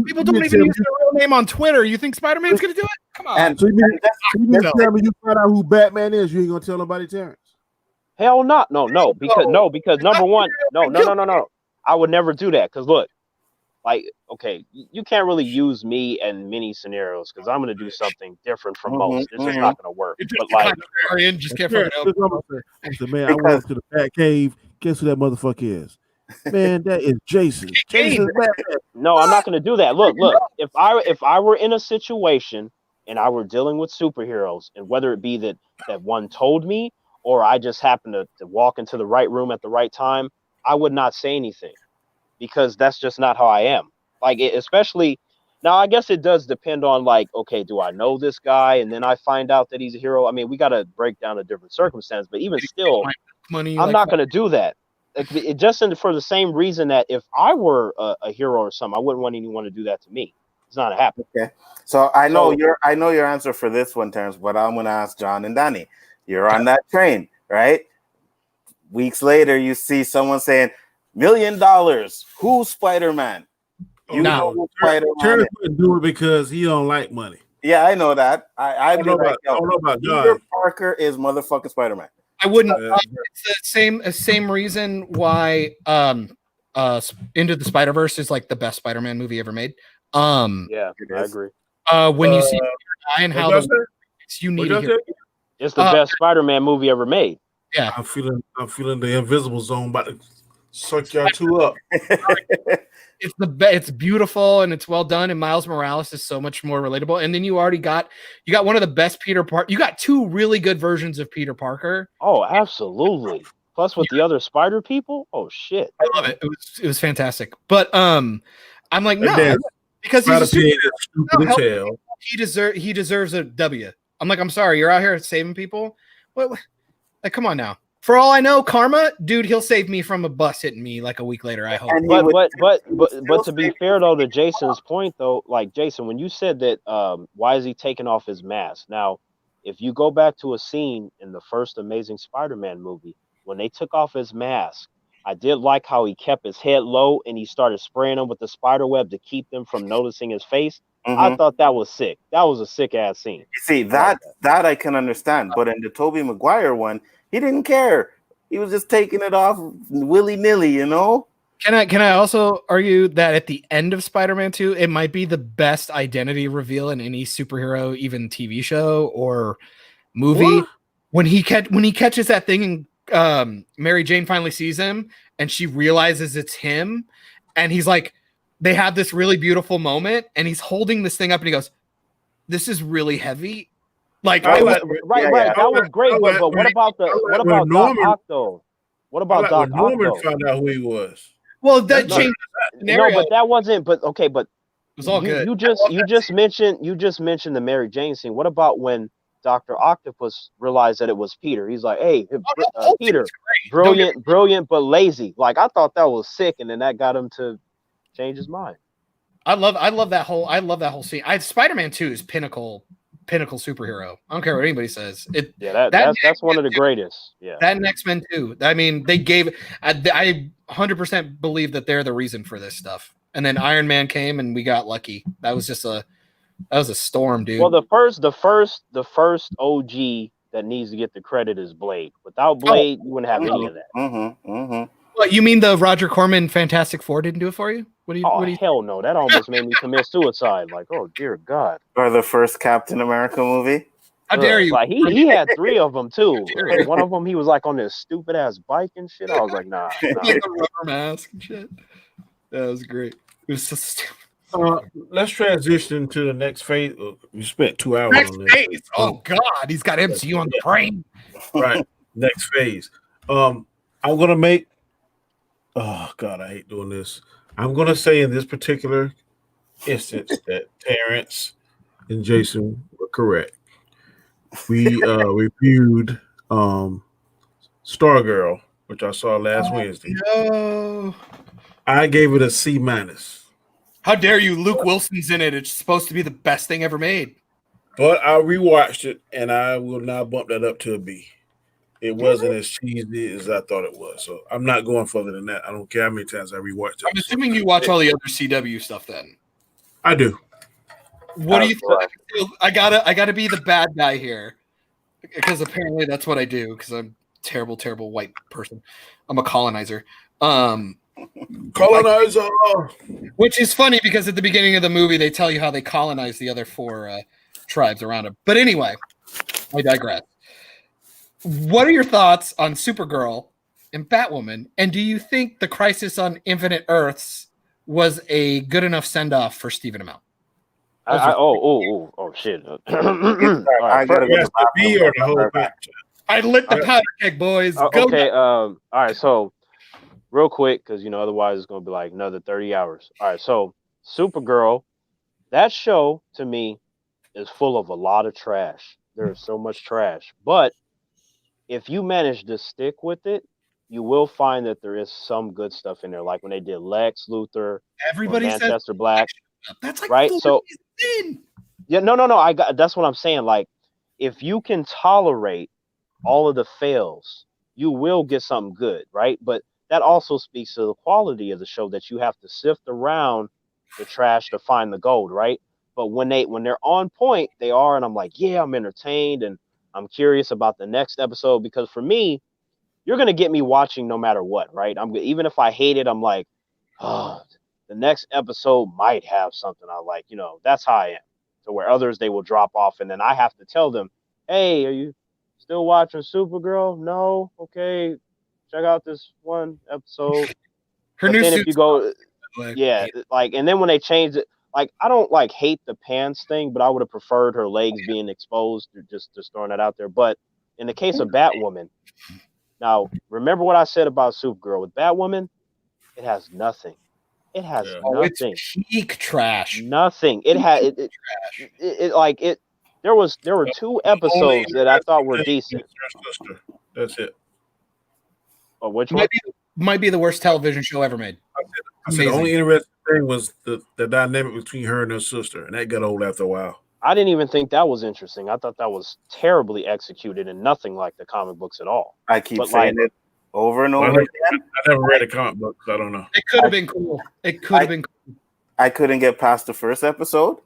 E: People don't even use their real name on Twitter. You think Spider-Man's gonna do it? Come on.
B: And so you tell me you find out who Batman is, you ain't gonna tell nobody, Terrence?
C: Hell not. No, because number one, no. I would never do that. Because look, like, okay, you can't really use me in many scenarios because I'm gonna do something different from most. It's just not gonna work. But like,
E: just can't man,
B: I went to the Bat Cave. Guess who that motherfucker is? Man, that is Jason.
C: No, I'm not gonna do that. Look. If I were in a situation and I were dealing with superheroes, and whether it be that one told me, or I just happened to walk into the right room at the right time, I would not say anything because that's just not how I am. Like, especially now, I guess it does depend on, like, okay, do I know this guy? And then I find out that he's a hero. I mean, we got to break down a different circumstance, but even still, I'm not going to do that. It just for the same reason that if I were a hero or something, I wouldn't want anyone to do that to me. It's not happening.
D: Okay. So I know your answer for this one, Terrence, but I'm going to ask John and Danny. You're on that train, right? Weeks later, you see someone saying, $1 million. Who's Spider-Man? You know who Spider-Man
B: Terrence wouldn't do it because he don't like money.
D: Yeah, I know that. I don't know about
B: John.
D: Peter Parker is motherfucking Spider-Man.
E: I wouldn't. It's the same reason why Into the Spider-Verse is like the best Spider-Man movie ever made.
C: Yeah, I agree.
E: When you see and how you need to hear.
C: It's the best Spider-Man movie ever made.
E: Yeah,
B: I'm feeling the invisible zone about to suck y'all two up.
E: It's beautiful and it's well done, and Miles Morales is so much more relatable. And then you got one of the best Peter Parker. You got two really good versions of Peter Parker.
C: Oh, absolutely. Plus with the other Spider people. Oh shit.
E: I love it. It was fantastic. But I'm like, no, because he's he deserves a W. I'm like, I'm sorry, you're out here saving people. What? Like, come on now. For all I know, karma, dude, he'll save me from a bus hitting me like a week later. I hope.
C: But to be fair though, to Jason's point though, like Jason, when you said that, why is he taking off his mask? Now, if you go back to a scene in the first Amazing Spider-Man movie, when they took off his mask, I did like how he kept his head low and he started spraying them with the spider web to keep them from noticing his face. I thought that was sick. That was a sick ass scene.
D: You see, that I can understand, but in the Tobey Maguire one, he didn't care. He was just taking it off willy-nilly, you know?
E: Can I also argue that at the end of Spider-Man 2, it might be the best identity reveal in any superhero, even TV show or movie? What? When he catches that thing and Mary Jane finally sees him and she realizes it's him, and he's like, they have this really beautiful moment, and he's holding this thing up and he goes, "This is really heavy." Like,
C: right. That was great. But what about Doc Ock though? What about Doc Ock?
B: Norman found out who he was.
E: Well, that changed the scenario.
C: No, but that wasn't. But okay, but
E: it was all good.
C: You just mentioned the Mary Jane scene. What about when Dr. Octopus realized that it was Peter? He's like, "Hey, Peter, brilliant, but lazy." Like, I thought that was sick, and then that got him to change his mind.
E: I love that whole scene. Spider-Man 2 is pinnacle superhero. I don't care what anybody says.
C: That's one of the greatest. Yeah,
E: that and X-Men 2. I mean, they gave. I 100% believe that they're the reason for this stuff. And then Iron Man came, and we got lucky. That was a storm, dude.
C: Well, the first OG that needs to get the credit is Blade. Without Blade, you wouldn't have any of that.
E: What, you mean the Roger Corman Fantastic Four didn't do it for you? What do you?
C: Hell no! That almost made me commit suicide. Like, oh dear God!
D: Or the first Captain America movie.
E: How dare you?
C: Like he had 3 of them too. One of them he was like on this stupid ass bike and shit. I was like, nah.
E: Like the rubber mask and shit. That was great. It was so stupid.
B: Let's transition to the next phase. We spent 2 hours
E: next
B: on this.
E: Phase. Oh God, he's got MCU on the brain.
B: Right. Next phase. I'm gonna make. Oh God, I hate doing this. I'm gonna say in this particular instance that Terrence and Jason were correct. We reviewed Stargirl, which I saw last Wednesday.
E: No.
B: I gave it a C-.
E: How dare you? Luke Wilson's in it. It's supposed to be the best thing ever made.
B: But I rewatched it, and I will now bump that up to a B. It wasn't as cheesy as I thought it was. So I'm not going further than that. I don't care how many times I rewatched it.
E: I'm assuming you watch all the other CW stuff then.
B: I do.
E: What do you think? I gotta be the bad guy here. Because apparently that's what I do, because I'm a terrible, terrible white person. I'm a colonizer.
B: Colonizer!
E: Which is funny because at the beginning of the movie they tell you how they colonized the other 4 tribes around them. But anyway, I digress. What are your thoughts on Supergirl and Batwoman? And do you think the Crisis on Infinite Earths was a good enough send-off for Stephen Amell?
C: Shit.
D: I gotta go to B or the whole
E: batch. I lit the powder keg, boys.
C: Okay. All right. So, real quick, because otherwise it's gonna be like another 30 hours. All right. So, Supergirl, that show to me is full of a lot of trash. There is so much trash, but if you manage to stick with it, you will find that there is some good stuff in there. Like when they did Lex Luthor,
E: everybody
C: Manchester Black.
E: That's like
C: right. So no. That's what I'm saying. Like, if you can tolerate all of the fails, you will get something good, right? But that also speaks to the quality of the show, that you have to sift around the trash to find the gold, right? But when they're on point, they are, and I'm like, yeah, I'm entertained, and I'm curious about the next episode because for me, you're gonna get me watching no matter what, right? Even if I hate it, I'm like, oh, the next episode might have something I like. That's how I am. To where others they will drop off, and then I have to tell them, hey, are you still watching Supergirl? No, okay, check out this one episode.
E: Her
C: But
E: new
C: then if
E: suit.
C: you go, yeah, like, and then when they change it, like, I don't like hate the pants thing, but I would have preferred her legs being exposed. Just throwing that out there. But in the case of Batwoman, now remember what I said about Supergirl with Batwoman, it has nothing. It has nothing.
E: It's peak trash.
C: Nothing. It had it like it. There were 2 episodes that I thought were decent.
B: That's it.
C: Oh, which one?
E: Might be the worst television show ever made.
B: The only interesting thing was the dynamic between her and her sister, and that got old after a while.
C: I didn't even think that was interesting. I thought that was terribly executed and nothing like the comic books at all.
D: I keep saying it over and over again.
B: I never read a comic book, so I don't know.
E: It could have been cool. It could have been cool.
D: I couldn't get past the first episode,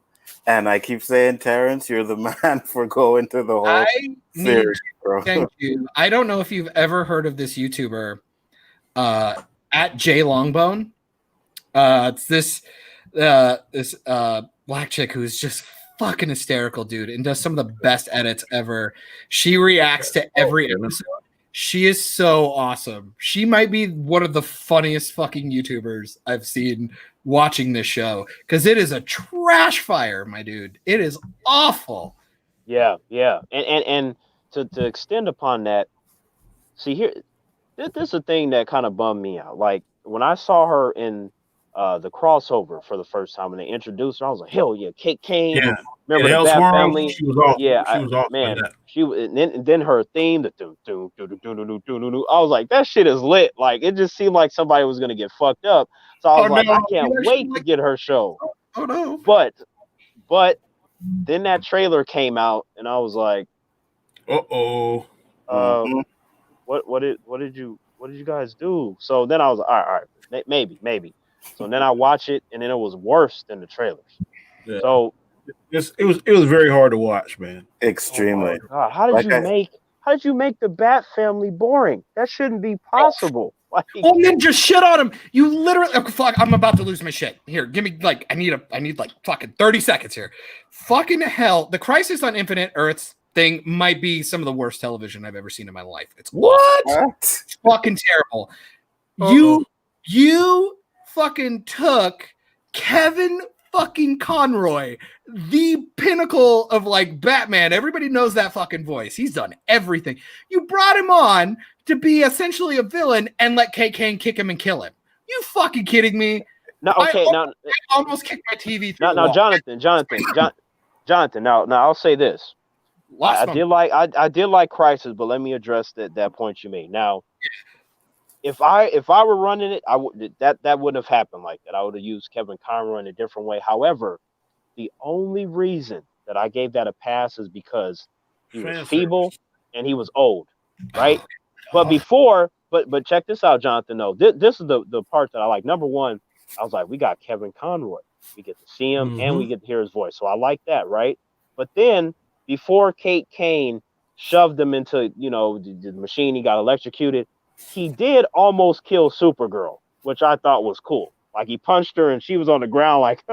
D: and I keep saying, Terrence, you're the man for going to the whole series, bro.
E: Thank you. I don't know if you've ever heard of this YouTuber, at J Longbone. It's this black chick who's just fucking hysterical, dude, and does some of the best edits ever. She reacts to every episode. She is so awesome. She might be one of the funniest fucking YouTubers I've seen watching this show because it is a trash fire, my dude. It is awful.
C: Yeah. And to extend upon that, see here, this is a thing that kind of bummed me out. Like when I saw her in the crossover for the first time when they introduced her, I was like, hell yeah, Kate Kane.
B: Yeah.
C: Remember the Bat Family?
B: She was awesome.
C: Yeah,
B: she was awesome.
C: Man, and then her theme, the do do do do do do do do. I was like, that shit is lit. Like it just seemed like somebody was gonna get fucked up. So I was like, I can't wait to get her show.
E: Oh no!
C: But then that trailer came out, and I was like, what did you guys do? So then I was like, all right, maybe. So then I watch it, and then it was worse than the trailers.
B: Yeah.
C: So
B: it was very hard to watch, man.
D: Extremely.
C: Oh God, how did you make the Bat Family boring? That shouldn't be possible. Like,
E: and then just shit on him. You literally, fuck. I'm about to lose my shit. Here, give me like I need like fucking 30 seconds here. Fucking hell, the Crisis on Infinite Earths thing might be some of the worst television I've ever seen in my life. It's
D: what?
E: It's fucking terrible. You fucking took Kevin fucking Conroy, the pinnacle of like Batman. Everybody knows that fucking voice. He's done everything. You brought him on to be essentially a villain and let Kate Kane kick him and kill him. You fucking kidding me?
C: No, okay,
E: I almost kicked my TV through.
C: Now, Jonathan. Now, I'll say this. I did like Crisis, but let me address that point you made. Now, if I were running it, I would that wouldn't have happened like that. I would have used Kevin Conroy in a different way. However, the only reason that I gave that a pass is because he was feeble and he was old, right? But but check this out, Jonathan. No, this is the part that I like. Number one, I was like, we got Kevin Conroy. We get to see him and we get to hear his voice. So I like that, right? But then before Kate Kane shoved him into, the machine, he got electrocuted. He did almost kill Supergirl, which I thought was cool. Like he punched her and she was on the ground like,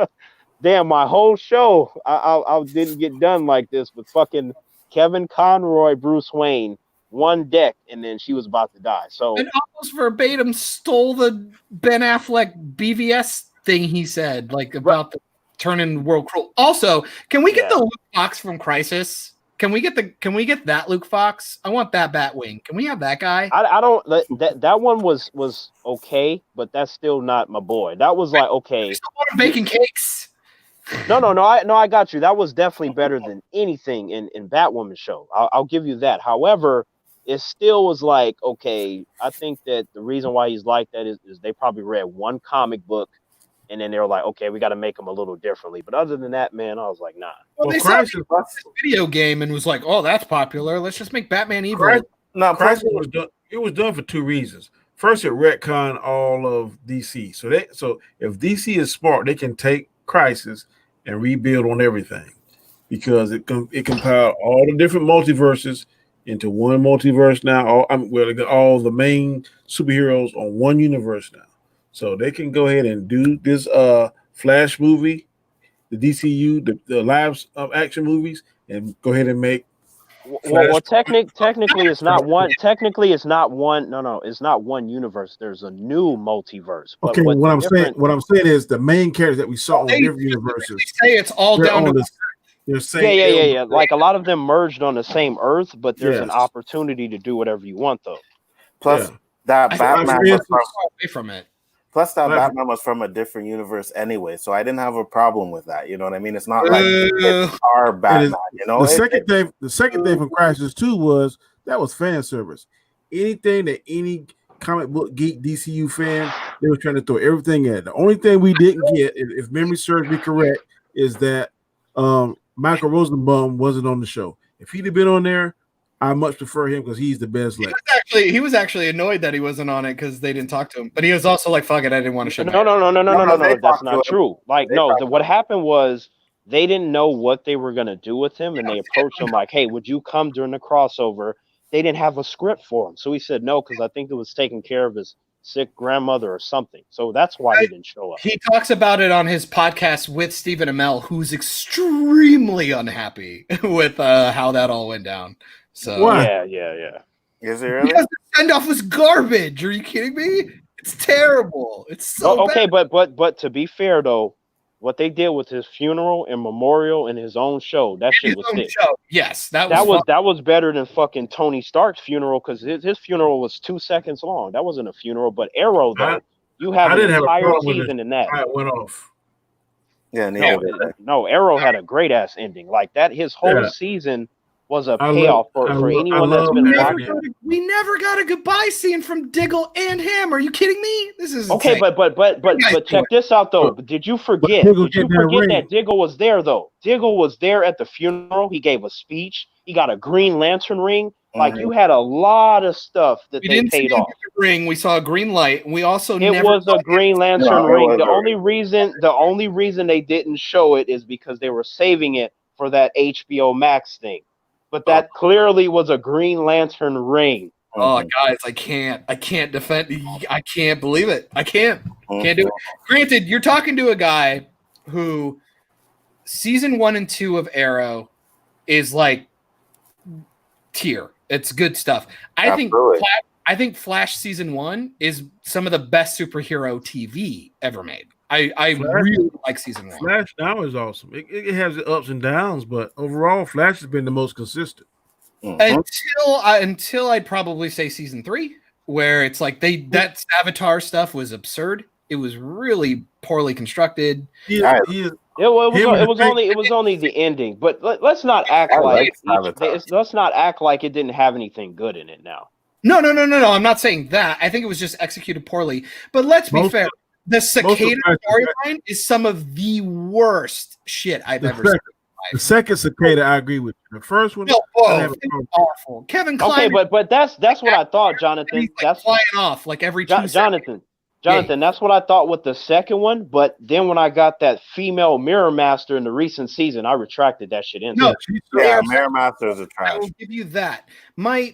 C: damn, my whole show, I didn't get done like this with fucking Kevin Conroy, Bruce Wayne, one deck, and then she was about to die. So
E: and almost verbatim stole the Ben Affleck BVS thing he said, like about the turning the world cruel. Also, can we get the Luke Fox from Crisis? Can we get that Luke Fox? I want that Batwing. Can we have that guy?
C: I don't. That one was okay, but that's still not my boy. That was like okay.
E: I still want him baking cakes.
C: No. I got you. That was definitely better than anything in Batwoman show. I'll give you that. However, it still was like okay. I think that the reason why he's like that is they probably read one comic book. And then they were like, okay, we got to make them a little differently. But other than that, man, I was like, nah.
E: Well, they saw this video game and was like, oh, that's popular. Let's just make Batman evil.
B: Crisis was done. It was done for two reasons. First, it retconned all of DC. So if DC is smart, they can take Crisis and rebuild on everything. because it compiled all the different multiverses into one multiverse now. They got all the main superheroes on one universe now, so they can go ahead and do this Flash movie, the DCU, the live action movies, and go ahead and make.
C: Technically, it's not one. Technically, it's not one. No, it's not one universe. There's a new multiverse. But
B: Okay, what I'm saying is the main characters that we saw on different universes.
E: They say it's all down to
B: they're saying
C: yeah. Like a lot of them merged on the same Earth, but there's an opportunity to do whatever you want, though.
D: Plus, that Batman was
E: away from it.
D: Plus, that Batman was from a different universe anyway, so I didn't have a problem with that. You know what I mean? It's not like it's our Batman. You know,
B: the second thing from Crisis 2 was fan service. Anything that any comic book geek DCU fan, they were trying to throw everything at. The only thing we didn't get, if memory serves me correct, is that Michael Rosenbaum wasn't on the show. If he'd have been on there, I much prefer him because he's the best.
E: He was actually annoyed that he wasn't on it because they didn't talk to him. But he was also like, "Fuck it, I didn't want to show."
C: No. That's not true. What happened was they didn't know what they were gonna do with him, and they approached him like, "Hey, would you come during the crossover?" They didn't have a script for him, so he said no because I think it was taking care of his sick grandmother or something. So that's why he didn't show up.
E: He talks about it on his podcast with Stephen Amell, who's extremely unhappy with how that all went down. So
C: yeah.
D: Is it really?
E: Because the send off was garbage. Are you kidding me? It's terrible. It's so
C: okay,
E: bad.
C: but to be fair though, what they did with his funeral and memorial and his own show, that shit was sick.
E: Yes, that
C: was better than fucking Tony Stark's funeral because his funeral was 2 seconds long. That wasn't a funeral, but Arrow though, you have an entire season in that.
B: It went off.
D: Yeah,
C: no, Arrow had a great ass ending like that. His whole season was a payoff for anyone that's been watching.
E: We never got a goodbye scene from Diggle and him. Are you kidding me? This is
C: okay,
E: insane.
C: but check this out though. Did you forget? That Diggle was there though? Diggle was there at the funeral. He gave a speech. He got a Green Lantern ring. Like you had a lot of stuff that they paid off.
E: Ring. We saw a green light. We also
C: was a Green Lantern ring. The only reason they didn't show it is because they were saving it for that HBO Max thing. But that clearly was a Green Lantern ring.
E: Oh, guys, I can't defend. I can't believe it. I can't do it. Granted, you're talking to a guy who season 1 and 2 of Arrow is like tier. It's good stuff. I think Flash season 1 is some of the best superhero TV ever made. I really like season 1.
B: Flash now is awesome. It has its ups and downs, but overall, Flash has been the most consistent.
E: Until I'd probably say season 3, where it's like that Avatar stuff was absurd. It was really poorly constructed.
C: It was only the ending, but let's not act like it didn't have anything good in it now.
E: No. I'm not saying that. I think it was just executed poorly. But let's be fair. The cicada storyline is some of the worst shit I've ever seen.
B: The second cicada, I agree with you. The first one,
E: awful. Kevin Kline.
C: Okay, but that's what I thought, Jonathan. That's
E: flying off like every 2 seconds.
C: Jonathan, that's what I thought with the second one. But then when I got that female Mirror Master in the recent season, I retracted that shit in.
D: Mirror Master is a trash.
E: I will give you that. My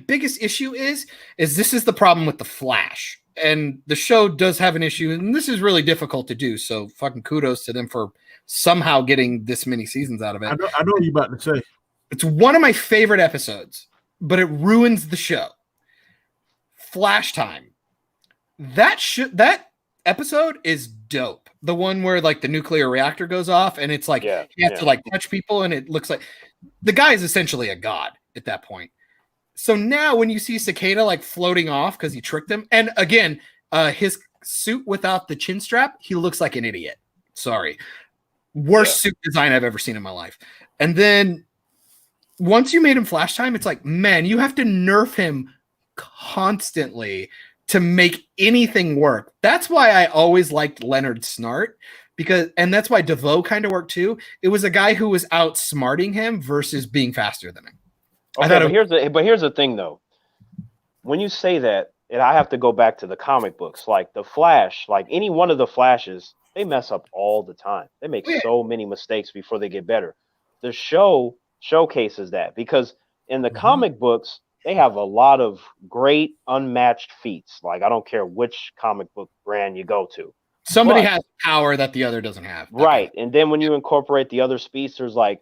E: biggest issue is this is the problem with the Flash. And the show does have an issue, and this is really difficult to do. So fucking kudos to them for somehow getting this many seasons out of it.
B: I know what you're about to say.
E: It's one of my favorite episodes, but it ruins the show. Flash Time. That episode is dope. The one where like the nuclear reactor goes off, and it's like he has to like touch people, and it looks like the guy is essentially a god at that point. So now when you see Cicada like floating off because he tricked him, and again, his suit without the chin strap, he looks like an idiot. Sorry. Worst suit design I've ever seen in my life. And then once you made him Flash Time, it's like, man, you have to nerf him constantly to make anything work. That's why I always liked Leonard Snart, and that's why DeVoe kind of worked too. It was a guy who was outsmarting him versus being faster than him.
C: Okay, but here's the thing though. When you say that, and I have to go back to the comic books, like the Flash, like any one of the Flashes, they mess up all the time. They make so many mistakes before they get better. the show showcases that, because in the comic books they have a lot of great unmatched feats. Like, I don't care which comic book brand you go to.
E: Somebody has power that the other doesn't have.
C: Right. And then when you incorporate the other speedsters, like,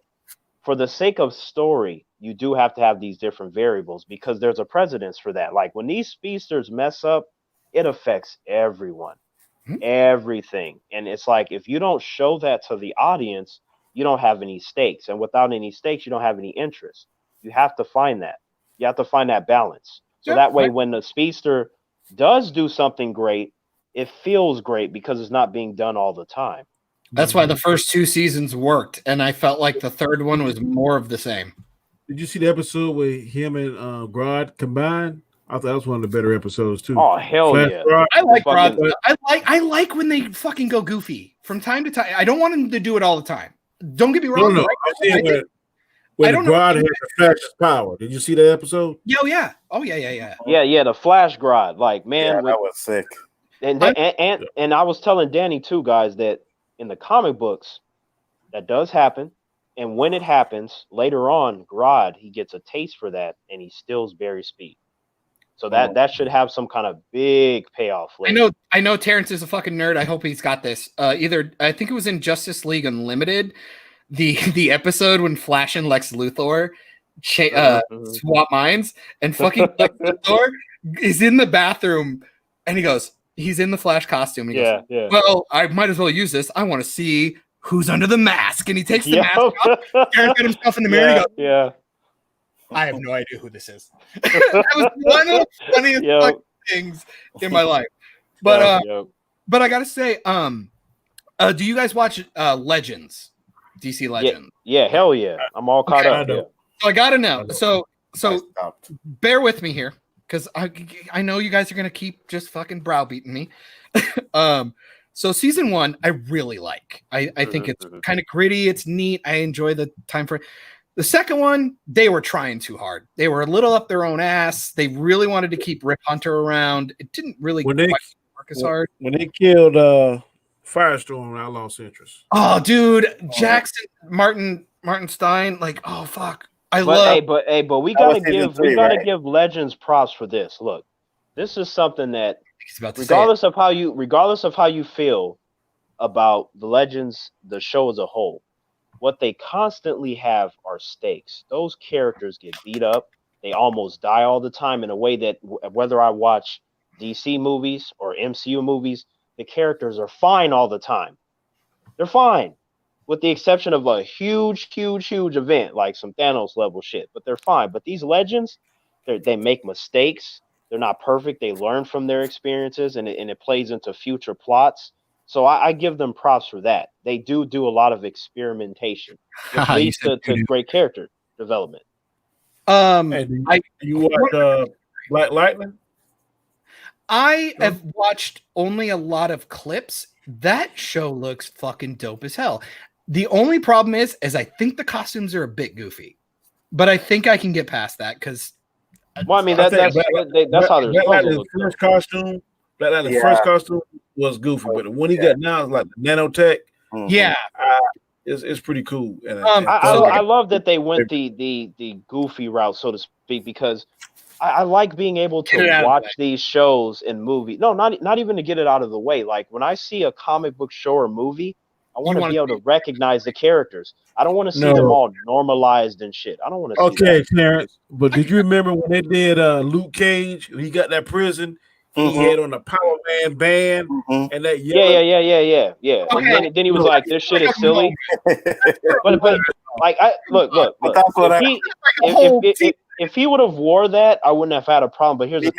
C: for the sake of story, you do have to have these different variables, because there's a precedence for that. Like, when these speedsters mess up, it affects everyone, everything. And it's like, if you don't show that to the audience, you don't have any stakes. And without any stakes, you don't have any interest. You have to find that. You have to find that balance. So that way, when the speedster does do something great, it feels great because it's not being done all the time.
E: That's why the first 2 seasons worked, and I felt like the third one was more of the same.
B: Did you see the episode where him and Grodd combined? I thought that was one of the better episodes too.
C: Oh, hell yeah!
B: Grodd.
E: I like Grodd. I like when they fucking go goofy from time to time. I don't want them to do it all the time. Don't get me wrong.
B: No. When Grodd had the Flash's power. Did you see that episode?
E: Yeah. Oh yeah.
C: Yeah. The Flash Grodd, like, man,
D: that was sick.
C: And I was telling Danny too, guys, that in the comic books, that does happen. And when it happens later on, Grodd, he gets a taste for that, and he steals Barry's speed. So that should have some kind of big payoff later.
E: I know Terrence is a fucking nerd. I hope he's got this. Either I think it was in Justice League Unlimited, the episode when Flash and Lex Luthor swap minds, and fucking Lex Luthor is in the bathroom, and he goes, he's in the Flash costume. And he goes, well, I might as well use this. I want to see who's under the mask. And he takes the mask off, stares at himself in the mirror, and he goes, I have no idea who this is. That was one of the funniest things in my life. But I gotta say, do you guys watch Legends? DC Legends?
C: Yeah, hell yeah. I'm all caught up. Yeah.
E: So I gotta know. So bear with me here, because I know you guys are gonna keep just fucking browbeating me. So season 1, I really like. I think it's kind of gritty. It's neat. I enjoy the time frame. The second one, they were trying too hard. They were a little up their own ass. They really wanted to keep Rip Hunter around. It didn't really work as hard.
B: When they killed Firestorm, I lost interest.
E: Oh, dude, Jackson, Martin Stein, like, oh fuck.
C: But we gotta give Legends props for this. Look, this is something that, regardless of how you feel about the Legends, the show as a whole, what they constantly have are stakes. Those characters get beat up. They almost die all the time, in a way that whether I watch DC movies or MCU movies, the characters are fine all the time. They're fine, with the exception of a huge event, like some Thanos level shit, but they're fine. But these Legends, they make mistakes. They're not perfect. They learn from their experiences, and it plays into future plots. So I give them props for that. They do a lot of experimentation, which leads to great character development.
B: You watch Black Lightning?
E: I have watched only a lot of clips. That show looks fucking dope as hell. The only problem is I think the costumes are a bit goofy, but I think I can get past that, because.
C: Well, I mean, that's how they're supposed to look.
B: First costume. The first costume was goofy, but when he got now, it's like nanotech.
E: Yeah,
B: it's pretty cool. And
C: I love that they went the goofy route, so to speak, because I like being able to watch these shows and movies. No, not even to get it out of the way. Like, when I see a comic book show or movie, I want to be able to recognize the characters. I don't want to see them all normalized and shit. I don't want to see that.
B: Clarence, but did you remember when they did Luke Cage? He got that prison. He had on the Power Man band and that
C: yeah. Okay. And then he was like, "This shit is silly." but like, look. If he would have wore that, I wouldn't have had a problem. But here's the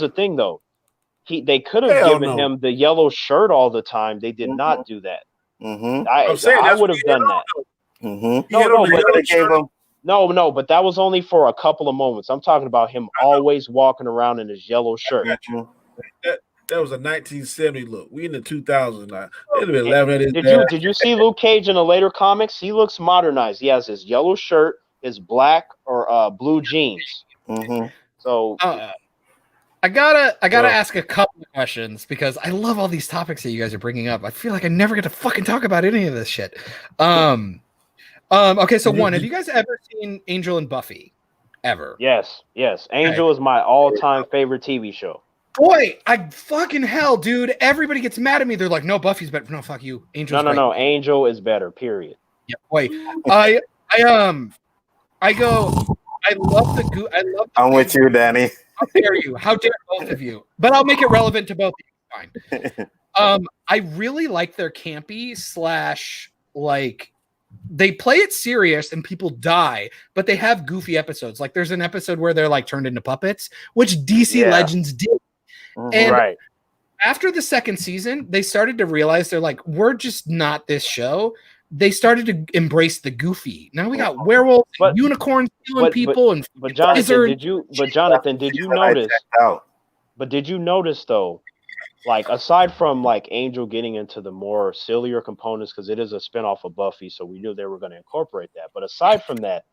C: thing, though. They could have given him the yellow shirt all the time. They did not do that. I would have done that. No, but that was only for a couple of moments. I'm talking about him always walking around in his yellow shirt.
B: That was a 1970 look. We in the 2000s now.
C: Did you see Luke Cage in the later comics? He looks modernized. He has his yellow shirt, his black or blue jeans. So
E: I gotta ask a couple of questions, because I love all these topics that you guys are bringing up. I feel like I never get to fucking talk about any of this shit. Okay, so one, have you guys ever seen Angel and Buffy? Ever?
C: Yes. Angel is my all-time favorite TV show.
E: Boy, I fucking hell, dude. Everybody gets mad at me. They're like, no, Buffy's better. No, fuck you. Angel's great.
C: No. Angel is better, period.
E: Yeah, boy. I love the
D: I'm with you, Danny.
E: How dare you? How dare both of you? But I'll make it relevant to both of you. Fine. I really like their campy / like they play it serious and people die, but they have goofy episodes. Like there's an episode where they're like turned into puppets, which DC Legends did. And after the second season, they started to realize they're like, we're just not this show. They started to embrace the goofy. Now we got werewolves, and unicorns killing people,
C: but Jonathan, did you notice? But did you notice though? Like aside from like Angel getting into the more sillier components, because it is a spinoff of Buffy, so we knew they were going to incorporate that. But aside from that,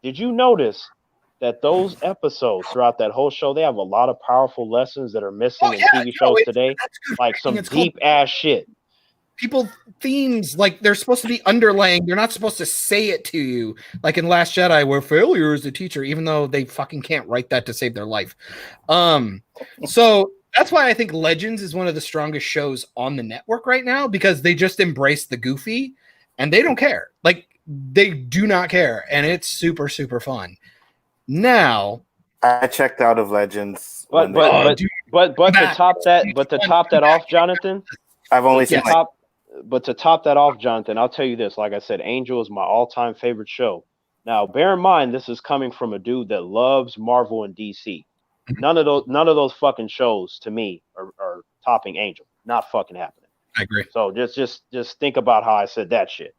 C: did you notice that those episodes throughout that whole show, they have a lot of powerful lessons that are missing in TV shows today, like some deep ass shit.
E: People themes, like they're supposed to be underlaying. They're not supposed to say it to you, like in Last Jedi, where failure is the teacher, even though they fucking can't write that to save their life. So that's why I think Legends is one of the strongest shows on the network right now, because they just embrace the goofy and they don't care. Like they do not care, and it's super, super fun. Now,
D: I checked out of Legends,
C: but to top that off, Jonathan,
D: I've only seen
C: but to top that off, Jonathan, I'll tell you this. Like I said, Angel is my all-time favorite show. Now, bear in mind, this is coming from a dude that loves Marvel and DC. None of those fucking shows to me are topping Angel. Not fucking happening.
E: I agree.
C: So just think about how I said that shit.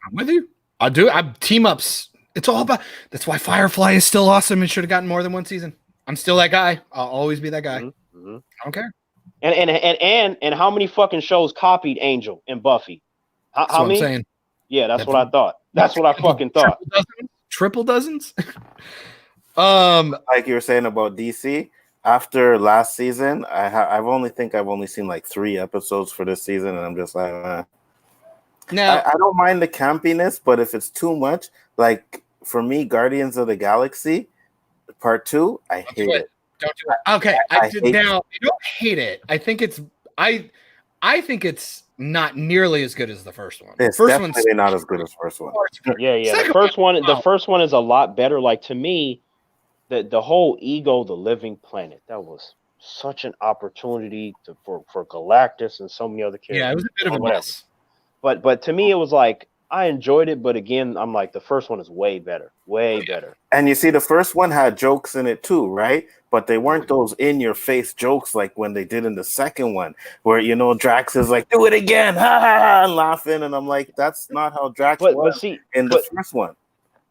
E: I'm with you. I'm team ups. It's all about. That's why Firefly is still awesome and should have gotten more than one season. I'm still that guy. I'll always be that guy.
C: Mm-hmm.
E: I don't care.
C: And how many fucking shows copied Angel and Buffy? How many? I'm saying. Yeah, that's what I thought. That's what I fucking thought.
E: Triple dozens?
D: Like you were saying about DC, after last season, I've only seen like 3 episodes for this season, and I'm just like, Now I don't mind the campiness, but if it's too much, like for me, Guardians of the Galaxy Part 2, I hate it.
E: Don't do it. Okay, I don't hate it. I think it's not nearly as good as the first one.
D: It's first definitely one's not as good as the first one.
C: Yeah. The first one is a lot better. Like to me, the whole Ego, the Living Planet, that was such an opportunity for Galactus and so many other characters.
E: Yeah, it was a bit of a mess.
C: But to me, it was like I enjoyed it, but again, I'm like the first one is way better. And
D: you see, the first one had jokes in it too, right? But they weren't those in-your-face jokes like when they did in the second one, where Drax is like, "Do it again," ha ha ha, and laughing, and I'm like, that's not how Drax was in the first one.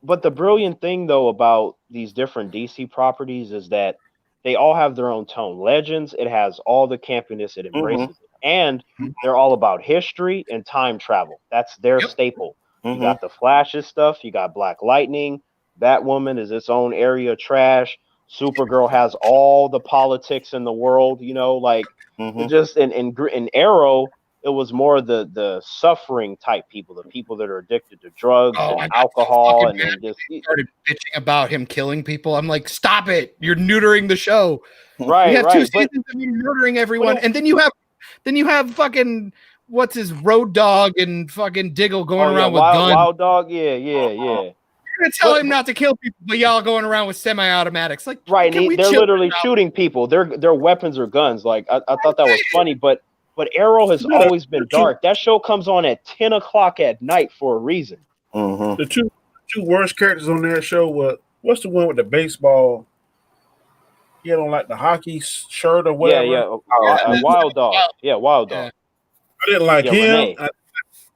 C: But the brilliant thing though about these different DC properties is that they all have their own tone. Legends, it has all the campiness, it embraces it. And they're all about history and time travel. That's their staple. You got the Flash's stuff. You got Black Lightning. Batwoman is its own area of trash. Supergirl has all the politics in the world. Just in Arrow, it was more the suffering type people, the people that are addicted to drugs and alcohol, and just
E: started bitching about him killing people. I'm like, stop it! You're neutering the show.
C: Right.
E: We have 2 seasons of you murdering everyone, and then you have fucking what's his Road Dogg and fucking Diggle going around with guns.
C: Wild Dog, yeah.
E: You're gonna tell him not to kill people, but y'all going around with semi-automatics, like
C: right? They're literally shooting people. Their weapons are guns. Like I thought that was funny, but Arrow has always been dark. That show comes on at 10 o'clock at night for a reason.
B: The two worst characters on that show were what's the one with the baseball? He had on like the hockey shirt or whatever.
C: Wild Dog. Wild Dog.
B: I didn't like him.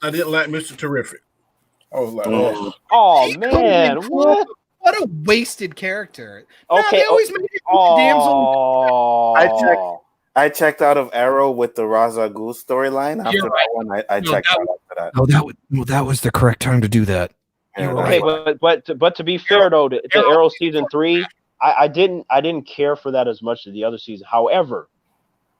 B: I didn't like Mr. Terrific. I was like,
C: oh man, what
E: a wasted character.
C: Okay,
E: they always make it damsel.
D: I checked out of Arrow with the Ra's al Ghul storyline. After that one, I checked out after that.
E: That was the correct time to do that.
C: Okay, but to be fair though, to Arrow season 3. I didn't care for that as much as the other season. However,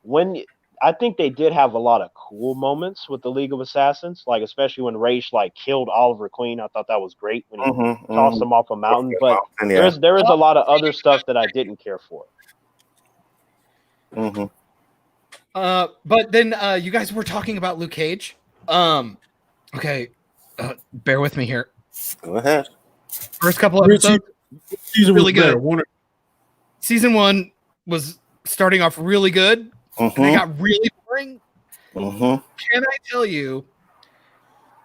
C: when I think they did have a lot of cool moments with the League of Assassins, like especially when Raish like killed Oliver Queen. I thought that was great when he tossed him off a mountain. But there is a lot of other stuff that I didn't care for.
E: But then you guys were talking about Luke Cage. Okay, bear with me here.
D: Go ahead.
E: First couple episodes,
B: season
E: really good.
B: Better.
E: Season 1 was starting off really good, and it got really boring. Can I tell you?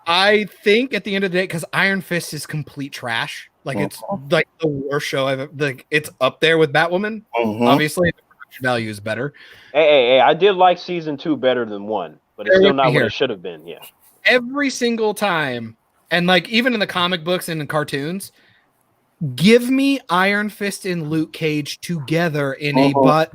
E: I think at the end of the day, because Iron Fist is complete trash. Like it's like the worst show I've ever. Like it's up there with Batwoman. Obviously, the production value is better.
C: Hey! I did like season 2 better than 1, but it's still not what it should have been. Yeah.
E: Every single time, and like even in the comic books and in cartoons, give me Iron Fist and Luke Cage together in a butt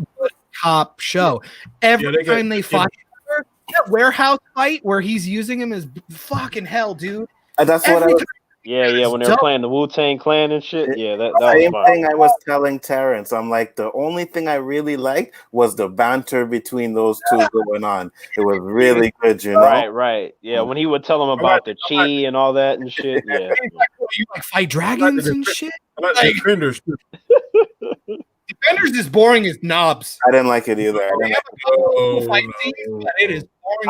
E: cop show. Every time they fought together, that warehouse fight where he's using him is fucking hell, dude.
D: That's what I was.
C: Yeah, when they were playing the Wu-Tang Clan and shit. Yeah, that
D: same
C: was
D: thing I was telling Terrence. I'm like, the only thing I really liked was the banter between those two going on. It was really good, you know?
C: Right. Yeah, when he would tell them about the chi and all that and shit. Yeah.
E: You like fight dragons and shit?
B: I like Defenders.
E: Defenders is boring as knobs.
D: I didn't like it either.
E: It is boring.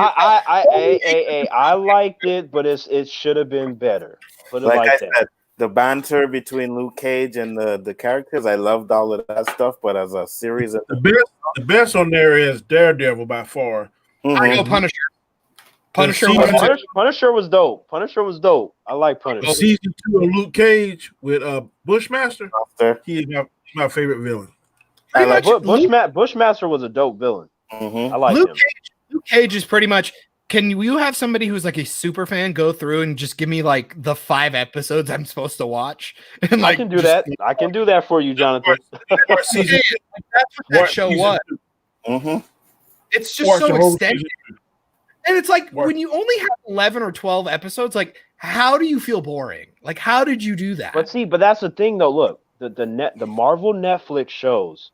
C: I liked it, but it should have been better.
D: Like I said, the banter between Luke Cage and the characters, I loved all of that stuff. But as a series,
B: the best on there is Daredevil by far.
E: I know Punisher. Punisher
C: was dope. Punisher was dope. I like Punisher.
B: Season 2 of Luke Cage with Bushmaster. He's my favorite villain.
C: Bushmaster was a dope villain. I like him.
E: Luke Cage is pretty much. Can you have somebody who's like a super fan go through and just give me like the 5 episodes I'm supposed to watch? And like,
C: I can do that. I can do that for you, Jonathan.
E: That's what that show was. It's just so extended. And it's like when you only have 11 or 12 episodes, like how do you feel boring? Like how did you do that?
C: But that's the thing though. Look, the Marvel Netflix shows,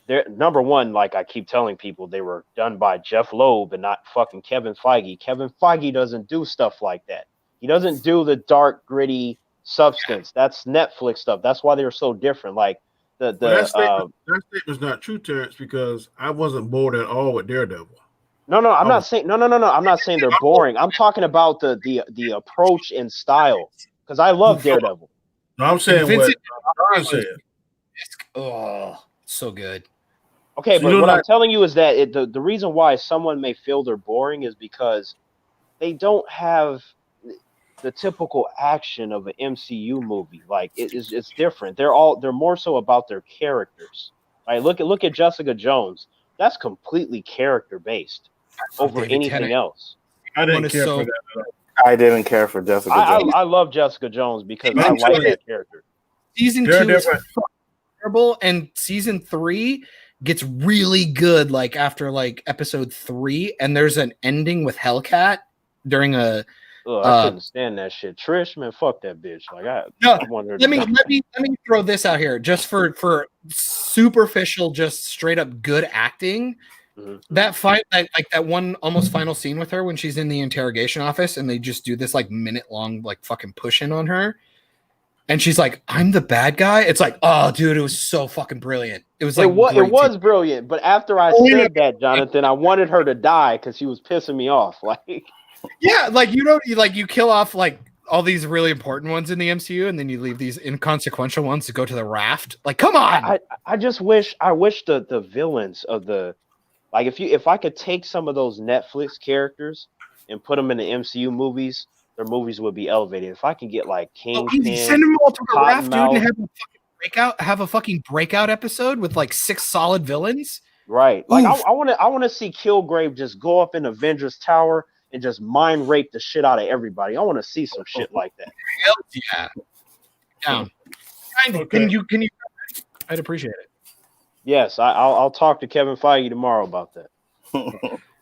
C: they're number one, like I keep telling people, they were done by Jeff Loeb and not fucking Kevin Feige. Kevin Feige doesn't do stuff like that. He doesn't do the dark, gritty substance. That's Netflix stuff. That's why they're so different. Like that
B: statement's not true, Terrence, because I wasn't bored at all with Daredevil.
C: No, I'm not saying no. I'm not saying they're boring. I'm talking about the approach and style, because I love Daredevil.
B: No, I'm saying what John said.
E: Oh, so good.
C: Okay, but what I'm telling you is that the reason why someone may feel they're boring is because they don't have the typical action of an MCU movie. Like it's different. They're more so about their characters. Right? Look at Jessica Jones. That's completely character based over anything else.
B: I didn't care for that at all.
D: I didn't care for Jessica Jones.
C: I love Jessica Jones because I like that character.
E: Season 2 is terrible, and season 3 gets really good. Like after like episode 3, and there's an ending with Hellcat during a.
C: I couldn't stand that shit. Trish, man, fuck that bitch. Like I want her. Let
E: me throw this out here just for superficial, just straight up good acting. That fight, that one almost final scene with her when she's in the interrogation office, and they just do this like minute long like fucking pushing on her, and she's like, "I'm the bad guy." It's like, oh, dude, it was so fucking brilliant. It was like
C: it was brilliant. But after I said that, Jonathan, I wanted her to die because she was pissing me off. Like,
E: yeah, like you kill off like all these really important ones in the MCU, and then you leave these inconsequential ones to go to the raft. Like, come on!
C: I just wish the villains of the. Like if I could take some of those Netflix characters and put them in the MCU movies, their movies would be elevated. If I can get like Kingpin,
E: send them all to the raft, dude, and have a fucking breakout episode with like 6 solid villains.
C: Right. Like I want to see Kilgrave just go up in Avengers Tower and just mind rape the shit out of everybody. I want to see some shit like that.
E: Hell yeah. Yeah. Can you? I'd appreciate it.
C: Yes, I'll talk to Kevin Feige tomorrow about that.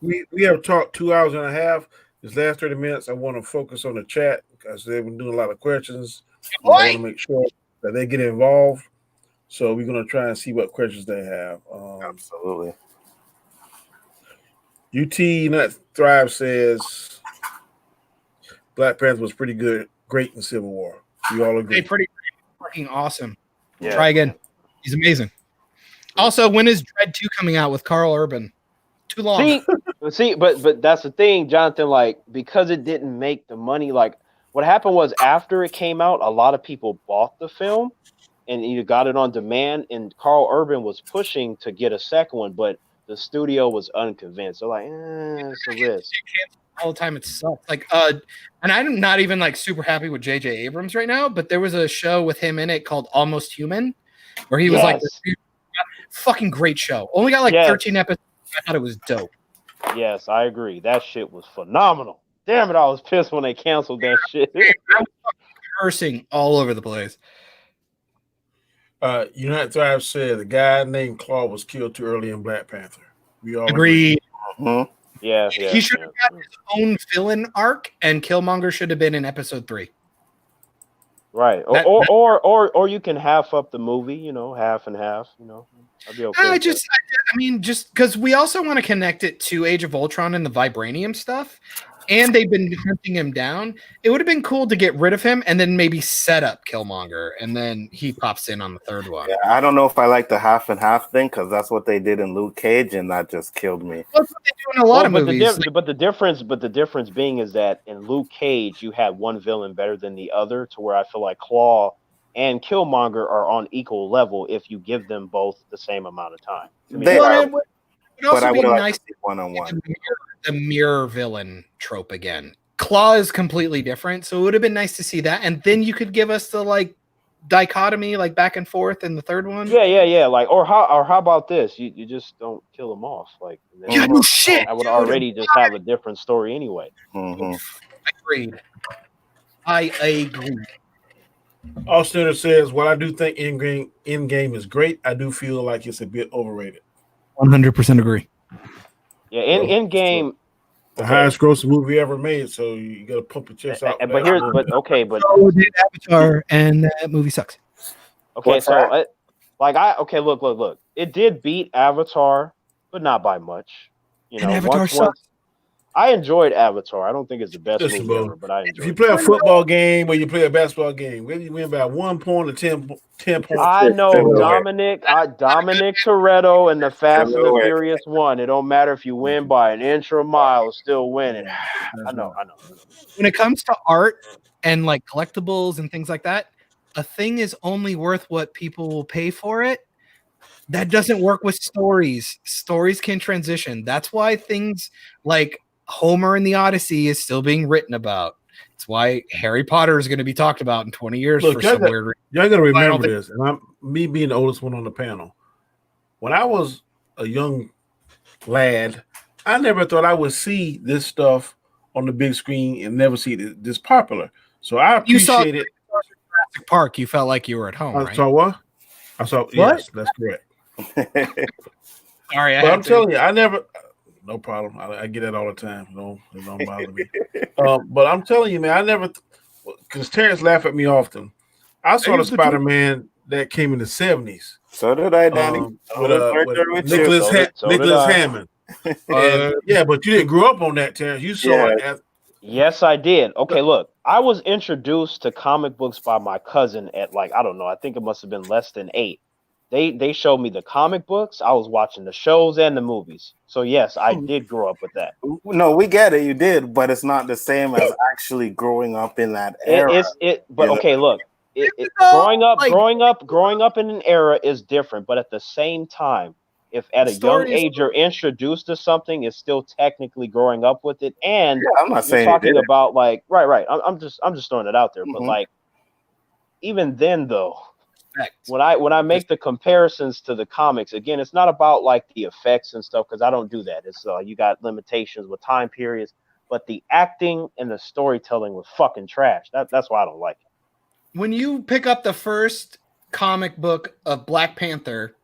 B: We have talked 2 hours and a half. This last 30 minutes, I want to focus on the chat because they've been doing a lot of questions. I want to make sure that they get involved. So we're going to try and see what questions they have.
D: Absolutely.
B: UT Not Thrive says Black Panther was pretty good, great in Civil War. We all agree.
E: Hey, pretty fucking awesome.
C: Yeah.
E: Try again. He's amazing. Also, when is Dread 2 coming out with Carl Urban? Too long.
C: But that's the thing, Jonathan. Like, because it didn't make the money. Like, what happened was after it came out, a lot of people bought the film and you got it on demand. And Carl Urban was pushing to get a second one, but the studio was unconvinced. They're like, it's a risk.
E: All the time, it sucks. Like, and I'm not even like super happy with J.J. Abrams right now, but there was a show with him in it called Almost Human, where he was like, fucking great show. Only got like 13 episodes. I thought it was dope.
C: Yes, I agree. That shit was phenomenal. Damn it, I was pissed when they canceled that shit.
E: I was cursing all over the place.
B: United Thrive said the guy named Claw was killed too early in Black Panther. We all
E: agree.
C: Mm-hmm. Yeah.
E: He should have got his own villain arc, and Killmonger should have been in episode 3.
C: Right. Or you can half up the movie, half and half, I'd be okay.
E: I mean, just because we also want to connect it to Age of Ultron and the vibranium stuff, and they've been hunting him down. It would have been cool to get rid of him and then maybe set up Killmonger, and then he pops in on the third one.
D: Yeah, I don't know if I like the half and half thing because that's what they did in Luke Cage, and that just killed me.
E: Well, that's what they do in a lot of movies.
C: But the difference being is that in Luke Cage, you had one villain better than the other, to where I feel like Claw and Killmonger are on equal level if you give them both the same amount of time.
D: They are,
E: it would also
D: but I
E: be
D: would
E: nice
D: like to see one-on-one.
E: The mirror villain trope again. Claw is completely different, so it would have been nice to see that, and then you could give us the like dichotomy, like back and forth in the third one.
C: Yeah. Like, or how about this? You just don't kill them off. Like,
E: no shit.
C: I would already just have a different story anyway.
D: Mm-hmm.
E: Agreed. I agree.
B: Austin says, "While I do think Endgame is great, I do feel like it's a bit overrated."
E: 100% agree.
C: Yeah, Endgame,
B: the highest grossing movie ever made, so you got to pump your chest out.
C: But
E: so did Avatar, and that movie sucks.
C: Okay, look. It did beat Avatar, but not by much.
E: And Avatar sucks.
C: I enjoyed Avatar. I don't think it's the best movie ever, but I enjoyed it.
B: If you play a football game or you play a basketball game, whether you win by 1 point or 10 points.
C: I know Dominic Toretto and the Fast and the Furious 1. It don't matter if you win by an inch or a mile, still winning. I know.
E: When it comes to art and like collectibles and things like that, a thing is only worth what people will pay for it. That doesn't work with stories. Stories can transition. That's why things like Homer and the Odyssey is still being written about. It's why Harry Potter is going to be talked about in 20 years for some weird reason.
B: Y'all got to remember this, and me being the oldest one on the panel. When I was a young lad, I never thought I would see this stuff on the big screen and never see it this popular. So I appreciate it.
E: Jurassic Park, you felt like you were at home, right?
B: I saw what? Yes, that's correct.
E: Sorry,
B: I'm telling you, I never. No problem. I get that all the time. It don't bother me. But I'm telling you, man, I never, because Terrence laughed at me often. I saw the Spider-Man that came in the 70s.
D: So did I, Danny.
B: With Nicholas Hammond. Yeah, but you didn't grow up on that, Terrence. You saw it.
C: Yes, I did. Okay, look, I was introduced to comic books by my cousin at I don't know. I think it must have been less than 8. They showed me the comic books. I was watching the shows and the movies. So yes, I did grow up with that.
D: No, we get it. You did, but it's not the same as actually growing up in that era.
C: Okay, look, growing up in an era is different. But at the same time, if at a young age you're introduced to something, it's still technically growing up with it. And
D: I'm not saying
C: talking about right. I'm just throwing it out there.
D: Mm-hmm.
C: But even then though. When I make the comparisons to the comics, again, it's not about the effects and stuff, because I don't do that. It's you got limitations with time periods, but the acting and the storytelling was fucking trash. That's why I don't like it.
E: When you pick up the first comic book of Black Panther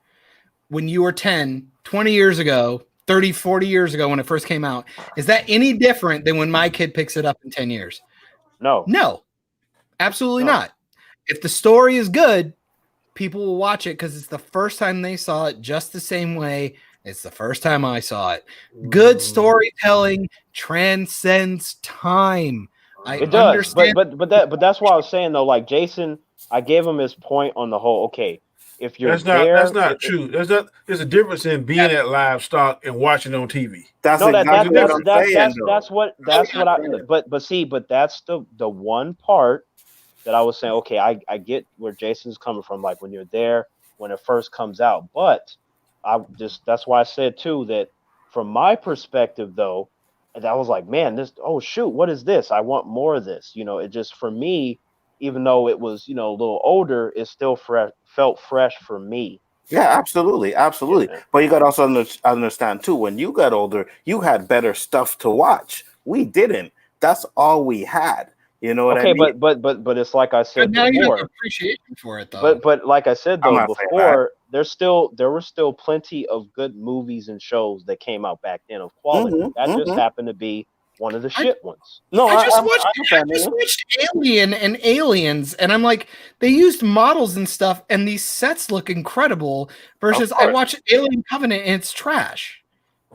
E: when you were 10, 20 years ago, 30, 40 years ago when it first came out, is that any different than when my kid picks it up in 10 years? No, absolutely not. If the story is good, people will watch it because it's the first time they saw it, just the same way It's the first time I saw it. Good storytelling transcends time.
C: It does, but that's why I was saying though, like Jason, I gave him his point on the whole. Okay, if you're
B: that's not true. There's a difference in being at livestock and watching on TV.
C: That's what I. But that's the one part that I was saying. Okay, I get where Jason's coming from. Like when you're there when it first comes out, but that's why I said too that from my perspective though. And I was like, man, what is this? I want more of this. It just, for me, even though it was, a little older, it still felt fresh for me.
D: Yeah, absolutely. Yeah. But you got to also understand, too, when you got older, you had better stuff to watch. We didn't. That's all we had. You know what I mean?
C: Okay, but it's like I said
E: now
C: before.
E: You have appreciation for it, though.
C: But like I said, though, before, there were still plenty of good movies and shows that came out back then of quality. Just happened to be one of the shit ones.
E: No, I just watched Alien and Aliens, and I'm like, they used models and stuff, and these sets look incredible. Versus, I watched Alien Covenant and it's trash.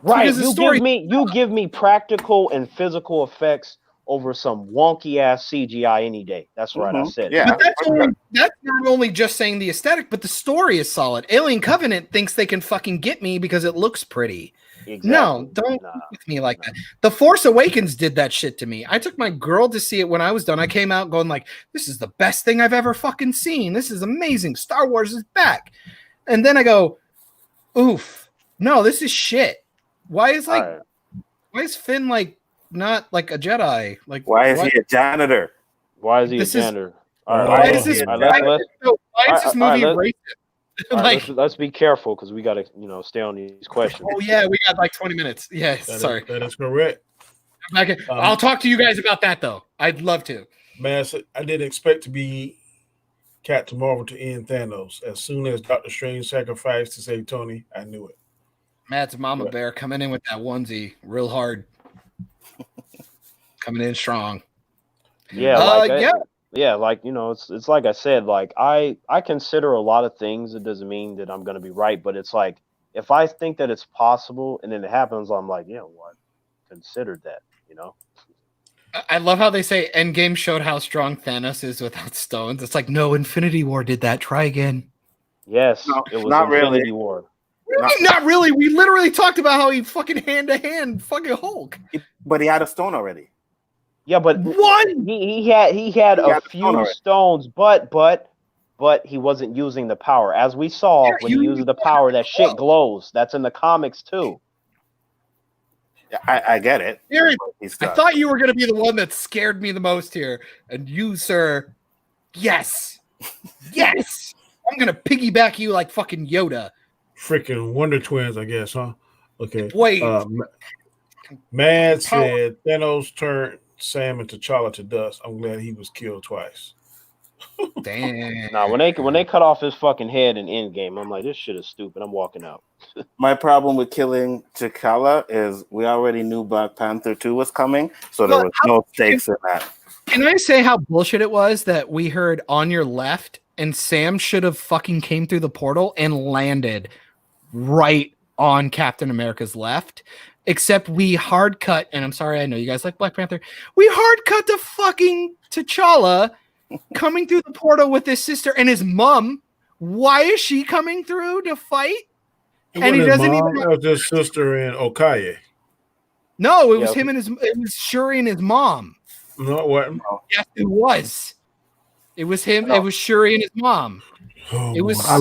C: Right? You give me practical and physical effects over some wonky ass CGI any day. That's right. I said.
E: Yeah. But that's not only just saying the aesthetic, but the story is solid. Alien Covenant thinks they can fucking get me because it looks pretty. Exactly. No, don't with me like that. The Force Awakens did that shit to me. I took my girl to see it when I was done. I came out going like, this is the best thing I've ever fucking seen. This is amazing. Star Wars is back. And then I go, oof. No, this is shit. Why is Finn like not like a Jedi? Like
D: why is he a janitor?
C: Why is he a janitor?
E: Why is this movie racist?
C: Let's be careful because we got to stay on these questions.
E: Oh yeah, we got like 20 minutes. Yeah, sorry.
B: That is correct.
E: I'll talk to you guys about that though. I'd love to.
B: Man, I didn't expect to be Captain Marvel to end Thanos. As soon as Doctor Strange sacrificed to save Tony, I knew it.
E: Matt's Mama Bear coming in with that onesie real hard. Coming in strong.
C: Yeah, yeah, like it's like I said, like I consider a lot of things. It doesn't mean that I'm gonna be right, but it's like if I think that it's possible and then it happens, I'm like, what? Considered that,
E: I love how they say Endgame showed how strong Thanos is without stones. It's like, no, Infinity War did that. Try again.
C: Yes, it was not Infinity War.
E: Really? Not really. We literally talked about how he fucking hand-to-hand fucking Hulk.
D: But he had a stone already.
C: Yeah, but he had a few stones, but he wasn't using the power. As we saw, when he uses the power, that shit glows. That's in the comics too.
D: Yeah, I get it.
E: I thought you were going to be the one that scared me the most here. And you, sir, yes. Yes. I'm going to piggyback you like fucking Yoda.
B: Freaking Wonder Twins, I guess, huh? Okay.
E: Wait.
B: Mad said Thanos turned Sam and T'Challa to dust. I'm glad he was killed twice.
E: Damn.
C: Nah, when they cut off his fucking head in Endgame, I'm like, this shit is stupid. I'm walking out.
D: My problem with killing T'Challa is we already knew Black Panther 2 was coming, so there was no stakes in that.
E: Can I say how bullshit it was that we heard on your left and Sam should have fucking came through the portal and landed right on Captain America's left? Except we hard cut, and I'm sorry, I know you guys like Black Panther. We hard cut to fucking T'Challa coming through the portal with his sister and his mom. Why is she coming through to fight?
B: And he doesn't even have his sister in Okaye.
E: No, it was him and it was Shuri and his mom.
B: No, it wasn't.
E: Yes, it was. It was him. No. It was Shuri and his mom.
B: Oh,
E: it was.
C: I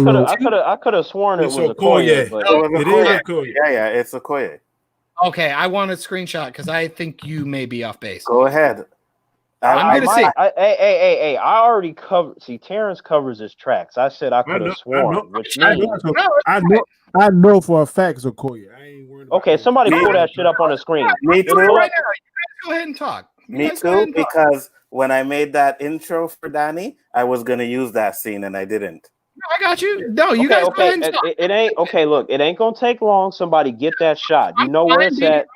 C: could have sworn it was Okoye.
B: But it is Okoye.
D: Yeah, it's Okoye.
E: Okay, I want a screenshot because I think you may be off base.
D: Go ahead.
E: I'm gonna say.
C: Hey! I already covered. See, Terrence covers his tracks. I said I could have sworn.
F: I know for a fact, Okoye. I ain't worried.
C: Okay, somebody pull that shit up on the screen.
D: Me too.
E: Right now. You guys go ahead and talk.
D: Me too, because when I made that intro for Danny, I was gonna use that scene and I didn't.
E: I got you. No, you guys go ahead and talk.
C: It ain't okay. Look, it ain't gonna take long. Somebody get that shot. You know where it's at.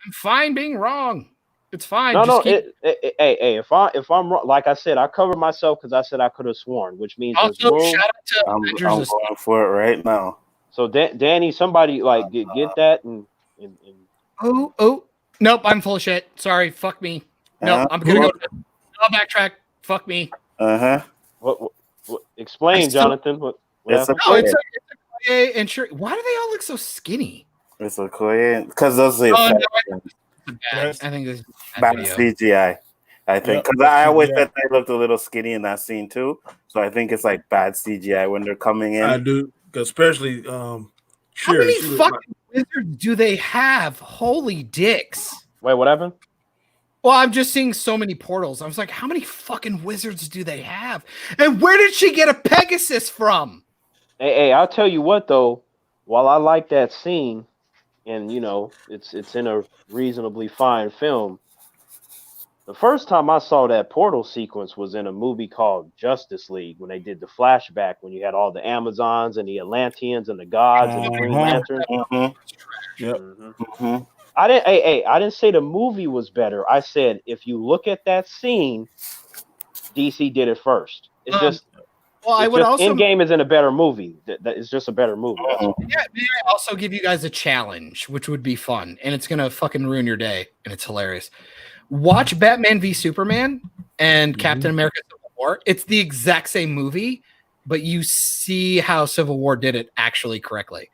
E: I'm fine being wrong. It's fine.
C: No. If I'm wrong, like I said, I covered myself because I said I could have sworn, which means
E: also shout out to
D: I'm going for it right now.
C: So Danny, somebody like get that and
E: Oh, nope, I'm full of shit. Sorry, fuck me. Nope, I'm gonna go. I'll backtrack. Fuck me.
C: what explain, Jonathan? What
D: It's a
C: happened?
E: No, it's a and sure. Why do they all look so skinny?
D: It's a Korean because those are
E: Oh,
D: effects.
E: I think this is a
D: Bad
E: video.
D: CGI. I think because I always said they looked a little skinny in that scene too. So I think it's like bad CGI when they're coming in.
B: I do, especially
E: How many fucking wizards do they have? Holy dicks!
C: Wait, what happened?
E: Well, I'm just seeing so many portals. I was like, how many fucking wizards do they have? And where did she get a Pegasus from?
C: Hey, I'll tell you what though. While I like that scene, and you know, it's in a reasonably fine film. The first time I saw that portal sequence was in a movie called Justice League when they did the flashback when you had all the Amazons and the Atlanteans and the gods and the Green Lantern. I didn't say the movie was better. I said if you look at that scene, DC did it first. It's just
E: I would also
C: Endgame isn't a better movie. It's just a better movie. That's all.
E: Yeah, may I also give you guys a challenge, which would be fun, and it's gonna fucking ruin your day, and it's hilarious. Watch Batman v Superman and Captain America Civil War. It's the exact same movie, but you see how Civil War did it actually correctly.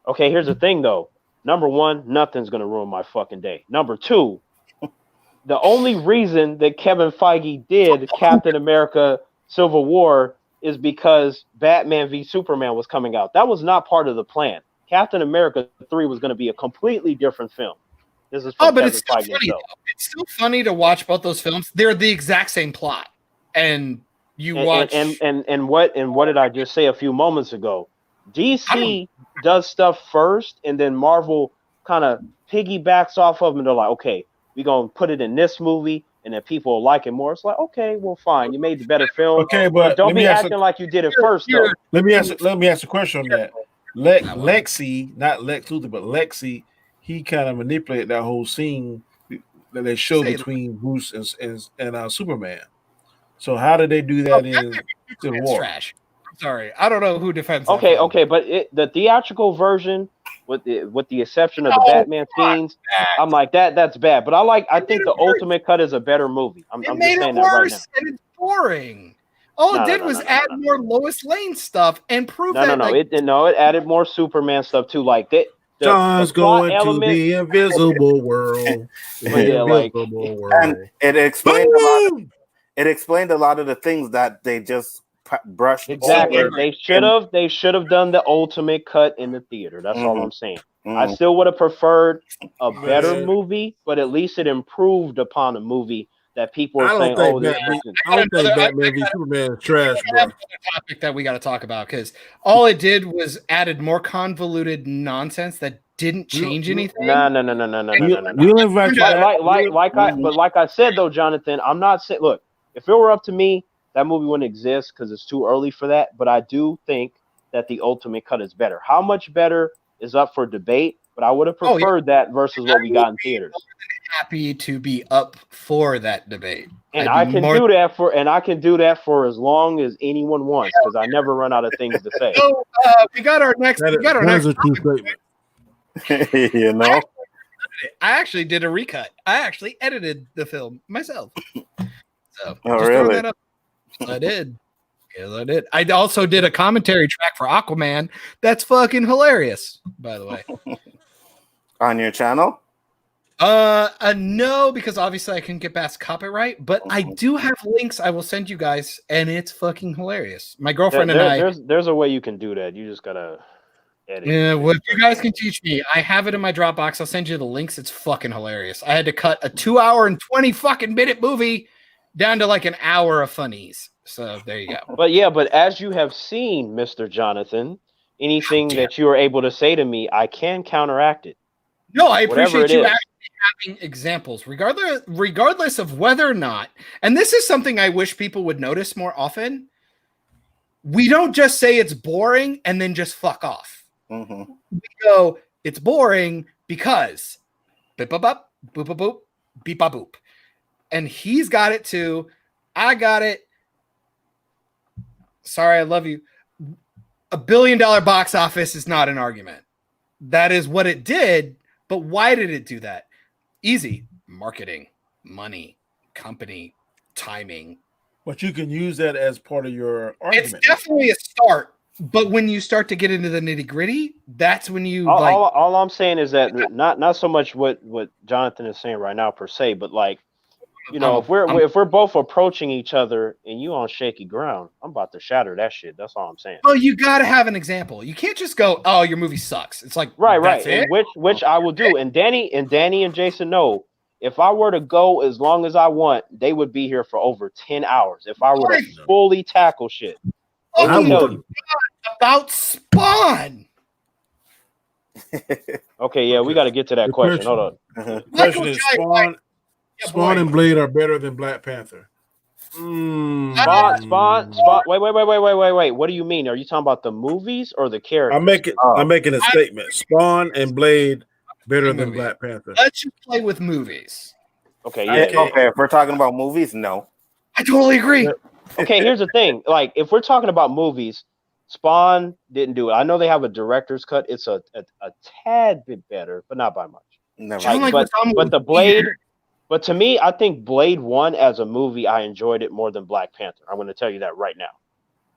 C: Okay, here's the thing though. Number one, nothing's gonna ruin my fucking day. Number two, the only reason that Kevin Feige did Captain America Civil War is because Batman v Superman was coming out. That was not part of the plan. Captain America 3 was going to be a completely different film. This is from Kevin
E: it's still
C: Feige
E: funny.
C: himself.
E: It's still funny to watch both those films. They're the exact same plot, and you watch.
C: And what did I just say a few moments ago? DC does stuff first, and then Marvel kind of piggybacks off of them. And they're like, okay, we're gonna put it in this movie, and then people will like it more. It's like, okay, well, fine, you made the better film.
B: Okay, but
C: don't be acting like you did it first, though.
B: Let me ask a question on that. Lexi, not Lex Luthor, but Lexi, he kind of manipulated that whole scene that they showed between Bruce and Superman. So how did they do that in Civil War?
E: Trash. I'm sorry, I don't know who defends.
C: Okay, but the theatrical version, with the exception of the Batman scenes, I'm like that's bad. But I think the Ultimate Cut is a better movie. I'm just saying that right now.
E: And it's boring. All it did was add more Lois Lane stuff and prove that.
C: It added more Superman stuff too. Like that.
B: John's going to the invisible world.
D: And it explained a lot. It explained a lot of the things that they just brushed.
C: Exactly. Over. They should have done the Ultimate Cut in the theater. That's all I'm saying. I still would have preferred a better movie, but at least it improved upon a movie that people are saying, "Oh, this is."
B: I don't think Batman v Superman is trash, bro.
E: Topic that we got to talk about because all it did was added more convoluted nonsense that didn't change anything.
C: No. Like I said though, Jonathan, I'm not saying. Look, if it were up to me, that movie wouldn't exist because it's too early for that. But I do think that the Ultimate Cut is better. How much better is up for debate? But I would have preferred that versus what we got in theaters.
E: Happy to be up for that debate,
C: and I can do that for as long as anyone wants because I never run out of things to say.
E: So we got our next.
F: That is a true statement.
D: You know,
E: I actually did a recut. I actually edited the film myself. So
D: really?
E: I did. Yes, I did. I also did a commentary track for Aquaman. That's fucking hilarious, by the way.
D: On your channel?
E: No, because obviously I couldn't get past copyright, but I do have links I will send you guys, and it's fucking hilarious. My girlfriend and I.
C: There's a way you can do that. You just gotta edit.
E: Yeah, well, if you guys can teach me, I have it in my Dropbox. I'll send you the links. It's fucking hilarious. I had to cut a 2 hour and 20 fucking minute movie down to like an hour of funnies. So there you go.
C: But as you have seen, Mr. Jonathan, anything that you are able to say to me, I can counteract it.
E: No, I appreciate you actually having examples, regardless of whether or not. And this is something I wish people would notice more often. We don't just say it's boring and then just fuck off. We go, it's boring because beep boop boop boop boop boop beep boop boop. And he's got it too. I got it. Sorry, I love you. $1 billion box office is not an argument. That is what it did. But why did it do that? Easy. Marketing, money, company, timing.
B: But you can use that as part of your argument.
E: It's definitely a start. But when you start to get into the nitty gritty, that's when you
C: all I'm saying is that not so much what Jonathan is saying right now per se, but like, you know, if we're both approaching each other and you on shaky ground, I'm about to shatter that shit. That's all I'm saying.
E: Well, you got to have an example. You can't just go, "Oh, your movie sucks." It's like
C: right, and which I will do. And Danny and Jason know, if I were to go as long as I want, they would be here for over 10 hours. If I were to fully tackle shit,
E: I will tell you about Spawn.
C: Okay, yeah, we got to get to that question. Hold on.
B: The question is Spawn and Blade are better than Black Panther.
C: Spawn. Wait. What do you mean? Are you talking about the movies or the characters?
B: I'm making a statement. Spawn and Blade better than Black Panther.
E: Let's just play with movies.
C: Okay, yeah.
D: Okay, if we're talking about movies, no.
E: I totally agree.
C: Okay, here's the thing. Like, if we're talking about movies, Spawn didn't do it. I know they have a director's cut. It's a tad bit better, but not by much.
D: Never.
C: But the Blade. But to me, I think Blade 1 as a movie, I enjoyed it more than Black Panther. I'm going to tell you that right now.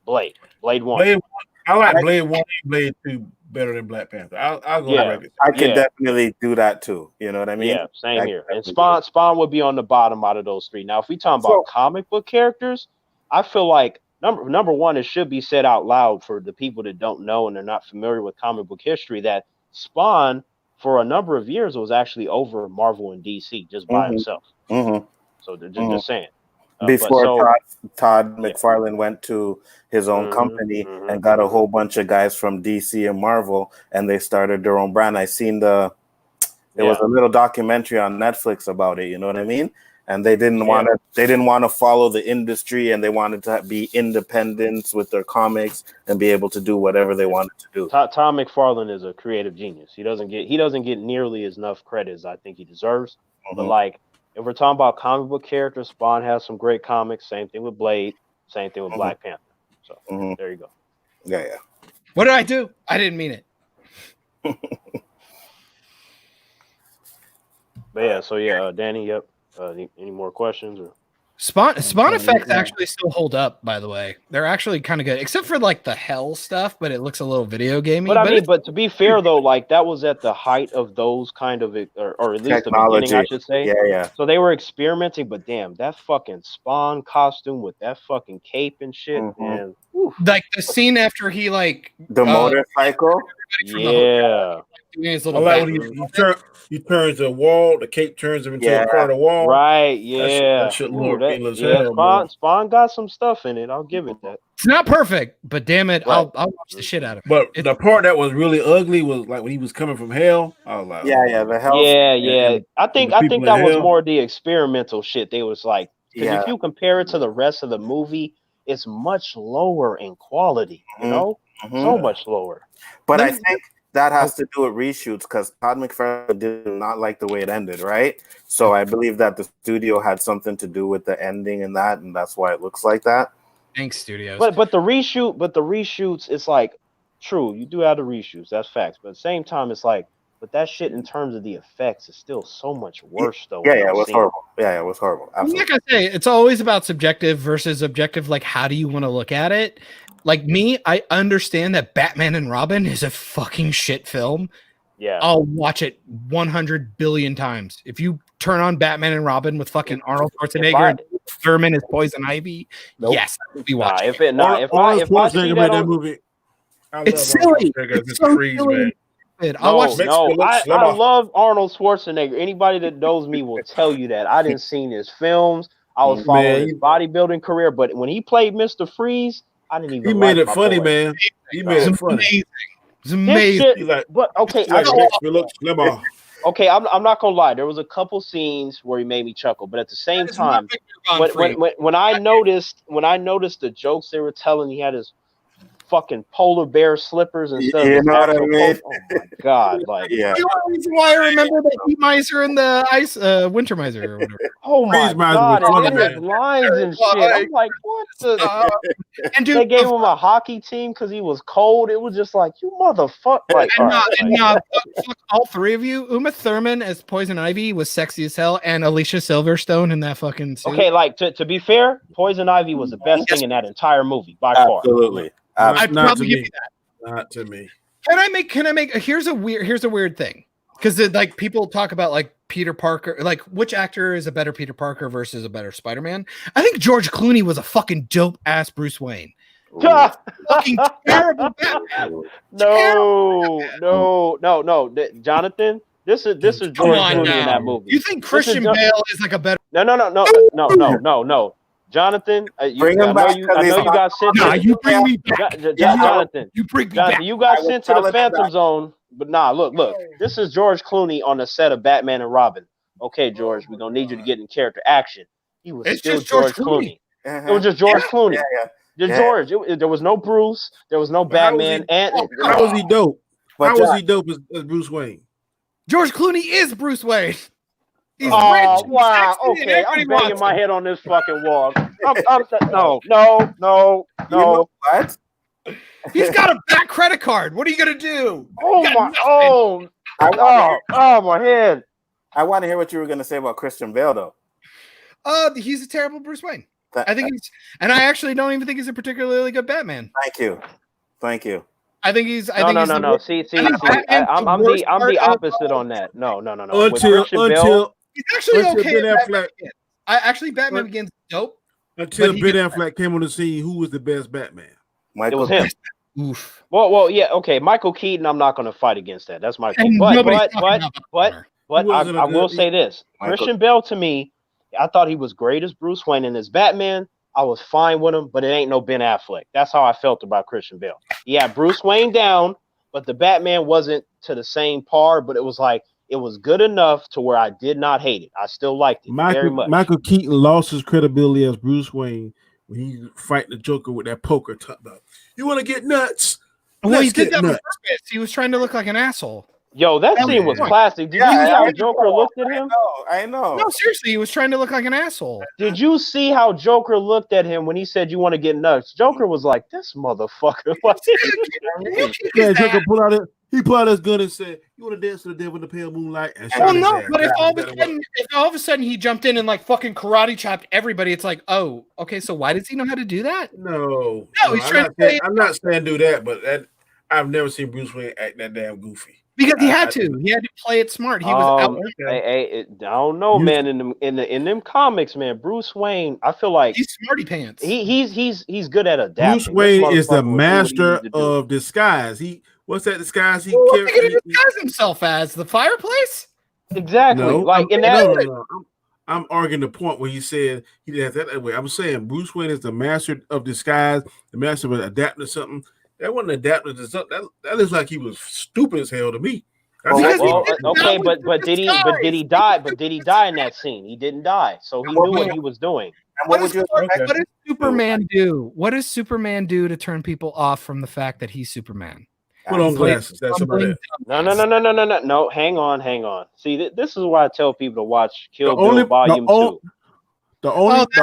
C: Blade 1.
B: I like Blade 1 and Blade 2 better than Black Panther. I'll go back.
D: I can definitely do that too. You know what I mean?
C: Yeah, same here. And Spawn would be on the bottom out of those three. Now, if we talk about comic book characters, I feel like number one, it should be said out loud for the people that don't know and they're not familiar with comic book history that Spawn, for a number of years, was actually over Marvel and DC just by himself. So they're just saying.
D: Before Todd McFarlane went to his own company and got a whole bunch of guys from DC and Marvel, and they started their own brand. I seen there was a little documentary on Netflix about it. You know what I mean? And they didn't want to follow the industry, and they wanted to be independent with their comics and be able to do whatever they wanted to do.
C: Tom McFarlane is a creative genius. He doesn't get nearly enough credit as I think he deserves. But like, if we're talking about comic book characters, Spawn has some great comics. Same thing with Blade. Same thing with Black Panther. So there you go.
D: Yeah.
E: What did I do? I didn't mean it.
C: But yeah, so Danny, yep. Any more questions? Or
E: Spawn effects actually still hold up, by the way. They're actually kind of good, except for like the hell stuff, but it looks a little video gamey.
C: But to be fair though, like that was at the height of those kind of, or at least
D: technology.
C: The beginning, I should say.
D: Yeah.
C: So they were experimenting, but damn, that fucking Spawn costume with that fucking cape and shit, man.
E: Like the scene after he
D: the motorcycle.
E: Yeah.
B: I like when he turns the wall, the cape turns him into a part of the wall.
C: Right, yeah.
B: That shit look as hell,
C: Spawn got some stuff in it. I'll give it that.
E: It's not perfect, but damn it, right. I'll watch the shit out of it.
B: But the part that was really ugly was like when he was coming from hell. I was like,
D: the hell.
C: Yeah. I think that was more the experimental shit. They was like, because if you compare it to the rest of the movie, it's much lower in quality. You know, so much lower.
D: But I think that has to do with reshoots because Todd McFarlane did not like the way it ended, right? So I believe that the studio had something to do with the ending and that's why it looks like that.
E: Thanks, studios.
C: But the reshoots, it's like true, you do have the reshoots, that's facts. But at the same time, it's like, but that shit in terms of the effects is still so much worse though.
D: Yeah, it was horrible. Yeah, it was horrible. Absolutely.
E: Like I say, it's always about subjective versus objective. Like, how do you want to look at it? Like me, I understand that Batman and Robin is a fucking shit film.
C: Yeah.
E: I'll watch it 100 billion times. If you turn on Batman and Robin with fucking Arnold Schwarzenegger and Thurman is Poison Ivy, yes, I will be watching.
C: If I see that
B: movie,
E: it's silly. It's so silly.
C: I love Arnold Schwarzenegger. Anybody that knows me will tell you that. I didn't see his films. I was following his bodybuilding career, but when he played Mr. Freeze, I didn't even.
B: He made it funny, man. He made it funny.
E: It's amazing.
C: He's like, but okay, okay, I'm not gonna lie. There was a couple scenes where he made me chuckle, but at the same time, when I noticed the jokes they were telling, he had his fucking polar bear slippers instead
D: You
C: of
D: know what I
C: actual
D: mean?
C: Oh my god! Like,
D: Yeah.
E: The only reason why I remember the heat miser and the ice winter miser or whatever.
C: oh my
B: Freeze miser was
C: god! And
B: funny,
C: then his
B: man.
C: lines and shit. I'm like, what the?
E: And dude,
C: They gave him a hockey team because he was cold. It was just like, you motherfucker. Like, all right, like,
E: fuck all three of you. Uma Thurman as Poison Ivy was sexy as hell, and Alicia Silverstone in that fucking suit.
C: okay, like to be fair, Poison Ivy was the best thing in that entire movie by far.
D: Absolutely.
E: I'd
B: Not
E: probably
B: to
E: give
B: me.
E: you that.
B: Not to me.
E: Can I make here's a weird thing, because like people talk about like Peter Parker, like which actor is a better Peter Parker versus a better Spider-Man. I think George Clooney was a fucking dope ass Bruce Wayne. Fucking terrible Batman.
C: No. Jonathan, this is George Clooney in that movie.
E: You think Christian Bale is like a better?
C: No. Jonathan,
D: Bring him back.
C: I know you got sent.
E: You bring me back.
C: Jonathan,
E: You bring me back.
C: you got sent to the Phantom Zone. But look. This is George Clooney on the set of Batman and Robin. Okay, George, we're gonna need you to get in character action. He was still
E: just George
C: Clooney.
D: Uh-huh.
C: It was just George Clooney.
D: Yeah.
C: George. There was no Bruce. There was no Batman.
B: How was he dope? How was he dope as Bruce Wayne?
E: George Clooney is Bruce Wayne. He's rich.
C: Wow. Okay, I'm banging my head on this fucking wall. No.
D: You know what?
E: He's got a back credit card. What are you gonna do?
C: Oh my head.
D: I want to hear what you were going to say about Christian Bale, though.
E: He's a terrible Bruce Wayne. I think and I actually don't even think he's a particularly good Batman.
D: Thank you.
C: No. See, I'm the opposite on that. No.
E: He's actually okay. Batman Begins dope.
B: Until Ben Affleck came on the scene, who was the best Batman?
C: It was him.
E: Oof.
C: Well, yeah, okay. Michael Keaton, I'm not going to fight against that. That's my thing. But I will say this: Christian Bale, to me, I thought he was great as Bruce Wayne, and as Batman, I was fine with him. But it ain't no Ben Affleck. That's how I felt about Christian Bale. Yeah, Bruce Wayne down, but the Batman wasn't to the same par. But it was like it was good enough to where I did not hate it. I still liked it very much.
B: Michael Keaton lost his credibility as Bruce Wayne when he fight the Joker with that poker. You want to get nuts?
E: Well, he did that on purpose. He was trying to look like an asshole.
C: Yo, that scene was classic. Did you see how Joker looked at him?
D: I know.
E: No, seriously, he was trying to look like an asshole.
C: Did you see how Joker looked at him when he said, "You want to get nuts"? Joker was like, "This motherfucker."
B: Yeah, Joker pulled out his gun and said, "You want to dance to the devil in the pale moonlight?" And
E: well, no, but if all of a sudden he jumped in and like fucking karate chopped everybody, it's like, oh, okay, so why does he know how to do that?
B: No,
E: he's trying to play.
B: I'm not saying do that, but I've never seen Bruce Wayne act that damn goofy.
E: Because he had to play it smart. He was out.
C: I don't know, man. In them comics, man, Bruce Wayne, I feel like
E: he's smarty pants.
C: He's good at adapting.
B: Bruce Wayne is the master of disguise. What's that disguise he
E: carries? What did he disguise himself as? The fireplace?
C: Exactly.
B: No,
C: No.
B: I'm arguing the point where he said he didn't have that way. I'm saying Bruce Wayne is the master of disguise, the master of adapting to something. That wasn't adapting to something. That looks like he was stupid as hell to me.
C: Okay, but did he die? But did he die in that scene? He didn't die, so he knew what he was doing.
E: What does Superman do? What does Superman do to turn people off from the fact that he's Superman?
B: Put on glasses. That's about it.
C: No. Hang on. See, this is why I tell people to watch Kill Bill Volume 2.
B: The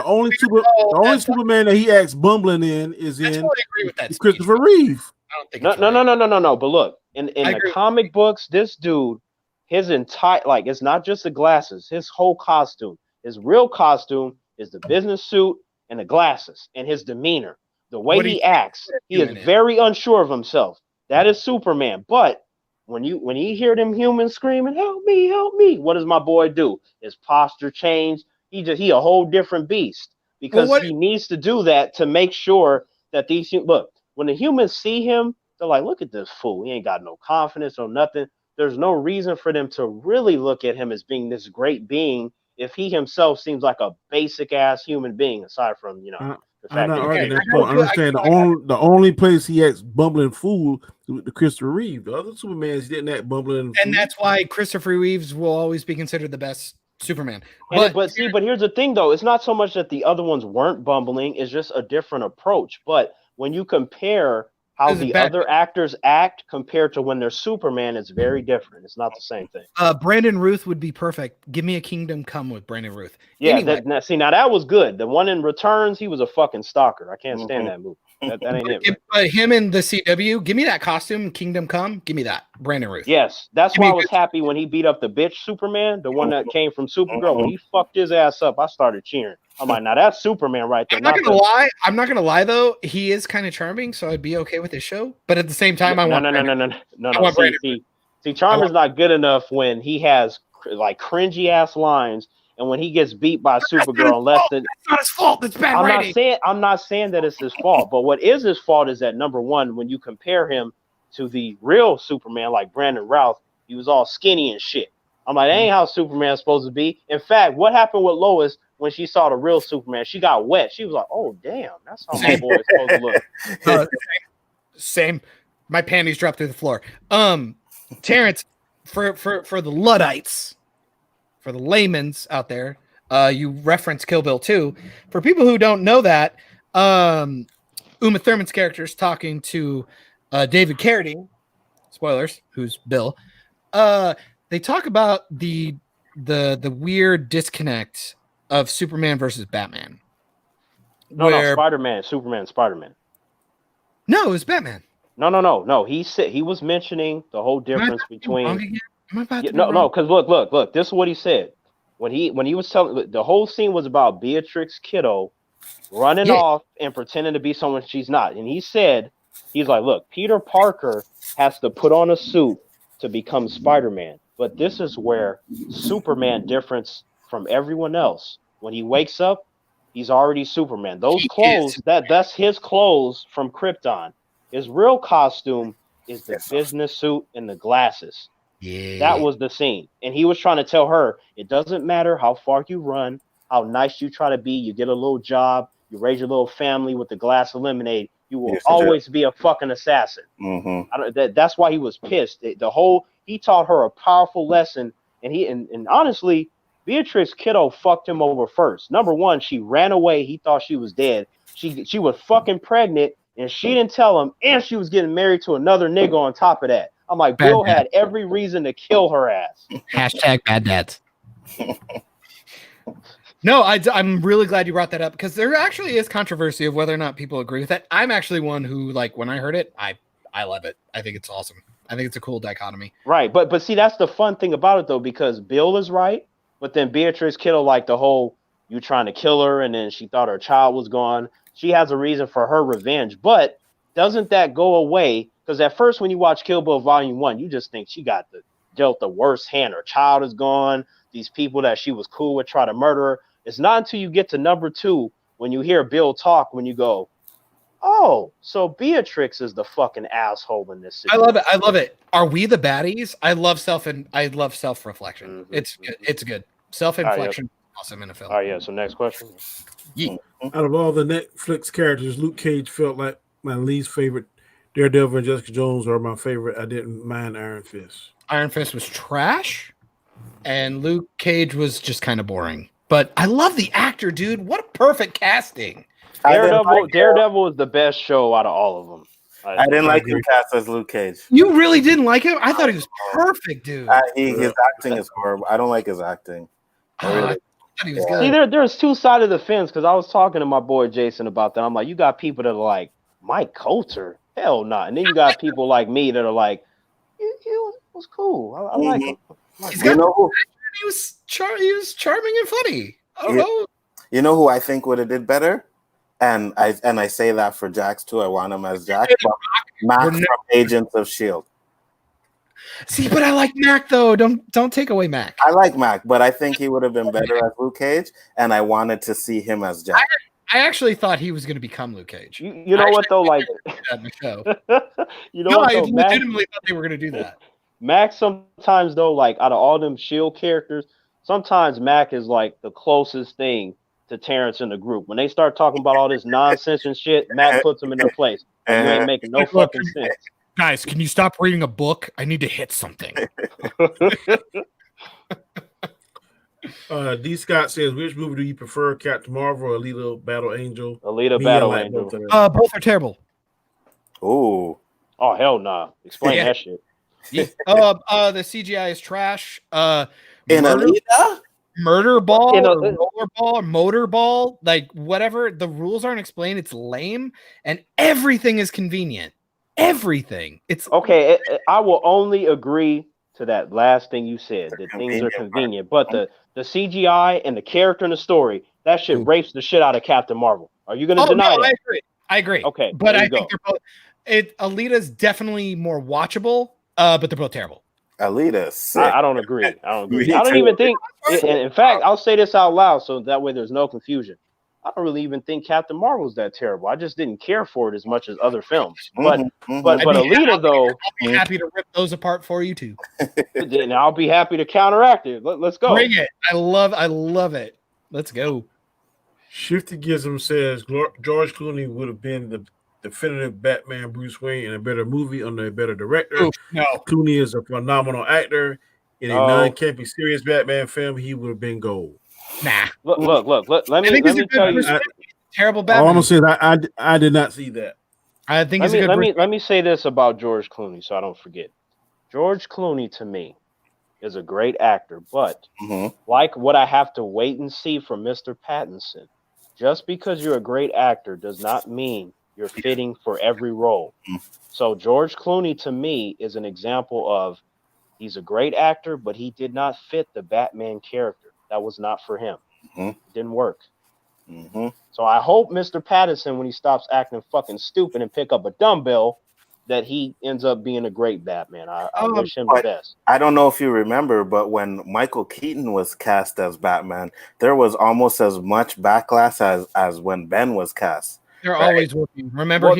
B: only Superman that he acts bumbling in is Christopher Reeve.
C: I don't think no. But look, in the comic books, this dude, his entire it's not just the glasses, his whole costume, his real costume is the business suit and the glasses and his demeanor, the way he acts. He is very unsure of himself. That is Superman. But when you hear them humans screaming, "Help me," what does my boy do? His posture changed. He a whole different beast because he needs to do that to make sure that when the humans see him, they're like, look at this fool. He ain't got no confidence or nothing. There's no reason for them to really look at him as being this great being if he himself seems like a basic ass human being, aside from, the fact that
B: I understand the only place he acts bumbling fool is the Christopher Reeve. The other Supermans didn't act bumbling.
E: And that's why Christopher Reeves will always be considered the best Superman.
C: But here's the thing though, it's not so much that the other ones weren't bumbling, it's just a different approach. But when you compare how the other actors act compared to when they're Superman is very different. It's not the same thing.
E: Brandon Ruth would be perfect. Give me a Kingdom Come with Brandon Ruth.
C: Yeah,
E: anyway.
C: Now that was good. The one in Returns, he was a fucking stalker. I can't stand that movie. That ain't it. Right?
E: Him in the CW, give me that costume, Kingdom Come. Give me that, Brandon Ruth.
C: Yes, that's why I was happy when he beat up the bitch Superman, the one that came from Supergirl. When he fucked his ass up, I started cheering. I'm like, now that's Superman right there.
E: I'm not gonna lie though. He is kind of charming, so I'd be okay with his show. But at the same time,
C: No. See, Charmer's not good enough when he has like cringy ass lines, and when he gets beat by Supergirl,
E: that's not his fault. It's bad writing.
C: I'm not saying that it's his fault, but what is his fault is that number one, when you compare him to the real Superman, like Brandon Routh, he was all skinny and shit. I'm like, that ain't how Superman's supposed to be. In fact, what happened with Lois when she saw the real Superman? She got wet. She was like, oh, damn, that's how my boy is supposed to look.
E: Same. My panties dropped through the floor. Terrence, for the Luddites, for the layman's out there, you reference Kill Bill 2. For people who don't know that, Uma Thurman's character is talking to David Carradine, spoilers, who's Bill. They talk about the weird disconnect of Superman versus Batman.
C: No, Spider-Man, Superman, Spider-Man.
E: No, it was Batman.
C: No. He said he was mentioning the whole difference between. Because look. This is what he said when he was telling. The whole scene was about Beatrix Kiddo running off and pretending to be someone she's not, and he said he's like, look, Peter Parker has to put on a suit to become Spider-Man, but this is where Superman differs from everyone else. When he wakes up, he's already Superman. Those clothes, that's his clothes from Krypton. His real costume is the business suit and the glasses. Yeah. That was the scene. And he was trying to tell her, it doesn't matter how far you run, how nice you try to be, you get a little job, you raise your little family with the glass of lemonade, you will always be a fucking assassin. Mm-hmm. That's why he was pissed. He taught her a powerful lesson, and honestly, Beatrix Kiddo fucked him over first. Number one, she ran away. He thought she was dead. She was fucking pregnant, and she didn't tell him, and she was getting married to another nigga on top of that. I'm like, Bill had every reason to kill her ass.
E: Hashtag bad dads. No, I'm really glad you brought that up because there actually is controversy of whether or not people agree with that. I'm actually one who, like, when I heard it, I love it. I think it's awesome. I think it's a cool dichotomy.
C: Right, but see, that's the fun thing about it, though, because Bill is right, but then Beatrice Kiddo, like the whole, you trying to kill her, and then she thought her child was gone. She has a reason for her revenge, but doesn't that go away? Because at first, when you watch Kill Bill Volume 1, you just think she got dealt the worst hand. Her child is gone. These people that she was cool with try to murder her. It's not until you get to number 2 when you hear Bill talk when you go, oh, so Beatrix is the fucking asshole in this situation.
E: I love it. Are we the baddies? I love self-reflection. Mm-hmm. It's good. Self-inflection awesome in a film.
C: All right, yeah. So next question.
E: Yeah.
F: Out of all the Netflix characters, Luke Cage felt like my least favorite. Daredevil and Jessica Jones are my favorite. I didn't mind Iron Fist.
E: Iron Fist was trash, and Luke Cage was just kind of boring. But I love the actor, dude. What a perfect casting.
C: Daredevil is the best show out of all of them.
D: I didn't like him cast as Luke Cage.
E: You really didn't like him? I thought he was perfect, dude.
D: His acting is horrible. I don't like his acting.
E: I thought he was good.
C: See, there's two sides of the fence because I was talking to my boy Jason about that. I'm like, you got people that are like, Mike Coulter? Hell no. And then you got people like me that are like, he was cool. I like him.
E: He was charming and funny. I don't know.
D: You know who I think would have did better? And I say that for Jax too. I want him as Jax. Mac from Agents of S.H.I.E.L.D.
E: See, but I like Mac though. Don't take away Mac.
D: I like Mac, but I think he would have been better as Luke Cage, and I wanted to see him as Jax.
E: I actually thought he was going to become Luke Cage.
C: You know what though? Like,
E: you know what? I legitimately thought they were going to do that.
C: Mac sometimes though, like out of all them S.H.I.E.L.D. characters, sometimes Mac is like the closest thing to Terrence in the group. When they start talking about all this nonsense and shit, Mac puts them in their place. You ain't making no fucking sense.
E: Guys, can you stop reading a book? I need to hit something.
F: D. Scott says, which movie do you prefer, Captain Marvel or Alita Battle Angel?
C: Alita Battle Angel.
E: Both are terrible.
D: Ooh.
C: Oh hell nah! Explain
E: Yeah.
C: that shit.
E: The CGI is trash.
D: In Alita?
E: Murder ball,
C: You know,
E: or roller ball, motor ball, like whatever. The rules aren't explained. It's lame, and everything is convenient. Everything. It's
C: okay, I will only agree to that last thing you said, that things are
D: Convenient
C: convenient. But the CGI and the character and the story, that shit rapes the shit out of Captain Marvel. Are you going to deny that?
E: I agree.
C: Okay,
E: but
C: there
E: I
C: you
E: think
C: go.
E: they're both. Alita's definitely more watchable, but they're both terrible.
D: Alita, sick.
C: I don't agree. I don't agree.
D: Me
C: I don't
D: too.
C: even think. And in fact, I'll say this out loud so that way there's no confusion. I don't really even think Captain Marvel's that terrible. I just didn't care for it as much as other films. But but Alita though,
E: I'll be happy to rip those apart for you too.
C: then I'll be happy to counteract it. Let's go.
E: Bring it. I love it. Let's go.
F: Shifty Gizm says George Clooney would have been the definitive Batman Bruce Wayne in a better movie under a better director.
E: Ooh, no.
F: Clooney is a phenomenal actor. In a non-campy serious Batman film, he would have been gold.
E: Nah.
C: Look. Let me tell you.
E: Terrible Batman.
F: All I'm saying, I did not see that.
E: I think
C: let me say this about George Clooney so I don't forget. George Clooney to me is a great actor, but like what I have to wait and see from Mr. Pattinson, just because you're a great actor does not mean you're fitting for every role. So George Clooney to me is an example of he's a great actor, but he did not fit the Batman character. That was not for him. It didn't work. So I hope Mr. Pattinson, when he stops acting fucking stupid and pick up a dumbbell, that he ends up being a great Batman. I wish him the best.
D: I don't know if you remember, but when Michael Keaton was cast as Batman, there was almost as much backlash as when Ben was cast.
E: They're always working. Remember,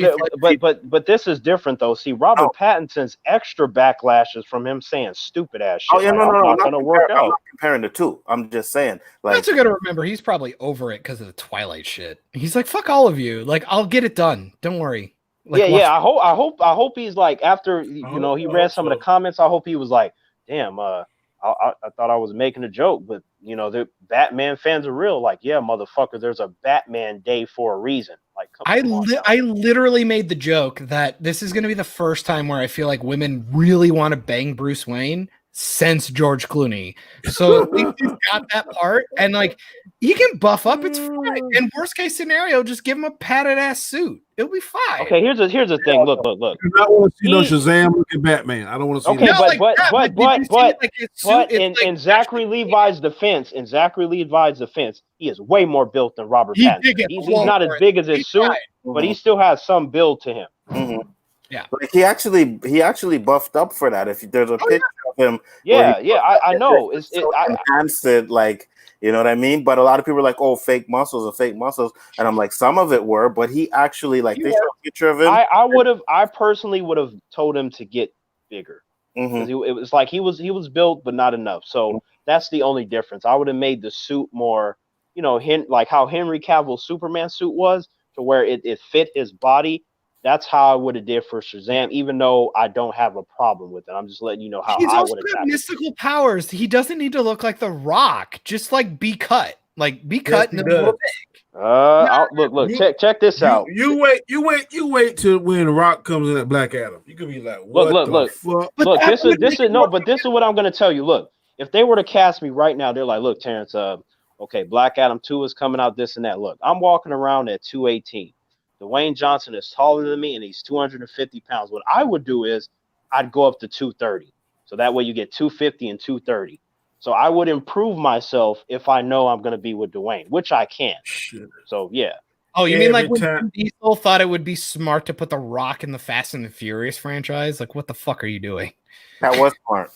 C: but this is different though. See, Robert Pattinson's extra backlashes from him saying stupid ass shit.
D: Oh yeah,
C: like,
D: no,
C: not gonna work out.
D: I'm not comparing the two. I'm just saying, like,
E: that's a good to remember. He's probably over it because of the Twilight shit. He's like, "Fuck all of you. Like, I'll get it done. Don't worry." Like,
C: I hope he's like, after he read some of the comments. I hope he was like, "Damn, I thought I was making a joke, but the Batman fans are real. Like, yeah, motherfucker, there's a Batman Day for a reason." Like,
E: I literally made the joke that this is going to be the first time where I feel like women really want to bang Bruce Wayne since George Clooney. So at least he's got that part, and like he can buff up. It's fine. In worst case scenario, just give him a padded ass suit. It'll be fine.
C: Okay, here's the thing. Look.
F: I don't want to see no Shazam looking Batman. I don't want to see.
C: Okay,
F: that.
C: but in Zachary Levi's defense, he is way more built than Robert Pattinson. He's not as big as his suit, but he still has some build to him.
E: Yeah,
D: like he actually buffed up for that. If there's a picture of him,
C: I know.
D: I enhanced it, like, you know what I mean. But a lot of people are like, "Oh, fake muscles," and I'm like, some of it were, but he actually, like, they showed a picture of him.
C: I personally would have told him to get bigger. It was like he was built, but not enough. So that's the only difference. I would have made the suit more, like how Henry Cavill's Superman suit was, to where it fit his body. That's how I would have did for Shazam, even though I don't have a problem with it. I'm just letting you know how I would have done it.
E: Mystical powers. He doesn't need to look like The Rock. Just like be cut. Like be cut and a little big.
C: Look. Check this out.
F: You wait till when Rock comes in at Black Adam. You could be like, what the fuck?
C: Look, this is what I'm gonna tell you. Look, if they were to cast me right now, they're like, look, Terrence, okay, Black Adam 2 is coming out, this and that. Look, I'm walking around at 218. Dwayne Johnson is taller than me and he's 250 pounds. What I would do is I'd go up to 230. So that way you get 250 and 230. So I would improve myself if I know I'm going to be with Dwayne, which I can. So, yeah.
E: Oh, you mean like when Vin Diesel thought it would be smart to put The Rock in the Fast and the Furious franchise? Like, what the fuck are you doing?
D: That was smart.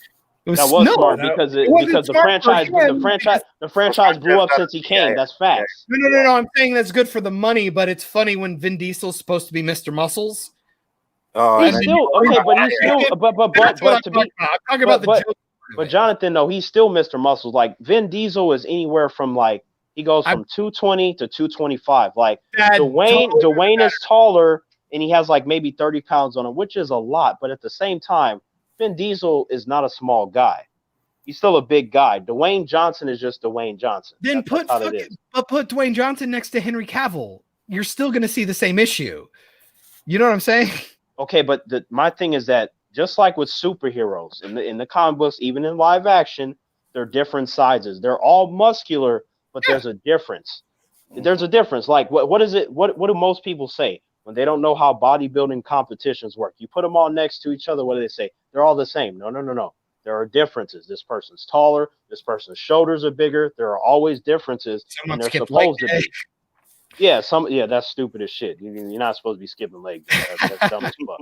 C: Smart because the franchise blew up since he came. That's facts.
E: No. I'm saying that's good for the money, but it's funny when Vin Diesel's supposed to be Mr. Muscles.
C: But Jonathan, though, he's still Mr. Muscles. Like Vin Diesel is anywhere from like he goes from 220 to 225. Like Dwayne is taller and he has like maybe 30 pounds on him, which is a lot. But at the same time, Vin Diesel is not a small guy. He's still a big guy. Dwayne Johnson is just Dwayne Johnson.
E: Then put Dwayne Johnson next to Henry Cavill. You're still going to see the same issue. You know what I'm saying?
C: Okay, but my thing is that just like with superheroes in the comic books, even in live action, they're different sizes. They're all muscular, but there's a difference. There's a difference. Like what is it? What do most people say when they don't know how bodybuilding competitions work? You put them all next to each other. What do they say? They're all the same. No, no, no, no. There are differences. This person's taller. This person's shoulders are bigger. There are always differences, and they're supposed to be. Yeah, that's stupid as shit. You're not supposed to be skipping legs. That's dumb as fuck.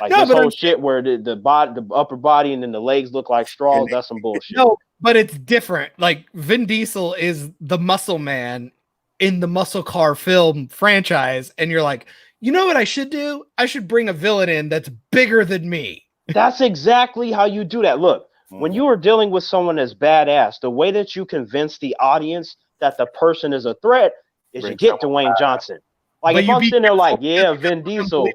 C: Like this whole shit where the upper body and then the legs look like straws. That's some bullshit.
E: No, but it's different. Like Vin Diesel is the muscle man in the muscle car film franchise, and you're like, you know what I should do? I should bring a villain in that's bigger than me.
C: That's exactly how you do that. Look, when you are dealing with someone that's badass, the way that you convince the audience that the person is a threat is you get Dwayne Johnson. Like if I'm sitting there like, yeah, Vin Diesel.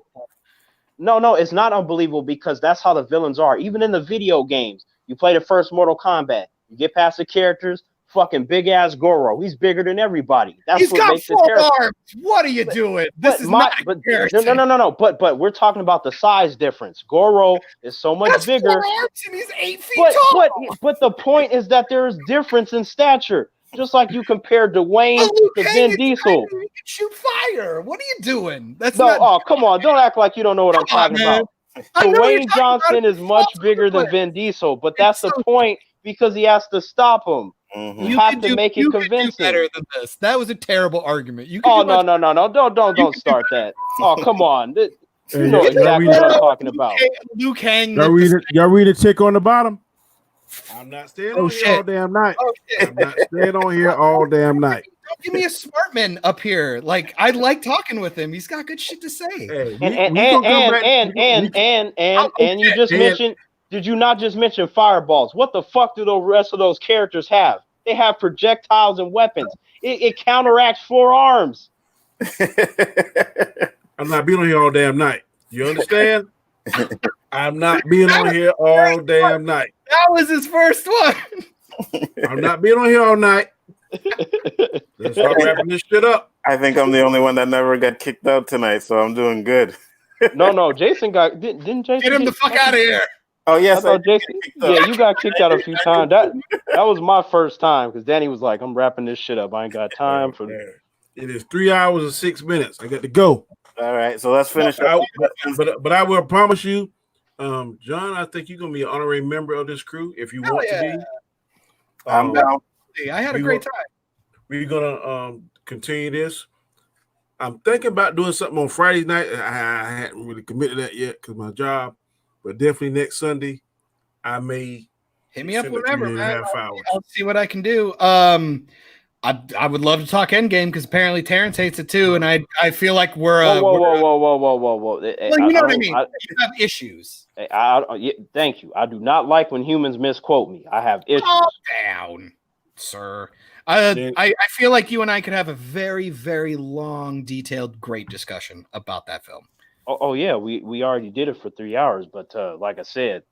C: No, it's not unbelievable because that's how the villains are. Even in the video games, you play the first Mortal Kombat, you get past the characters, fucking big ass Goro. He's bigger than everybody. That's what makes it terrible.
E: Arms. What are you doing? This is not
C: no. But we're talking about the size difference. Goro is so much bigger.
E: 4 arms and he's 8 feet tall.
C: But the point is that there is difference in stature. Just like you compared Dwayne to Vin Diesel.
E: You can shoot fire. What are you doing?
C: Come on. Don't act like you don't know what I'm talking about. Dwayne Johnson is much bigger than Vin Diesel, but that's the point because he has to stop him. You have to make it convincing.
E: Better than this. That was a terrible argument.
C: No. Don't start that. Oh, come on. You know exactly what I'm talking about.
E: Luke Hang.
F: Y'all read a tick on the bottom? I'm not staying on here all damn night. I'm not staying on here all damn night.
E: Don't give me a Smartman up here. Like I like talking with him. He's got good shit to say.
C: And you just mentioned. Did you not just mention fireballs? What the fuck do the rest of those characters have? They have projectiles and weapons. It counteracts 4 arms.
F: I'm not being on here all damn night. You understand? I'm not being on here all damn night.
E: That was his first one.
F: I'm not being on here all night. Let's start wrapping this shit up.
D: I think I'm the only one that never got kicked out tonight, so I'm doing good.
C: No, Jason didn't Jason
E: get him the fuck out of here.
D: Oh yes,
C: Jason. Yeah, you got kicked out a few times. That was my first time because Danny was like, "I'm wrapping this shit up. I ain't got time for."
F: It is 3 hours and 6 minutes. I got to go.
D: All right, so let's finish.
F: But I will promise you, John, I think you're gonna be an honorary member of this crew if you want to be.
D: I'm down.
E: I had a great time.
F: We're gonna continue this. I'm thinking about doing something on Friday night. I hadn't really committed that yet because my job, but definitely next Sunday, I may
E: hit me up whenever, man.
F: I'll
E: see what I can do. I would love to talk Endgame because apparently Terrence hates it too, and I feel like we're
C: whoa.
E: Well, you know what I mean. You have issues.
C: Thank you. I do not like when humans misquote me. I have issues.
E: Calm down, sir. I feel like you and I could have a very, very long, detailed, great discussion about that film.
C: Oh yeah, we already did it for 3 hours, but like I said,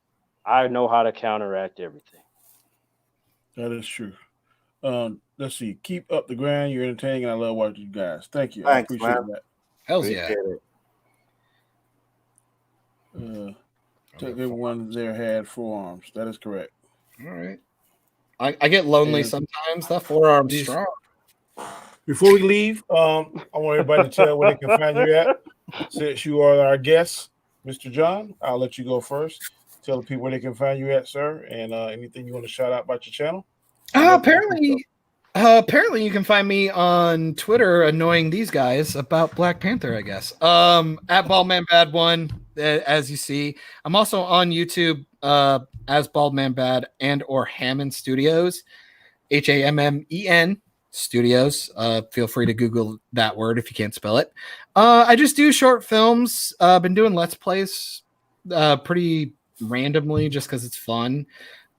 C: I know how to counteract everything.
F: That is true. Let's see. Keep up the grind. You're entertaining, and I love watching you guys. Thank you.
D: Thanks,
F: I appreciate that.
E: Hell yeah.
F: Everyone there had 4 arms. That is correct.
E: All right. I get lonely sometimes. That 4 arms strong.
F: Before we leave, I want everybody to tell where they can find you at. Since you are our guest, Mr. John, I'll let you go first. Tell the people where they can find you at, sir, and anything you want to shout out about your channel.
E: Apparently you can find me on Twitter annoying these guys about Black Panther, I guess. At BaldMamBad1, as you see. I'm also on YouTube as BaldMamBad and or Hammond Studios, HAMMEN Studios. Feel free to Google that word if you can't spell it. I just do short films. Been doing Let's Plays pretty randomly just because it's fun.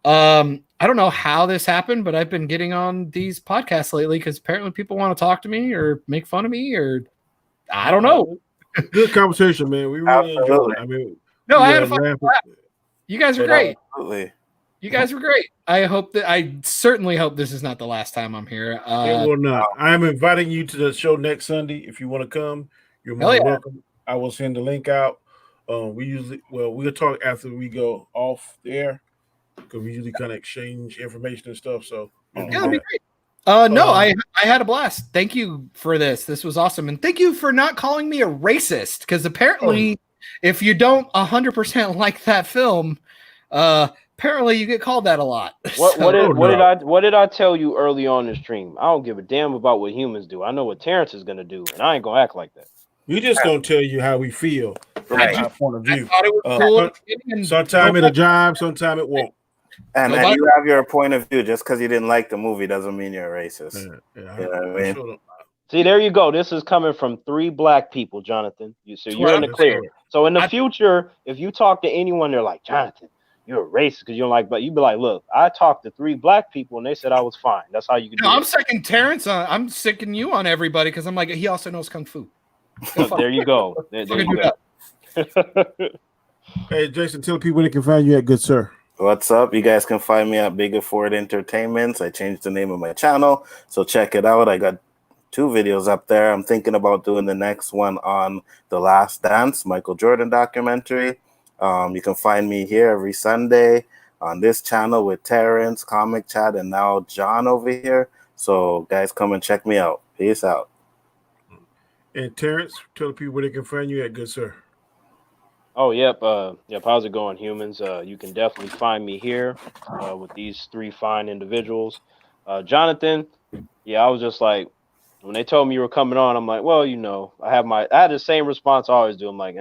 E: I don't know how this happened, but I've been getting on these podcasts lately because apparently people want to talk to me or make fun of me, or I don't know.
F: Good conversation, man. We really enjoyed it. I mean,
E: I had a fun laugh. You guys are great.
D: Absolutely.
E: You guys were great. I certainly hope this is not the last time I'm here.
F: It will not. I'm inviting you to the show next Sunday. If you want to come, you're more than welcome. I will send the link out.
B: we'll talk after we go off the air because we usually kind of exchange information and stuff. So
E: Yeah, that'd be great. No, I had a blast. Thank you for this. This was awesome. And thank you for not calling me a racist, because apparently if you don't 100% like that film, apparently you get called that a lot.
C: What did I tell you early on in the stream? I don't give a damn about what humans do. I know what Terrence is gonna do, and I ain't gonna act like that.
B: We just gonna tell you how we feel from our point of view.
E: Thought it was cool.
B: Sometime it'll jive, sometime it won't.
D: And you have your point of view. Just because you didn't like the movie doesn't mean you're a racist. You know what I mean?
C: See, there you go. This is coming from 3 black people, Jonathan. You're in the clear. So in the future, if you talk to anyone, they're like, Jonathan, you're a racist because you don't like, but you be like, look, I talked to 3 black people and they said I was fine. That's how you can do it.
E: I'm sicking Terrence. I'm sicking you on everybody because I'm like, he also knows Kung Fu.
C: There you go. There you go.
B: Hey, Jason, tell people they can find you at, good sir.
D: What's up? You guys can find me at Bigger Ford Entertainments. I changed the name of my channel, so check it out. I got 2 videos up there. I'm thinking about doing the next one on The Last Dance, Michael Jordan documentary. You can find me here every Sunday on this channel with Terrence, Comic Chat, and now John over here. So guys, come and check me out. Peace out.
B: And Terrence, tell the people where they can find you at, good sir.
C: Oh, yep. How's it going, humans? You can definitely find me here with these 3 fine individuals. Jonathan, I was just like, when they told me you were coming on, I'm like, well, I had the same response I always do. I'm like,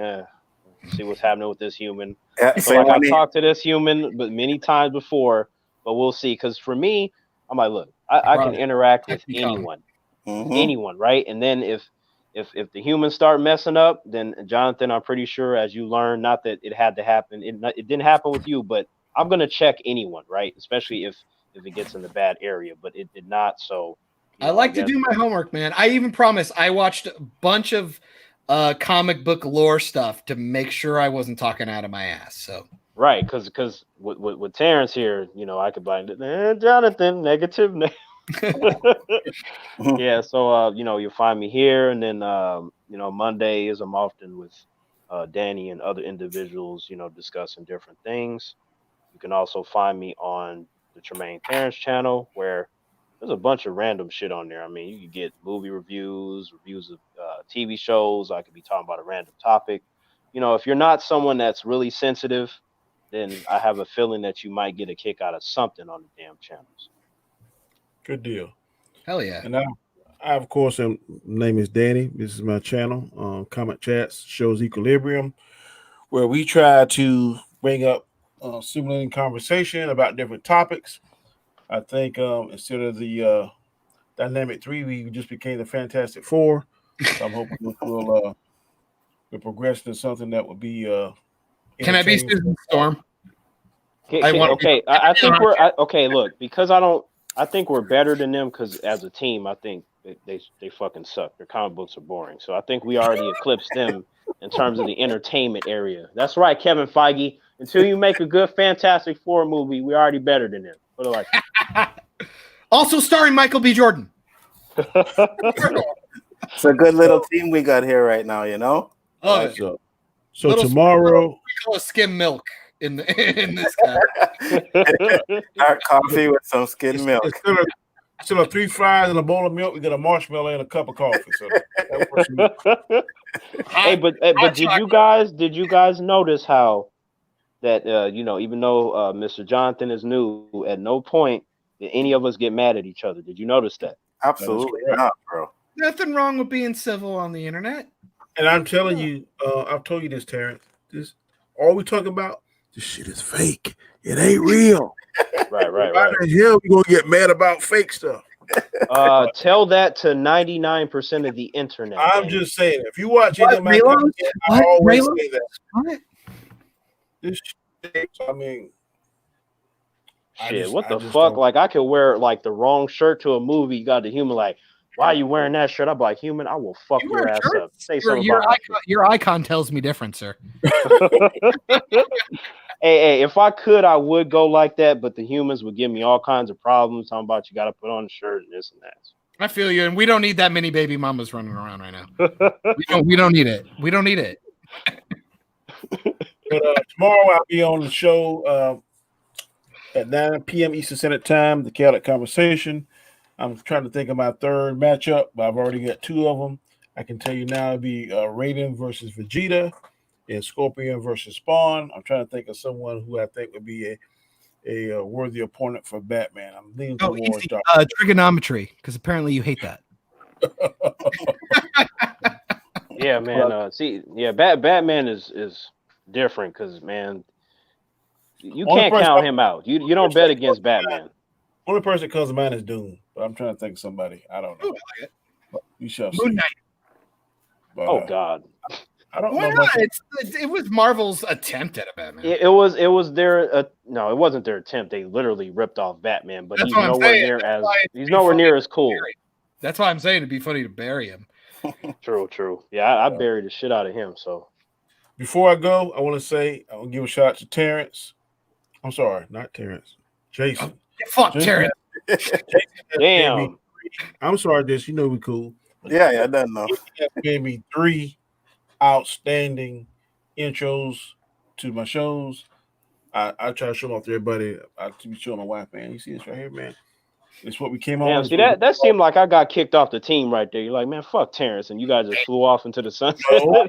C: see what's happening with this human.
D: Yeah,
C: so like I've talked to this human but many times before, but we'll see. Because for me, I'm like, look, I can interact with anyone, right? And then if the humans start messing up, then Jonathan, I'm pretty sure, as you learn, not that it had to happen, it didn't happen with you, but I'm gonna check anyone, right? Especially if it gets in the bad area, but it did not. So
E: I like to do my homework, man. I even promise I watched a bunch of comic book lore stuff to make sure I wasn't talking out of my ass. So
C: right, because with Terrence here, I could bind it. Jonathan, negative. Yeah, so you'll find me here, and then Mondays I'm often with Danny and other individuals, discussing different things. You can also find me on the Tremaine Terrence channel, where there's a bunch of random shit on there. I mean, you can get movie reviews of TV shows. I could be talking about a random topic. If you're not someone that's really sensitive, then I have a feeling that you might get a kick out of something on the damn channels.
B: Good deal.
E: Hell yeah.
B: And I of course, name is Danny. This is my channel, Comic Chats, Shows Equilibrium, where we try to bring up stimulating conversation about different topics. I think instead of the Dynamic 3, we just became the Fantastic 4. So I'm hoping we'll progress to something that would be
E: Can I be Susan Storm?
C: I think we're okay. Look, because I think we're better than them because as a team, I think they fucking suck. Their comic books are boring. So I think we already eclipsed them in terms of the entertainment area. That's right, Kevin Feige. Until you make a good Fantastic Four movie, we're already better than them. Put it like
E: also starring Michael B. Jordan.
D: It's a good little team we got here right now,
B: So tomorrow,
E: we call it skim milk in this guy.
D: Hot coffee with some skim milk.
B: Instead of 3 fries and a bowl of milk, we got a marshmallow and a cup of coffee. So
C: hey, but did you guys notice how that even though Mr. Jonathan is new, at no point did any of us get mad at each other? Did you notice that?
D: Absolutely not, bro.
E: Nothing wrong with being civil on the internet.
B: And I'm telling you, I've told you this, Terrence. This all we talking about. This shit is fake. It ain't real.
C: Right.
B: Why the hell we gonna get mad about fake stuff?
C: Tell that to 99% of the internet.
B: I'm just saying, if you watch any of my content, I always say that.
E: What?
B: This shit, I mean,
C: shit, what the fuck? Like, I could wear like the wrong shirt to a movie. You got the human like, why are you wearing that shirt? I'm like, human, I will fuck your ass up. Say something about
E: your icon tells me different, sir.
C: Hey, if I could, I would go like that, but the humans would give me all kinds of problems. Talking about you got to put on a shirt and this and that.
E: I feel you, and we don't need that many baby mamas running around right now. We don't need it. We don't need it.
B: But tomorrow I'll be on the show at 9 p.m. Eastern Standard Time, the Chaotic Conversation. I'm trying to think of my third matchup, but I've already got two of them. I can tell you now it'll be Raiden versus Vegeta and Scorpion versus Spawn. I'm trying to think of someone who I think would be a worthy opponent for Batman. I'm leaning towards
E: trigonometry, because apparently you hate that.
C: Yeah, man. Batman is different because, man, you can't count him out. You don't bet against Batman.
B: Only person that comes to mind is Doom, but I'm trying to think of somebody. I don't know. You shall see.
E: Moon Knight.
B: But,
C: Oh God.
B: I don't
E: Why
B: know.
E: not? It was Marvel's attempt at a Batman.
C: It wasn't their attempt. They literally ripped off Batman, but he's nowhere near as cool.
E: That's why I'm saying it'd be funny to bury him.
C: True. Yeah, I buried the shit out of him. So
B: before I go, I want to say I want to give a shout out to Terrence. I'm sorry, not Terrence. Jason.
E: Fuck Terrence.
C: Damn.
B: I'm sorry, this. You know we cool.
D: Yeah, I don't know.
B: He gave me 3 outstanding intros to my shows. I try to show them off to everybody. I be showing my wife, man. You see this right here, man. It's what we came on.
C: See that seemed like I got kicked off the team right there. You're like, man, fuck Terrence, and you guys just flew off into the sunset.
D: You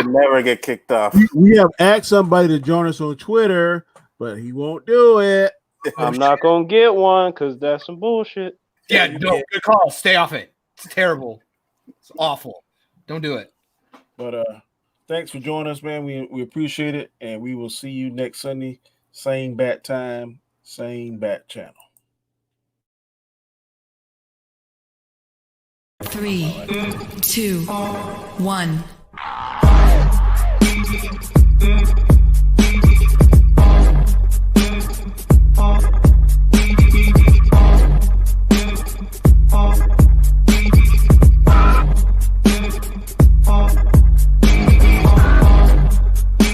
D: never get kicked off.
B: We have asked somebody to join us on Twitter, but he won't do it.
C: I'm not gonna get one because that's some bullshit.
E: Yeah, no, good call. Stay off it. It's terrible. It's awful. Don't do it.
B: But thanks for joining us, man. We appreciate it, and we will see you next Sunday. Same bat time, same bat channel.
A: 3, 2, 1.